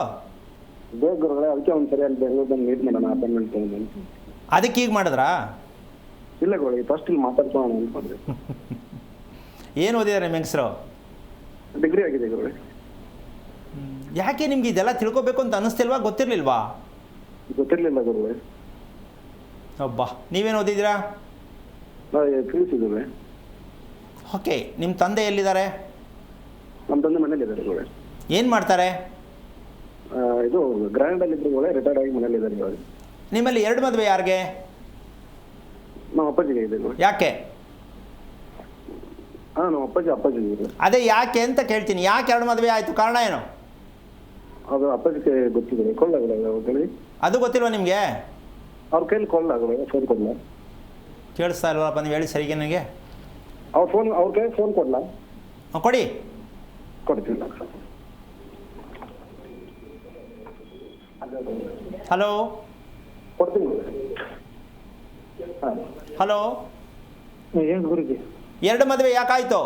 ಬೇಕು ಗುರುವೆ. ಅದಕ್ಕೆ ಒಂದು ಸರಿ ಅಲ್ಲಿ ಬೆಂಗಳೂರು ಬಂದು ಮೀಟ್ ಮಾಡೋಣ, ಅಪಾಯಿಂಟ್ಮೆಂಟ್ ತೊಗೊಂಡು. ಅದಕ್ಕೆ ಈಗ ಮಾಡಿದ್ರಾ? ಇಲ್ಲ ಗುರುವೆ, ಫಸ್ಟ್ ಇಲ್ಲಿ ಮಾತಾಡ್ಕೊಳ್ಳೋಣ ಅನ್ಕೊಂಡ್ರೆ. ಏನು ಓದಿದ್ದಾರೆ ನಿಮ್ಮ ಹೆಂಗಸರು? ಡಿಗ್ರಿ ಆಗಿದೆ ಗುರುವೆ. ಯಾಕೆ ನಿಮ್ಗೆ ಇದೆಲ್ಲ ತಿಳ್ಕೊಬೇಕು ಅಂತ ಅನ್ನಿಸ್ತಿಲ್ವಾ? ಗೊತ್ತಿರಲಿಲ್ವಾ? ಗೊತ್ತಿರಲಿಲ್ಲ ಗುರುವೆ. ಒಬ್ಬ, ನೀವೇನು ಓದಿದ್ದೀರಾ? PUC ಗುರುವೆ. ಓಕೆ. ನಿಮ್ಮ ತಂದೆ ಎಲ್ಲಿದ್ದಾರೆ? ನಮ್ಮ ತಂದೆ ಮನೇಲಿದ್ದಾರೆ ಗುರುವೆ. ಏನು ಮಾಡ್ತಾರೆ? ಇದು ಗ್ರ್ಯಾಂಡಲ್ಲಿ ಇದ್ರು ಗುರುವೆ. ರಿಟೈರ್ಡ್ ಆಗಿ ಮನೇಲಿದ್ದಾರೆ ಇವಾಗ. ನಿಮ್ಮಲ್ಲಿ 2 ಮದುವೆ ಯಾರಿಗೆ? ನಮ್ಮ ಅಪ್ಪಾಜಿಗೆ ಇದೆ ಗುರುವೆ. ಯಾಕೆ? ಹಾಂ, ನಮ್ಮ ಅಪ್ಪಾಜಿ ಇದೆ. ಅದೇ ಯಾಕೆ ಅಂತ ಕೇಳ್ತೀನಿ. ಯಾಕೆ 2 ಮದುವೆ ಆಯಿತು? ಕಾರಣ ಏನು? ಅದು ಅಪ್ಪಾಜಿಗೆ ಗೊತ್ತಿದೆ. ಕೊಳ್ಳ ಅದು ಗೊತ್ತಿಲ್ವಾ ನಿಮಗೆ? ಅವ್ರ ಕೈಲಿ ಕೊಳ್ಳ ಫೋನ್ ಕೊಡ್ಲ. ಕೇಳಿಸ್ತಾ ಇಲ್ವಪ್ಪ, ನೀವು ಹೇಳಿ ಸರಿಗೆ ನನಗೆ. ಅವ್ರ ಕೈ ಫೋನ್ ಕೊಡ್ಲ? ಕೊಡಿ. ಕೊಡ್ತೀನಿ. ಹಲೋ. ಕೊಡ್ತೀನಿ. ಹಲೋ. ಏನು ಗುರುಜಿ? 2 ಮದುವೆ ಯಾಕಾಯ್ತು?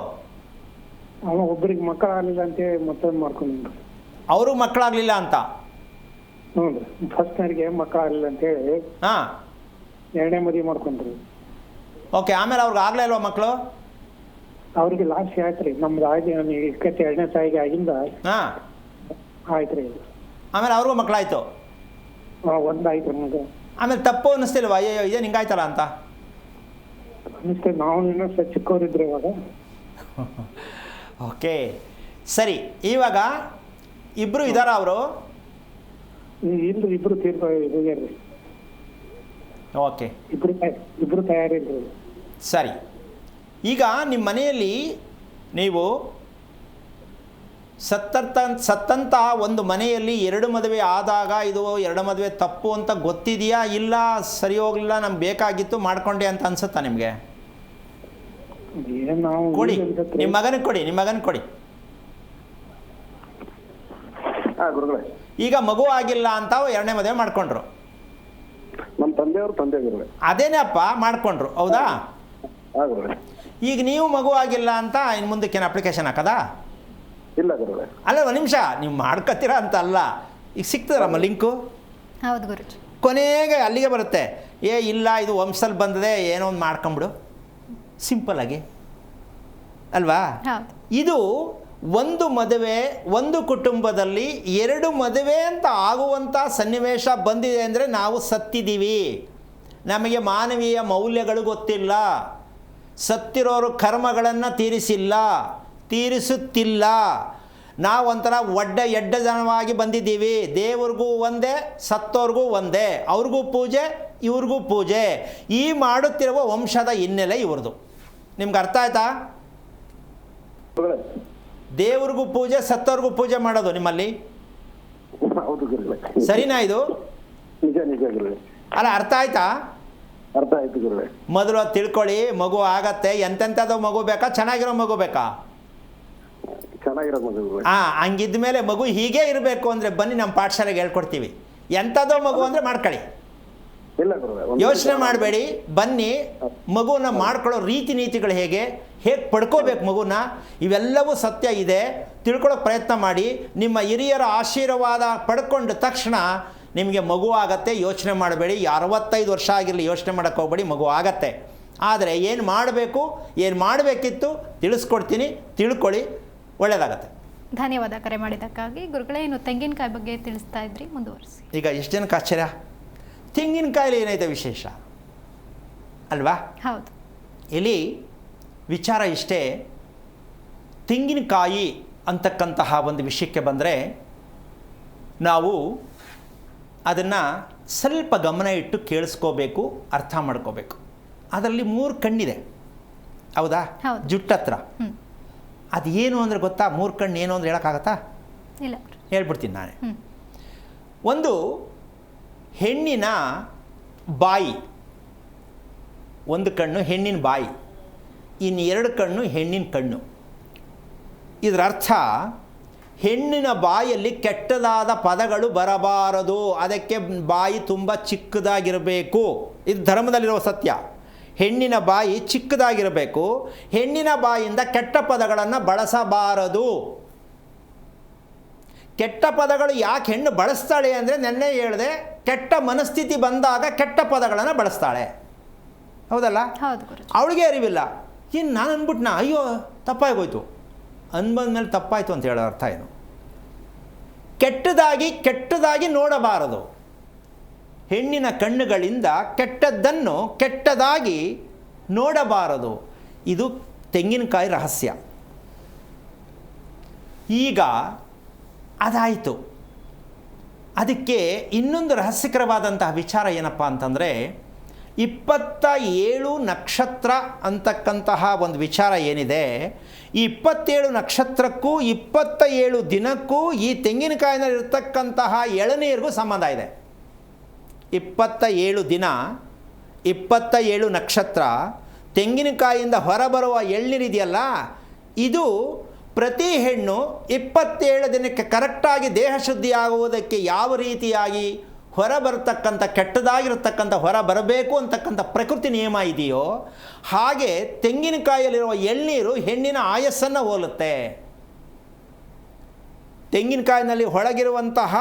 ಒಬ್ಬರಿಗೆ ಮಕ್ಕಳಾಗಲಿಲ್ಲ ಅಂತೇಳಿ ಮತ್ತೊಂದು ಮಾಡ್ಕೊಂಡು. ಅವರು ಮಕ್ಕಳಾಗಲಿಲ್ಲ ಅಂತ? ಹ್ಞೂ ರೀ ಫಸ್ಟ್ನವ್ರಿಗೆ ಮಕ್ಕಳಿಲ್ಲ ಅಂತೇಳಿ ಹಾಂ, ಎರಡನೇ ಮದುವೆ ಮಾಡ್ಕೊಂಡ್ರಿ. ಓಕೆ. ಆಮೇಲೆ ಅವ್ರಿಗೆ ಆಗಲೇ ಇಲ್ವಾ ಮಕ್ಕಳು? ಅವ್ರಿಗೆ ಲಾಸ್ಟ್ ಆಯ್ತು ರೀ, ನಮ್ದು ಆಗಿ ಇಕ್ಕತ್ತೆ ಎರಡನೇ ತಾಯಿಗೆ ಆಗಿಂದ ಹಾಂ, ಆಯ್ತು ರೀ. ಆಮೇಲೆ ಅವ್ರಿಗೂ ಮಕ್ಕಳಾಯಿತು. ಒಂದು ಆಯ್ತು ರೀ ಮಗ. ಆಮೇಲೆ ತಪ್ಪು ಅನ್ನಿಸ್ತಿಲ್ವಾ, ಅಯ್ಯೋ ಇದೇ ಹಿಂಗಾಯ್ತಲ್ಲ ಅಂತ? ಅನ್ನಿಸ್ತೇ, ನಾವು ಇನ್ನೂ ಚಿಕ್ಕವರಿದ್ರೆ ಇವಾಗ. ಓಕೆ, ಸರಿ. ಇವಾಗ ಇಬ್ಬರು ಇದ್ದಾರಾ ಅವರು? ಇಲ್ರಿ, ಇಬ್ರು ಹೋಗ್ಯಾರ್ರಿ. ಓಕೆ, ಇಬ್ರು ತಯಾರಿಲ್ರಿ. ಸರಿ. ಈಗ ನಿಮ್ಮ ಮನೆಯಲ್ಲಿ ನೀವು ಸತ್ತಂತ ಒಂದು ಮನೆಯಲ್ಲಿ ಎರಡು ಮದುವೆ ಆದಾಗ ಇದು ಎರಡು ಮದುವೆ ತಪ್ಪು ಅಂತ ಗೊತ್ತಿದೆಯಾ, ಇಲ್ಲ ಸರಿ ಹೋಗಲಿಲ್ಲ ನಮ್ಗೆ ಬೇಕಾಗಿತ್ತು ಮಾಡ್ಕೊಂಡೆ ಅಂತ ಅನ್ಸುತ್ತಾ ನಿಮಗೆ? ಕೊಡಿ, ನಿಮ್ಮ ಮಗನಿಗೆ ಕೊಡಿ, ನಿಮ್ಮ ಮಗನಿಗೆ ಕೊಡಿ. ಗುರುಗಳೇ, ಈಗ ಮಗು ಆಗಿಲ್ಲ ಅಂತ ಎರಡನೇ ಮದುವೆ ಮಾಡ್ಕೊಂಡ್ರು. ನಮ್ಮ ತಂದೆಯವರು ತಂದೆ ಗುರುಗಳೇ. ಅದೇನೇ ಅಪ್ಪ ಮಾಡ್ಕೊಂಡ್ರು, ಹೌದಾ? ಗುರುಗಳೇ, ಈಗ ನೀವು ಮಗು ಆಗಿಲ್ಲ ಅಂತ ಇನ್ನು ಮುಂದಕ್ಕೇನು ಅಪ್ಲಿಕೇಶನ್ ಹಾಕದಾ? ಇಲ್ಲ ಗುರುಗಳೇ. ಅಲ್ಲ, ಒಂದು ನಿಮಿಷ, ನೀವು ಮಾಡ್ಕೊತೀರಾ ಅಂತ ಅಲ್ಲ, ಈಗ ಸಿಗ್ತದಮ್ಮ ಲಿಂಕು. ಹೌದು ಗುರುಜಿ. ಕೊನೆಗೆ ಅಲ್ಲಿಗೆ ಬರುತ್ತೆ, ಇಲ್ಲ ಇದು ವಂಶದಲ್ಲಿ ಬಂದದೆ, ಏನೋ ಒಂದು ಮಾಡ್ಕೊಂಬಿಡು, ಸಿಂಪಲ್ಲಾಗಿ ಅಲ್ವಾ? ಹೌದು. ಇದು ಒಂದು ಮದುವೆ, ಒಂದು ಕುಟುಂಬದಲ್ಲಿ ಎರಡು ಮದುವೆ ಅಂತ ಆಗುವಂಥ ಸನ್ನಿವೇಶ ಬಂದಿದೆ ಅಂದರೆ ನಾವು ಸತ್ತಿದ್ದೀವಿ. ನಮಗೆ ಮಾನವೀಯ ಮೌಲ್ಯಗಳು ಗೊತ್ತಿಲ್ಲ. ಸತ್ತಿರೋರು ಕರ್ಮಗಳನ್ನು ತೀರಿಸುತ್ತಿಲ್ಲ. ನಾವೊಂಥರ ಎಡ್ಡ ಜನವಾಗಿ ಬಂದಿದ್ದೀವಿ. ದೇವ್ರಿಗೂ ಒಂದೇ, ಸತ್ತೋರ್ಗೂ ಒಂದೇ, ಅವ್ರಿಗೂ ಪೂಜೆ, ಇವ್ರಿಗೂ ಪೂಜೆ. ಈ ಮಾಡುತ್ತಿರುವ ವಂಶದ ಹಿನ್ನೆಲೆ ಇವ್ರದ್ದು. ನಿಮ್ಗೆ ಅರ್ಥ ಆಯ್ತಾ? ದೇವ್ರಿಗೂ ಪೂಜೆ, ಸತ್ತೋರ್ಗೂ ಪೂಜೆ ಮಾಡೋದು ನಿಮ್ಮಲ್ಲಿ. ಹೌದು ಗುರುಗಳೇ. ಸರಿನಾ ಇದು? ನಿಜ ನಿಜ ಗುರುಗಳೇ. ಅಲ್ಲ, ಅರ್ಥ ಆಯ್ತಾ? ಅರ್ಥ ಆಯ್ತು ಗುರುಗಳೇ. ಮೊದಲು ಅದು ತಿಳ್ಕೊಳ್ಳಿ. ಮಗು ಆಗತ್ತೆ. ಎಂತೆಂಥದ್ದು ಮಗು ಬೇಕಾ? ಚೆನ್ನಾಗಿರೋ ಮಗು ಬೇಕಾ? ಚೆನ್ನಾಗಿರೋ ಮಗು. ಹಂಗಿದ್ದ ಮೇಲೆ ಮಗು ಹೀಗೆ ಇರಬೇಕು ಅಂದರೆ ಬನ್ನಿ ನಮ್ಮ ಪಾಠಶಾಲೆಗೆ ಹೇಳ್ಕೊಡ್ತೀವಿ. ಎಂಥದ್ದೋ ಮಗು ಅಂದರೆ ಮಾಡ್ಕೊಳ್ಳಿ, ಇಲ್ಲ ಗುರುಗಳೇ, ಯೋಚನೆ ಮಾಡಬೇಡಿ. ಬನ್ನಿ, ಮಗುನ ಮಾಡ್ಕೊಳ್ಳೋ ರೀತಿ ನೀತಿಗಳು ಹೇಗೆ ಪಡ್ಕೋಬೇಕು ಮಗುನ, ಇವೆಲ್ಲವೂ ಸತ್ಯ ಇದೆ. ತಿಳ್ಕೊಳ್ಳೋಕೆ ಪ್ರಯತ್ನ ಮಾಡಿ. ನಿಮ್ಮ ಹಿರಿಯರ ಆಶೀರ್ವಾದ ಪಡ್ಕೊಂಡ ತಕ್ಷಣ ನಿಮಗೆ ಮಗು ಆಗತ್ತೆ. ಯೋಚನೆ ಮಾಡಬೇಡಿ. 65 ವರ್ಷ ಆಗಿರಲಿ, ಯೋಚನೆ ಮಾಡೋಕ್ಕೆ ಹೋಗ್ಬೇಡಿ, ಮಗು ಆಗತ್ತೆ. ಆದರೆ ಏನು ಮಾಡಬೇಕು, ಏನು ಮಾಡಬೇಕಿತ್ತು ತಿಳಿಸ್ಕೊಡ್ತೀನಿ, ತಿಳ್ಕೊಳ್ಳಿ, ಒಳ್ಳೆಯದಾಗತ್ತೆ. ಧನ್ಯವಾದ ಕರೆ ಮಾಡಿದ್ದಕ್ಕಾಗಿ. ಗುರುಗಳೇ, ಇನ್ನು ತೆಂಗಿನಕಾಯಿ ಬಗ್ಗೆ ತಿಳಿಸ್ತಾ ಇದ್ರಿ, ಮುಂದುವರಿಸಿ. ಈಗ ಎಷ್ಟು ಜನಕ್ಕೆ ಆಶ್ಚರ್ಯ, ತೆಂಗಿನಕಾಯಲ್ಲಿ ಏನೈತೆ ವಿಶೇಷ ಅಲ್ವಾ? ಹೌದು. ಇಲ್ಲಿ ವಿಚಾರ ಇಷ್ಟೇ. ತೆಂಗಿನಕಾಯಿ ಅಂತಕ್ಕಂತಹ ಒಂದು ವಿಷಯಕ್ಕೆ ಬಂದರೆ ನಾವು ಅದನ್ನು ಸ್ವಲ್ಪ ಗಮನ ಇಟ್ಟು ಕೇಳಿಸ್ಕೋಬೇಕು, ಅರ್ಥ ಮಾಡ್ಕೋಬೇಕು. ಅದರಲ್ಲಿ 3 ಕಣ್ಣಿದೆ, ಹೌದಾ? ಜುಟ್ಟತ್ರ. ಅದು ಏನು ಅಂದರೆ ಗೊತ್ತಾ? 3 ಕಣ್ಣು ಏನು ಅಂದರೆ ಹೇಳೋಕ್ಕಾಗತ್ತಾ? ಇಲ್ಲ, ಹೇಳ್ಬಿಡ್ತೀನಿ ನಾನೇ. ಒಂದು ಹೆಣ್ಣಿನ ಬಾಯಿ, ಒಂದು ಕಣ್ಣು ಹೆಣ್ಣಿನ ಬಾಯಿ, ಇನ್ನು 2 ಕಣ್ಣು ಹೆಣ್ಣಿನ ಕಣ್ಣು. ಇದರ ಅರ್ಥ ಹೆಣ್ಣಿನ ಬಾಯಲ್ಲಿ ಕೆಟ್ಟದಾದ ಪದಗಳು ಬರಬಾರದು, ಅದಕ್ಕೆ ಬಾಯಿ ತುಂಬ ಚಿಕ್ಕದಾಗಿರಬೇಕು. ಇದು ಧರ್ಮದಲ್ಲಿರುವ ಸತ್ಯ. ಹೆಣ್ಣಿನ ಬಾಯಿ ಚಿಕ್ಕದಾಗಿರಬೇಕು. ಹೆಣ್ಣಿನ ಬಾಯಿಂದ ಕೆಟ್ಟ ಪದಗಳನ್ನು ಬಳಸಬಾರದು. ಕೆಟ್ಟ ಪದಗಳು ಯಾಕೆ ಹೆಣ್ಣು ಬಳಸ್ತಾಳೆ ಅಂದರೆ, ನೆನ್ನೆ ಹೇಳಿದೆ, ಕೆಟ್ಟ ಮನಸ್ಥಿತಿ ಬಂದಾಗ ಕೆಟ್ಟ ಪದಗಳನ್ನು ಬಳಸ್ತಾಳೆ, ಹೌದಲ್ಲ? ಅವಳಿಗೆ ಅರಿವಿಲ್ಲ. ಇನ್ನು ನಾನು ಅಂದ್ಬಿಟ್ನಾ, ಅಯ್ಯೋ ತಪ್ಪಾಗೋಯ್ತು, ಅನ್ಬಂದ್ಮೇಲೆ ತಪ್ಪಾಯಿತು ಅಂತ ಹೇಳೋ ಅರ್ಥ ಏನು? ಕೆಟ್ಟದಾಗಿ ನೋಡಬಾರದು. ಹೆಣ್ಣಿನ ಕಣ್ಣುಗಳಿಂದ ಕೆಟ್ಟದ್ದನ್ನು ಕೆಟ್ಟದಾಗಿ ನೋಡಬಾರದು. ಇದು ತೆಂಗಿನಕಾಯಿ ರಹಸ್ಯ. ಈಗ ಅದಾಯಿತು. ಅದಕ್ಕೆ ಇನ್ನೊಂದು ರಹಸ್ಯಕರವಾದಂತಹ ವಿಚಾರ ಏನಪ್ಪ ಅಂತಂದರೆ, 27 ನಕ್ಷತ್ರ ಅಂತಕ್ಕಂತಹ ಒಂದು ವಿಚಾರ ಏನಿದೆ, ಈ 27 ನಕ್ಷತ್ರಕ್ಕೂ 27 ದಿನಕ್ಕೂ ಈ ತೆಂಗಿನಕಾಯಿನಲ್ಲಿರ್ತಕ್ಕಂತಹ ಎಳನೀರಿಗೂ ಸಂಬಂಧ ಇದೆ. 27 ದಿನ, 27 ನಕ್ಷತ್ರ, ತೆಂಗಿನಕಾಯಿಯಿಂದ ಹೊರಬರುವ ಎಳ್ನೀರಿದೆಯಲ್ಲ, ಇದು ಪ್ರತಿ ಹೆಣ್ಣು 27 ದಿನಕ್ಕೆ ಕರೆಕ್ಟಾಗಿ ದೇಹ ಶುದ್ಧಿಯಾಗುವುದಕ್ಕೆ ಯಾವ ರೀತಿಯಾಗಿ ಹೊರಬರ್ತಕ್ಕಂಥ ಕೆಟ್ಟದಾಗಿರ್ತಕ್ಕಂಥ ಹೊರ ಬರಬೇಕು ಅಂತಕ್ಕಂಥ ಪ್ರಕೃತಿ ನಿಯಮ ಇದೆಯೋ, ಹಾಗೆ ತೆಂಗಿನಕಾಯಿಯಲ್ಲಿರುವ ಎಳ್ನೀರು ಹೆಣ್ಣಿನ ಆಯಸ್ಸನ್ನು ಹೋಲುತ್ತೆ. ತೆಂಗಿನಕಾಯಿನಲ್ಲಿ ಒಳಗಿರುವಂತಹ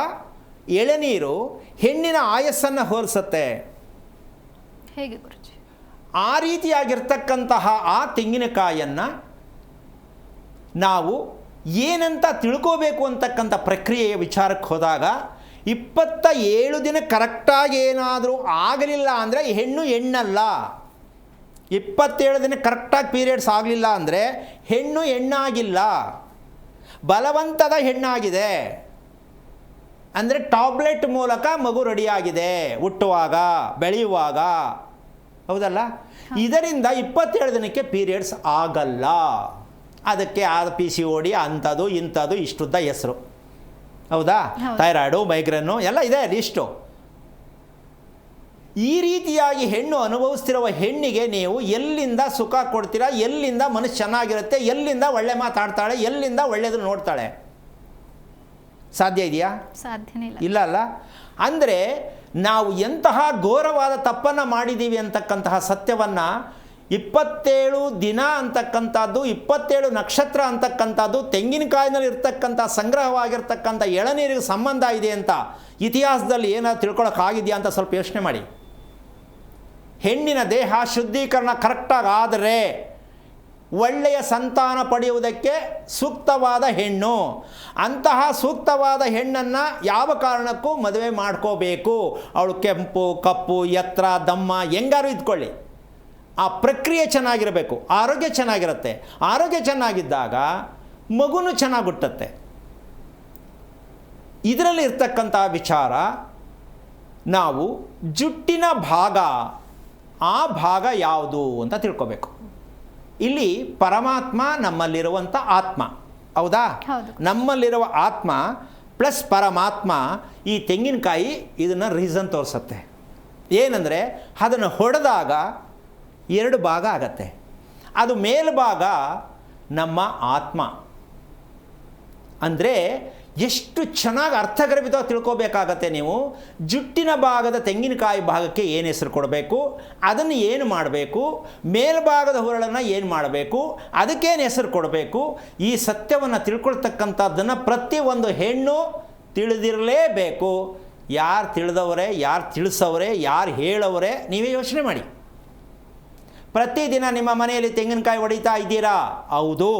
ಎಳೆನೀರು ಹೆಣ್ಣಿನ ಆಯಸ್ಸನ್ನು ಹೋಲಿಸುತ್ತೆ. ಹೇಗೆ ಗುರುಜಿ? ಆ ರೀತಿಯಾಗಿರ್ತಕ್ಕಂತಹ ಆ ತೆಂಗಿನಕಾಯನ್ನು ನಾವು ಏನಂತ ತಿಳ್ಕೋಬೇಕು ಅಂತಕ್ಕಂಥ ಪ್ರಕ್ರಿಯೆಯ ವಿಚಾರಕ್ಕೆ ಹೋದಾಗ 27 ದಿನ ಕರೆಕ್ಟಾಗಿ ಏನಾದರೂ ಆಗಲಿಲ್ಲ ಅಂದರೆ ಹೆಣ್ಣಲ್ಲ. 27 ದಿನ ಕರೆಕ್ಟಾಗಿ ಪೀರಿಯಡ್ಸ್ ಆಗಲಿಲ್ಲ ಅಂದರೆ ಹೆಣ್ಣಾಗಿಲ್ಲ, ಬಲವಂತದ ಹೆಣ್ಣಾಗಿದೆ. ಅಂದರೆ ಟಾಬ್ಲೆಟ್ ಮೂಲಕ ಮಗು ರೆಡಿಯಾಗಿದೆ ಹುಟ್ಟುವಾಗ, ಬೆಳೆಯುವಾಗ. ಹೌದಲ್ಲ? ಇದರಿಂದ 27 ದಿನಕ್ಕೆ ಪೀರಿಯಡ್ಸ್ ಆಗಲ್ಲ. ಅದಕ್ಕೆ ಆದ PCOD ಅಂಥದ್ದು ಇಂಥದ್ದು ಇಷ್ಟುದ್ದ ಹೆಸರು. ಹೌದಾ? ಥೈರಾಯ್ಡು, ಮೈಗ್ರೇನು ಎಲ್ಲ ಇದೆ ಲಿಸ್ಟು. ಈ ರೀತಿಯಾಗಿ ಹೆಣ್ಣು ಅನುಭವಿಸ್ತಿರುವ ಹೆಣ್ಣಿಗೆ ನೀವು ಎಲ್ಲಿಂದ ಸುಖ ಕೊಡ್ತೀರಾ, ಎಲ್ಲಿಂದ ಮನಸ್ಸು ಚೆನ್ನಾಗಿರುತ್ತೆ, ಎಲ್ಲಿಂದ ಒಳ್ಳೆ ಮಾತಾಡ್ತಾಳೆ, ಎಲ್ಲಿಂದ ಒಳ್ಳೆಯದನ್ನು ನೋಡ್ತಾಳೆ? ಸಾಧ್ಯ ಇದೆಯಾ? ಸಾಧ್ಯನೇ ಇಲ್ಲ. ಇಲ್ಲ ಅಲ್ಲ? ಅಂದರೆ ನಾವು ಎಂತಹ ಘೋರವಾದ ತಪ್ಪನ್ನು ಮಾಡಿದ್ದೀವಿ ಅಂತಕ್ಕಂತಹ ಸತ್ಯವನ್ನು 27 ದಿನ ಅಂತಕ್ಕಂಥದ್ದು, 27 ನಕ್ಷತ್ರ ಅಂತಕ್ಕಂಥದ್ದು, ತೆಂಗಿನಕಾಯಿನಲ್ಲಿ ಇರ್ತಕ್ಕಂಥ ಸಂಗ್ರಹವಾಗಿರ್ತಕ್ಕಂಥ ಎಳನೀರಿಗೆ ಸಂಬಂಧ ಇದೆ ಅಂತ ಇತಿಹಾಸದಲ್ಲಿ ಏನಾದ್ರು ತಿಳ್ಕೊಳ್ಳೋಕ್ಕಾಗಿದೆಯಾ ಅಂತ ಸ್ವಲ್ಪ ಯೋಚನೆ ಮಾಡಿ. ಹೆಣ್ಣಿನ ದೇಹ ಶುದ್ಧೀಕರಣ ಕರೆಕ್ಟಾಗಿ ಆದರೆ ಒಳ್ಳೆಯ ಸಂತಾನ ಪಡೆಯುವುದಕ್ಕೆ ಸೂಕ್ತವಾದ ಹೆಣ್ಣು. ಅಂತಹ ಸೂಕ್ತವಾದ ಹೆಣ್ಣನ್ನು ಯಾವ ಕಾರಣಕ್ಕೂ ಮದುವೆ ಮಾಡ್ಕೋಬೇಕು. ಅವಳು ಕೆಂಪು, ಕಪ್ಪು, ಎತ್ತರ, ದಮ್ಮ ಹೆಂಗಾರು ಇದ್ಕೊಳ್ಳಿ, ಆ ಪ್ರಕ್ರಿಯೆ ಚೆನ್ನಾಗಿರಬೇಕು, ಆರೋಗ್ಯ ಚೆನ್ನಾಗಿರುತ್ತೆ. ಆರೋಗ್ಯ ಚೆನ್ನಾಗಿದ್ದಾಗ ಮಗುನೂ ಚೆನ್ನಾಗಿ ಹುಟ್ಟುತ್ತೆ. ಇದರಲ್ಲಿ ಇರ್ತಕ್ಕಂಥ ವಿಚಾರ, ನಾವು ಜುಟ್ಟಿನ ಭಾಗ, ಆ ಭಾಗ ಯಾವುದು ಅಂತ ತಿಳ್ಕೊಬೇಕು. ಇಲ್ಲಿ ಪರಮಾತ್ಮ ನಮ್ಮಲ್ಲಿರುವಂಥ ಆತ್ಮ. ಹೌದಾ? ನಮ್ಮಲ್ಲಿರುವ ಆತ್ಮ ಪ್ಲಸ್ ಪರಮಾತ್ಮ. ಈ ತೆಂಗಿನಕಾಯಿ ಇದನ್ನು ರೀಸನ್ ತೋರಿಸುತ್ತೆ. ಏನಂದರೆ ಅದನ್ನು ಹೊಡೆದಾಗ 2 ಭಾಗ ಆಗತ್ತೆ. ಅದು ಮೇಲ್ಭಾಗ ನಮ್ಮ ಆತ್ಮ. ಅಂದರೆ ಎಷ್ಟು ಚೆನ್ನಾಗಿ ಅರ್ಥಗರ್ಭಿತವಾಗಿ ತಿಳ್ಕೋಬೇಕಾಗತ್ತೆ ನೀವು. ಜುಟ್ಟಿನ ಭಾಗದ ತೆಂಗಿನಕಾಯಿ ಭಾಗಕ್ಕೆ ಏನು ಹೆಸರು ಕೊಡಬೇಕು, ಅದನ್ನು ಏನು ಮಾಡಬೇಕು, ಮೇಲ್ಭಾಗದ ಹುರಳನ್ನು ಏನು ಮಾಡಬೇಕು, ಅದಕ್ಕೇನು ಹೆಸರು ಕೊಡಬೇಕು, ಈ ಸತ್ಯವನ್ನು ತಿಳ್ಕೊಳ್ತಕ್ಕಂಥದ್ದನ್ನು ಪ್ರತಿಯೊಂದು ಹೆಣ್ಣು ತಿಳಿದಿರಲೇಬೇಕು. ಯಾರು ತಿಳಿದವರೇ, ಯಾರು ತಿಳಿಸೋರೆ, ಯಾರು ಹೇಳೋರೆ, ನೀವೇ ಯೋಚನೆ ಮಾಡಿ. ಪ್ರತಿದಿನ ನಿಮ್ಮ ಮನೆಯಲ್ಲಿ ತೆಂಗಿನಕಾಯಿ ಹೊಡಿತಾ ಇದ್ದೀರಾ? ಹೌದು.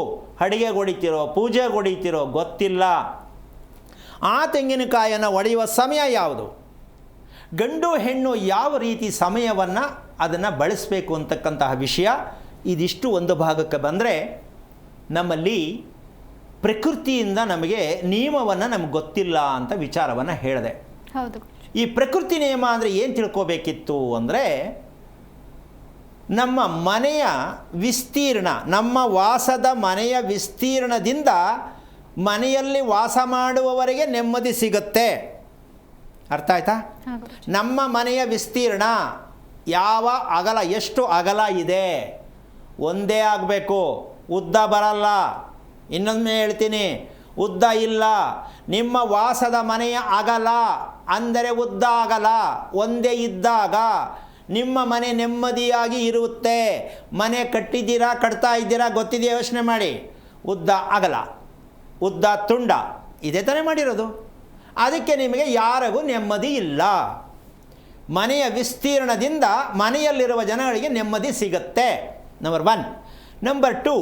ಅಡುಗೆಗೆ ಹೊಡಿತೀರೋ, ಪೂಜೆಗೆ ಹೊಡಿತೀರೋ ಗೊತ್ತಿಲ್ಲ. ಆ ತೆಂಗಿನಕಾಯನ್ನು ಹೊಡೆಯುವ ಸಮಯ ಯಾವುದು? ಗಂಡು ಹೆಣ್ಣು ಯಾವ ರೀತಿ ಸಮಯವನ್ನು ಅದನ್ನು ಬಳಸಬೇಕು ಅಂತಕ್ಕಂತಹ ವಿಷಯ ಇದಿಷ್ಟು ಒಂದು ಭಾಗಕ್ಕೆ ಬಂದರೆ, ನಮ್ಮಲ್ಲಿ ಪ್ರಕೃತಿಯಿಂದ ನಮಗೆ ನಿಯಮವನ್ನು ನಮಗೆ ಗೊತ್ತಿಲ್ಲ ಅಂತ ವಿಚಾರವನ್ನು ಹೇಳಿದೆ. ಹೌದು. ಈ ಪ್ರಕೃತಿ ನಿಯಮ ಅಂದರೆ ಏನು ತಿಳ್ಕೋಬೇಕಿತ್ತು ಅಂದರೆ, ನಮ್ಮ ಮನೆಯ ವಿಸ್ತೀರ್ಣ, ನಮ್ಮ ವಾಸದ ಮನೆಯ ವಿಸ್ತೀರ್ಣದಿಂದ ಮನೆಯಲ್ಲಿ ವಾಸ ಮಾಡುವವರೆಗೆ ನೆಮ್ಮದಿ ಸಿಗುತ್ತೆ. ಅರ್ಥ ಆಯ್ತಾ? ನಮ್ಮ ಮನೆಯ ವಿಸ್ತೀರ್ಣ ಯಾವ ಅಗಲ, ಎಷ್ಟು ಅಗಲ ಇದೆ, ಒಂದೇ ಆಗಬೇಕು, ಉದ್ದ ಬರಲ್ಲ. ಇನ್ನೊಮ್ಮೆ ಹೇಳ್ತೀನಿ, ಉದ್ದ ಇಲ್ಲ. ನಿಮ್ಮ ವಾಸದ ಮನೆಯ ಅಗಲ ಅಂದರೆ ಉದ್ದ ಅಗಲ ಒಂದೇ ಇದ್ದಾಗ ನಿಮ್ಮ ಮನೆ ನೆಮ್ಮದಿಯಾಗಿ ಇರುತ್ತೆ. ಮನೆ ಕಟ್ಟಿದ್ದೀರಾ, ಕಟ್ತಾ ಇದ್ದೀರಾ, ಗೊತ್ತಿದೆಯಾ? ಯೋಚನೆ ಮಾಡಿ. ಉದ್ದ ಅಗಲ, ಉದ್ದ ತುಂಡ, ಇದೇ ತಾನೇ ಮಾಡಿರೋದು. ಅದಕ್ಕೆ ನಿಮಗೆ ಯಾರಿಗೂ ನೆಮ್ಮದಿ ಇಲ್ಲ. ಮನೆಯ ವಿಸ್ತೀರ್ಣದಿಂದ ಮನೆಯಲ್ಲಿರುವ ಜನಗಳಿಗೆ ನೆಮ್ಮದಿ ಸಿಗುತ್ತೆ. ನಂಬರ್ 1. ನಂಬರ್ 2,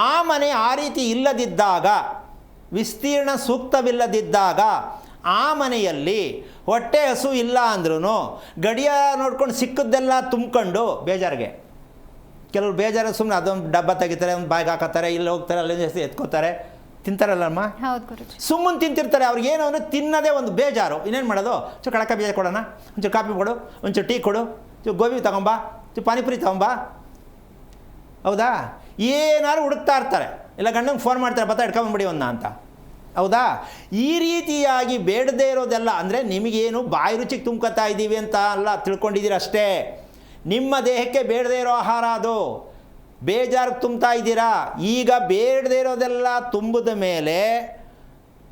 ಆ ಮನೆ ಆ ರೀತಿ ಇಲ್ಲದಿದ್ದಾಗ, ವಿಸ್ತೀರ್ಣ ಸೂಕ್ತವಿಲ್ಲದಿದ್ದಾಗ, ಆ ಮನೆಯಲ್ಲಿ ಹೊಟ್ಟೆ ಹಸು ಇಲ್ಲ ಅಂದ್ರೂ ಗಡಿಯ ನೋಡ್ಕೊಂಡು ಸಿಕ್ಕದ್ದೆಲ್ಲ ತುಂಬಿಕೊಂಡು ಬೇಜಾರಿಗೆ, ಕೆಲವರು ಬೇಜಾರು ಸುಮ್ಮನೆ ಅದೊಂದು ಡಬ್ಬ ತೆಗಿತಾರೆ, ಒಂದು ಬಾಯಿಗೆ ಹಾಕೋತಾರೆ, ಇಲ್ಲಿ ಹೋಗ್ತಾರೆ, ಅಲ್ಲಿ ಎತ್ಕೋತಾರೆ, ತಿಂತಾರಲ್ಲಮ್ಮ. ಸುಮ್ಮನೆ ತಿಂತಿರ್ತಾರೆ. ಅವ್ರಿಗೇನು ಅಂದರೆ ತಿನ್ನೋದೇ ಒಂದು ಬೇಜಾರು. ಇನ್ನೇನು ಮಾಡೋದು? ಚೂರು ಕಡಕ ಬೀಜ ಕೊಡೋಣ, ಒಂಚೂರು ಕಾಫಿ ಕೊಡು, ಒಂಚೂರು ಟೀ ಕೊಡು, ಚೂರು ಗೋಬಿ ತಗೊಂಬಾ, ಚೂರು ಪಾನಿಪುರಿ ತಗೊಂಬಾ. ಹೌದಾ? ಏನಾದ್ರು ಹುಡುಕ್ತಾ ಇರ್ತಾರೆ. ಇಲ್ಲ ಗಂಡಂಗೆ ಫೋನ್ ಮಾಡ್ತಾರೆ, ಬತ್ತ ಇಟ್ಕೊಂಡ್ಬಿಡಿ ಒಂದ ಅಂತ. ಹೌದಾ? ಈ ರೀತಿಯಾಗಿ ಬೇಡದೇ ಇರೋದೆಲ್ಲ ಅಂದರೆ ನಿಮಗೇನು ಬಾಯಿ ರುಚಿಗೆ ತುಂಬ್ಕೊತಾ ಇದ್ದೀವಿ ಅಂತ ಅಲ್ಲ, ತಿಳ್ಕೊಂಡಿದ್ದೀರ ಅಷ್ಟೇ. ನಿಮ್ಮ ದೇಹಕ್ಕೆ ಬೇಡದೇ ಇರೋ ಆಹಾರ ಅದು, ಬೇಜಾರಿಗೆ ತುಂಬ್ತಾ ಇದ್ದೀರಾ. ಈಗ ಬೇಡದೇ ಇರೋದೆಲ್ಲ ತುಂಬಿದ ಮೇಲೆ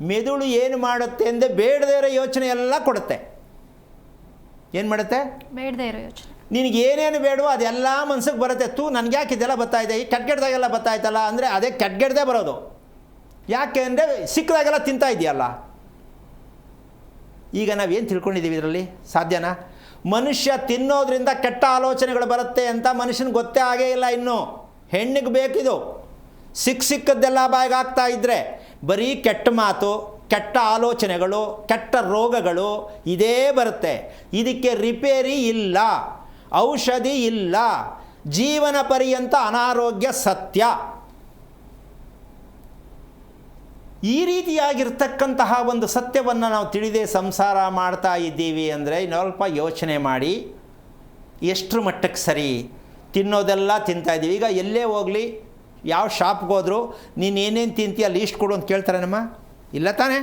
ಮೆದುಳು ಏನು ಮಾಡುತ್ತೆ ಅಂದರೆ ಬೇಡದೇ ಇರೋ ಯೋಚನೆ ಎಲ್ಲ ಕೊಡುತ್ತೆ. ಏನು ಮಾಡುತ್ತೆ? ಬೇಡದೇ ಇರೋ ಯೋಚನೆ. ನಿನಗೇನೇನು ಬೇಡವೋ ಅದೆಲ್ಲ ಮನ್ಸಿಗೆ ಬರುತ್ತೆ. ನನಗೆ ಯಾಕೆ ಇದೆಲ್ಲ ಬರ್ತಾಯಿದೆ, ಈ ಕೆಟ್ಗೆಡ್ದಾಗೆಲ್ಲ ಬರ್ತಾಯ್ತಲ್ಲ ಅಂದರೆ ಅದೇ ಕೆಟ್ಗೆಡ್ದೇ ಬರೋದು. ಯಾಕೆ ಅಂದರೆ ಸಿಕ್ಕದಾಗೆಲ್ಲ ತಿಂತಾ ಇದೆಯಲ್ಲ. ಈಗ ನಾವೇನು ತಿಳ್ಕೊಂಡಿದ್ದೀವಿ ಇದರಲ್ಲಿ? ಸಾಧ್ಯನಾ? ಮನುಷ್ಯ ತಿನ್ನೋದ್ರಿಂದ ಕೆಟ್ಟ ಆಲೋಚನೆಗಳು ಬರುತ್ತೆ ಅಂತ ಮನುಷ್ಯನಿಗೆ ಗೊತ್ತೇ ಆಗೇ ಇಲ್ಲ ಇನ್ನೂ. ಹೆಣ್ಣಿಗೆ ಬೇಕಿದು. ಸಿಕ್ಕದ್ದೆಲ್ಲ ಬಾಯಿಗೆ ಆಗ್ತಾ ಇದ್ದರೆ ಬರೀ ಕೆಟ್ಟ ಮಾತು, ಕೆಟ್ಟ ಆಲೋಚನೆಗಳು, ಕೆಟ್ಟ ರೋಗಗಳು ಇದೇ ಬರುತ್ತೆ. ಇದಕ್ಕೆ ರಿಪೇರಿ ಇಲ್ಲ, ಔಷಧಿ ಇಲ್ಲ, ಜೀವನ ಪರ್ಯಂತ ಅನಾರೋಗ್ಯ ಸತ್ಯ. ಈ ರೀತಿಯಾಗಿರ್ತಕ್ಕಂತಹ ಒಂದು ಸತ್ಯವನ್ನು ನಾವು ತಿಳಿದೇ ಸಂಸಾರ ಮಾಡ್ತಾ ಇದ್ದೀವಿ ಅಂದರೆ ಸ್ವಲ್ಪ ಯೋಚನೆ ಮಾಡಿ ಎಷ್ಟರ ಮಟ್ಟಕ್ಕೆ ಸರಿ. ತಿನ್ನೋದೆಲ್ಲ ತಿಂತಾಯಿದ್ದೀವಿ. ಈಗ ಎಲ್ಲೇ ಹೋಗಲಿ, ಯಾವ ಶಾಪ್ಗೆ ಹೋದರೂ ನೀನು ಏನೇನು ತಿಂತೀಯ ಲೀಸ್ಟ್ ಕೊಡು ಅಂತ ಕೇಳ್ತಾರೇನಮ್ಮ? ಇಲ್ಲ ತಾನೇ?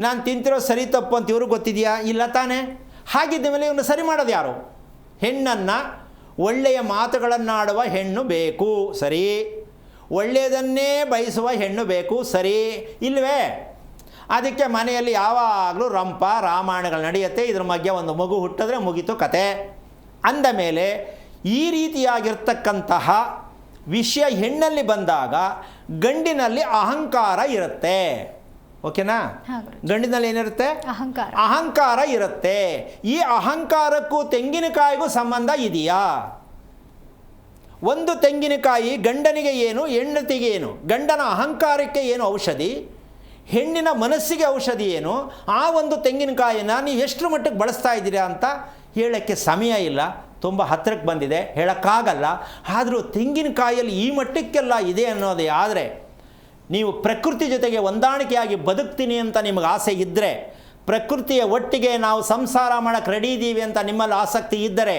ನಾನು ತಿಂತಿರೋ ಸರಿ ತಪ್ಪು ಅಂತ ಇವ್ರಿಗೆ ಗೊತ್ತಿದೆಯಾ? ಇಲ್ಲ ತಾನೇ? ಹಾಗಿದ್ದ ಮೇಲೆ ಇವನು ಸರಿ ಮಾಡೋದು ಯಾರು? ಹೆಣ್ಣನ್ನು ಒಳ್ಳೆಯ ಮಾತುಗಳನ್ನಾಡುವ ಹೆಣ್ಣು ಬೇಕು, ಸರಿ. ಒಳ್ಳೆಯದನ್ನೇ ಬಯಸುವ ಹೆಣ್ಣು ಬೇಕು, ಸರಿ. ಇಲ್ವೇ? ಅದಕ್ಕೆ ಮನೆಯಲ್ಲಿ ಯಾವಾಗಲೂ ರಂಪ ರಾಮಾಯಣಗಳು ನಡೆಯುತ್ತೆ. ಇದ್ರ ಮಧ್ಯೆ ಒಂದು ಮಗು ಹುಟ್ಟಿದ್ರೆ ಮುಗೀತು ಕತೆ. ಅಂದ ಮೇಲೆ ಈ ರೀತಿಯಾಗಿರ್ತಕ್ಕಂತಹ ವಿಷಯ ಹೆಣ್ಣಲ್ಲಿ ಬಂದಾಗ ಗಂಡಿನಲ್ಲಿ ಅಹಂಕಾರ ಇರುತ್ತೆ. ಓಕೆನಾ? ಗಂಡಿನಲ್ಲಿ ಏನಿರುತ್ತೆ? ಅಹಂಕಾರ ಇರುತ್ತೆ. ಈ ಅಹಂಕಾರಕ್ಕೂ ತೆಂಗಿನಕಾಯಿಗೂ ಸಂಬಂಧ ಇದೆಯಾ? ಒಂದು ತೆಂಗಿನಕಾಯಿ ಗಂಡನಿಗೆ ಏನು, ಹೆಂಡತಿಗೆ ಏನು? ಗಂಡನ ಅಹಂಕಾರಕ್ಕೆ ಏನು ಔಷಧಿ, ಹೆಣ್ಣಿನ ಮನಸ್ಸಿಗೆ ಔಷಧಿ ಏನು? ಆ ಒಂದು ತೆಂಗಿನಕಾಯಿನ ನೀವು ಎಷ್ಟರ ಮಟ್ಟಕ್ಕೆ ಬಳಸ್ತಾ ಇದ್ದೀರಾ ಅಂತ ಹೇಳೋಕ್ಕೆ ಸಮಯ ಇಲ್ಲ, ತುಂಬ ಹತ್ತಿರಕ್ಕೆ ಬಂದಿದೆ, ಹೇಳೋಕ್ಕಾಗಲ್ಲ. ಆದರೂ ತೆಂಗಿನಕಾಯಲ್ಲಿ ಈ ಮಟ್ಟಕ್ಕೆಲ್ಲ ಇದೆ ಅನ್ನೋದೇ ಆದರೆ ನೀವು ಪ್ರಕೃತಿ ಜೊತೆಗೆ ಹೊಂದಾಣಿಕೆಯಾಗಿ ಬದುಕ್ತೀನಿ ಅಂತ ನಿಮಗೆ ಆಸೆ ಇದ್ದರೆ, ಪ್ರಕೃತಿಯ ಒಟ್ಟಿಗೆ ನಾವು ಸಂಸಾರ ಮಾಡೋಕ್ಕೆ ರೆಡಿ ಇದ್ದೀವಿ ಅಂತ ನಿಮ್ಮಲ್ಲಿ ಆಸಕ್ತಿ ಇದ್ದರೆ,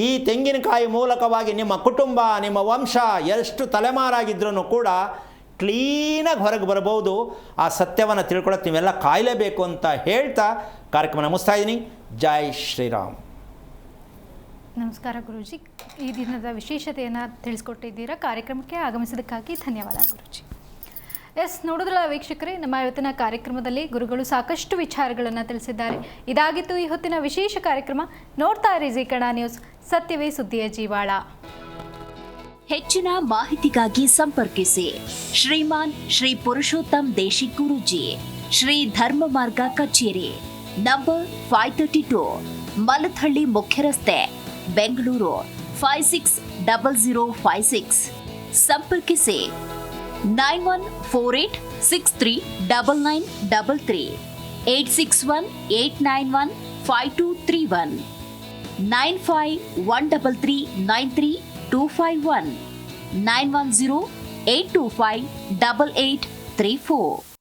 ಈ ತೆಂಗಿನಕಾಯಿ ಮೂಲಕವಾಗಿ ನಿಮ್ಮ ಕುಟುಂಬ, ನಿಮ್ಮ ವಂಶ ಎಷ್ಟು ತಲೆಮಾರಾಗಿದ್ರೂ ಕೂಡ ಕ್ಲೀನಾಗಿ ಹೊರಗೆ ಬರ್ಬೋದು. ಆ ಸತ್ಯವನ್ನು ತಿಳ್ಕೊಳ್ಳೋಕೆ ನೀವೆಲ್ಲ ಕಾಯಲೇಬೇಕು ಅಂತ ಹೇಳ್ತಾ ಕಾರ್ಯಕ್ರಮ ಮುಗಿಸ್ತಾ ಇದ್ದೀನಿ. ಜೈ ಶ್ರೀರಾಮ್. ನಮಸ್ಕಾರ ಗುರೂಜಿ. ಈ ದಿನದ ವಿಶೇಷತೆಯನ್ನು ತಿಳಿಸ್ಕೊಟ್ಟಿದ್ದೀರಾ. ಕಾರ್ಯಕ್ರಮಕ್ಕೆ ಆಗಮಿಸಿದ್ದಕ್ಕಾಗಿ ಧನ್ಯವಾದ ಗುರೂಜಿ. ನೋಡಿದ್ರಲ್ಲ ವೀಕ್ಷಕರೇ, ನಮ್ಮ ಇವತ್ತಿನ ಕಾರ್ಯಕ್ರಮದಲ್ಲಿ ಗುರುಗಳು ಸಾಕಷ್ಟು ವಿಚಾರಗಳನ್ನು ತಿಳಿಸಿದ್ದಾರೆ. ಇದಾಗಿತ್ತು ಈ ಹೊತ್ತಿನ ವಿಶೇಷ ಕಾರ್ಯಕ್ರಮ. ನೋಡ್ತಾ ಇರಿ ಜೀ ಕನ್ನಡ ನ್ಯೂಸ್, ಸತ್ಯವೇ ಸುದ್ದಿಯ ಜೀವಾಳ. ಹೆಚ್ಚಿನ ಮಾಹಿತಿಗಾಗಿ ಸಂಪರ್ಕಿಸಿ ಶ್ರೀಮಾನ್ ಶ್ರೀ ಪುರುಷೋತ್ತಮ್ ದೇಶಿಕ್ ಗುರೂಜಿ, ಶ್ರೀ ಧರ್ಮ ಮಾರ್ಗ ಕಚೇರಿ, ನಂಬರ್ 532, ಮಲಥಳ್ಳಿ ಮುಖ್ಯ ರಸ್ತೆ, ಬೆಂಗಳೂರು 560056. ಸಂಪರ್ಕಿಸಿ 9148639933, 8618915231, 9513393251, 91082588834.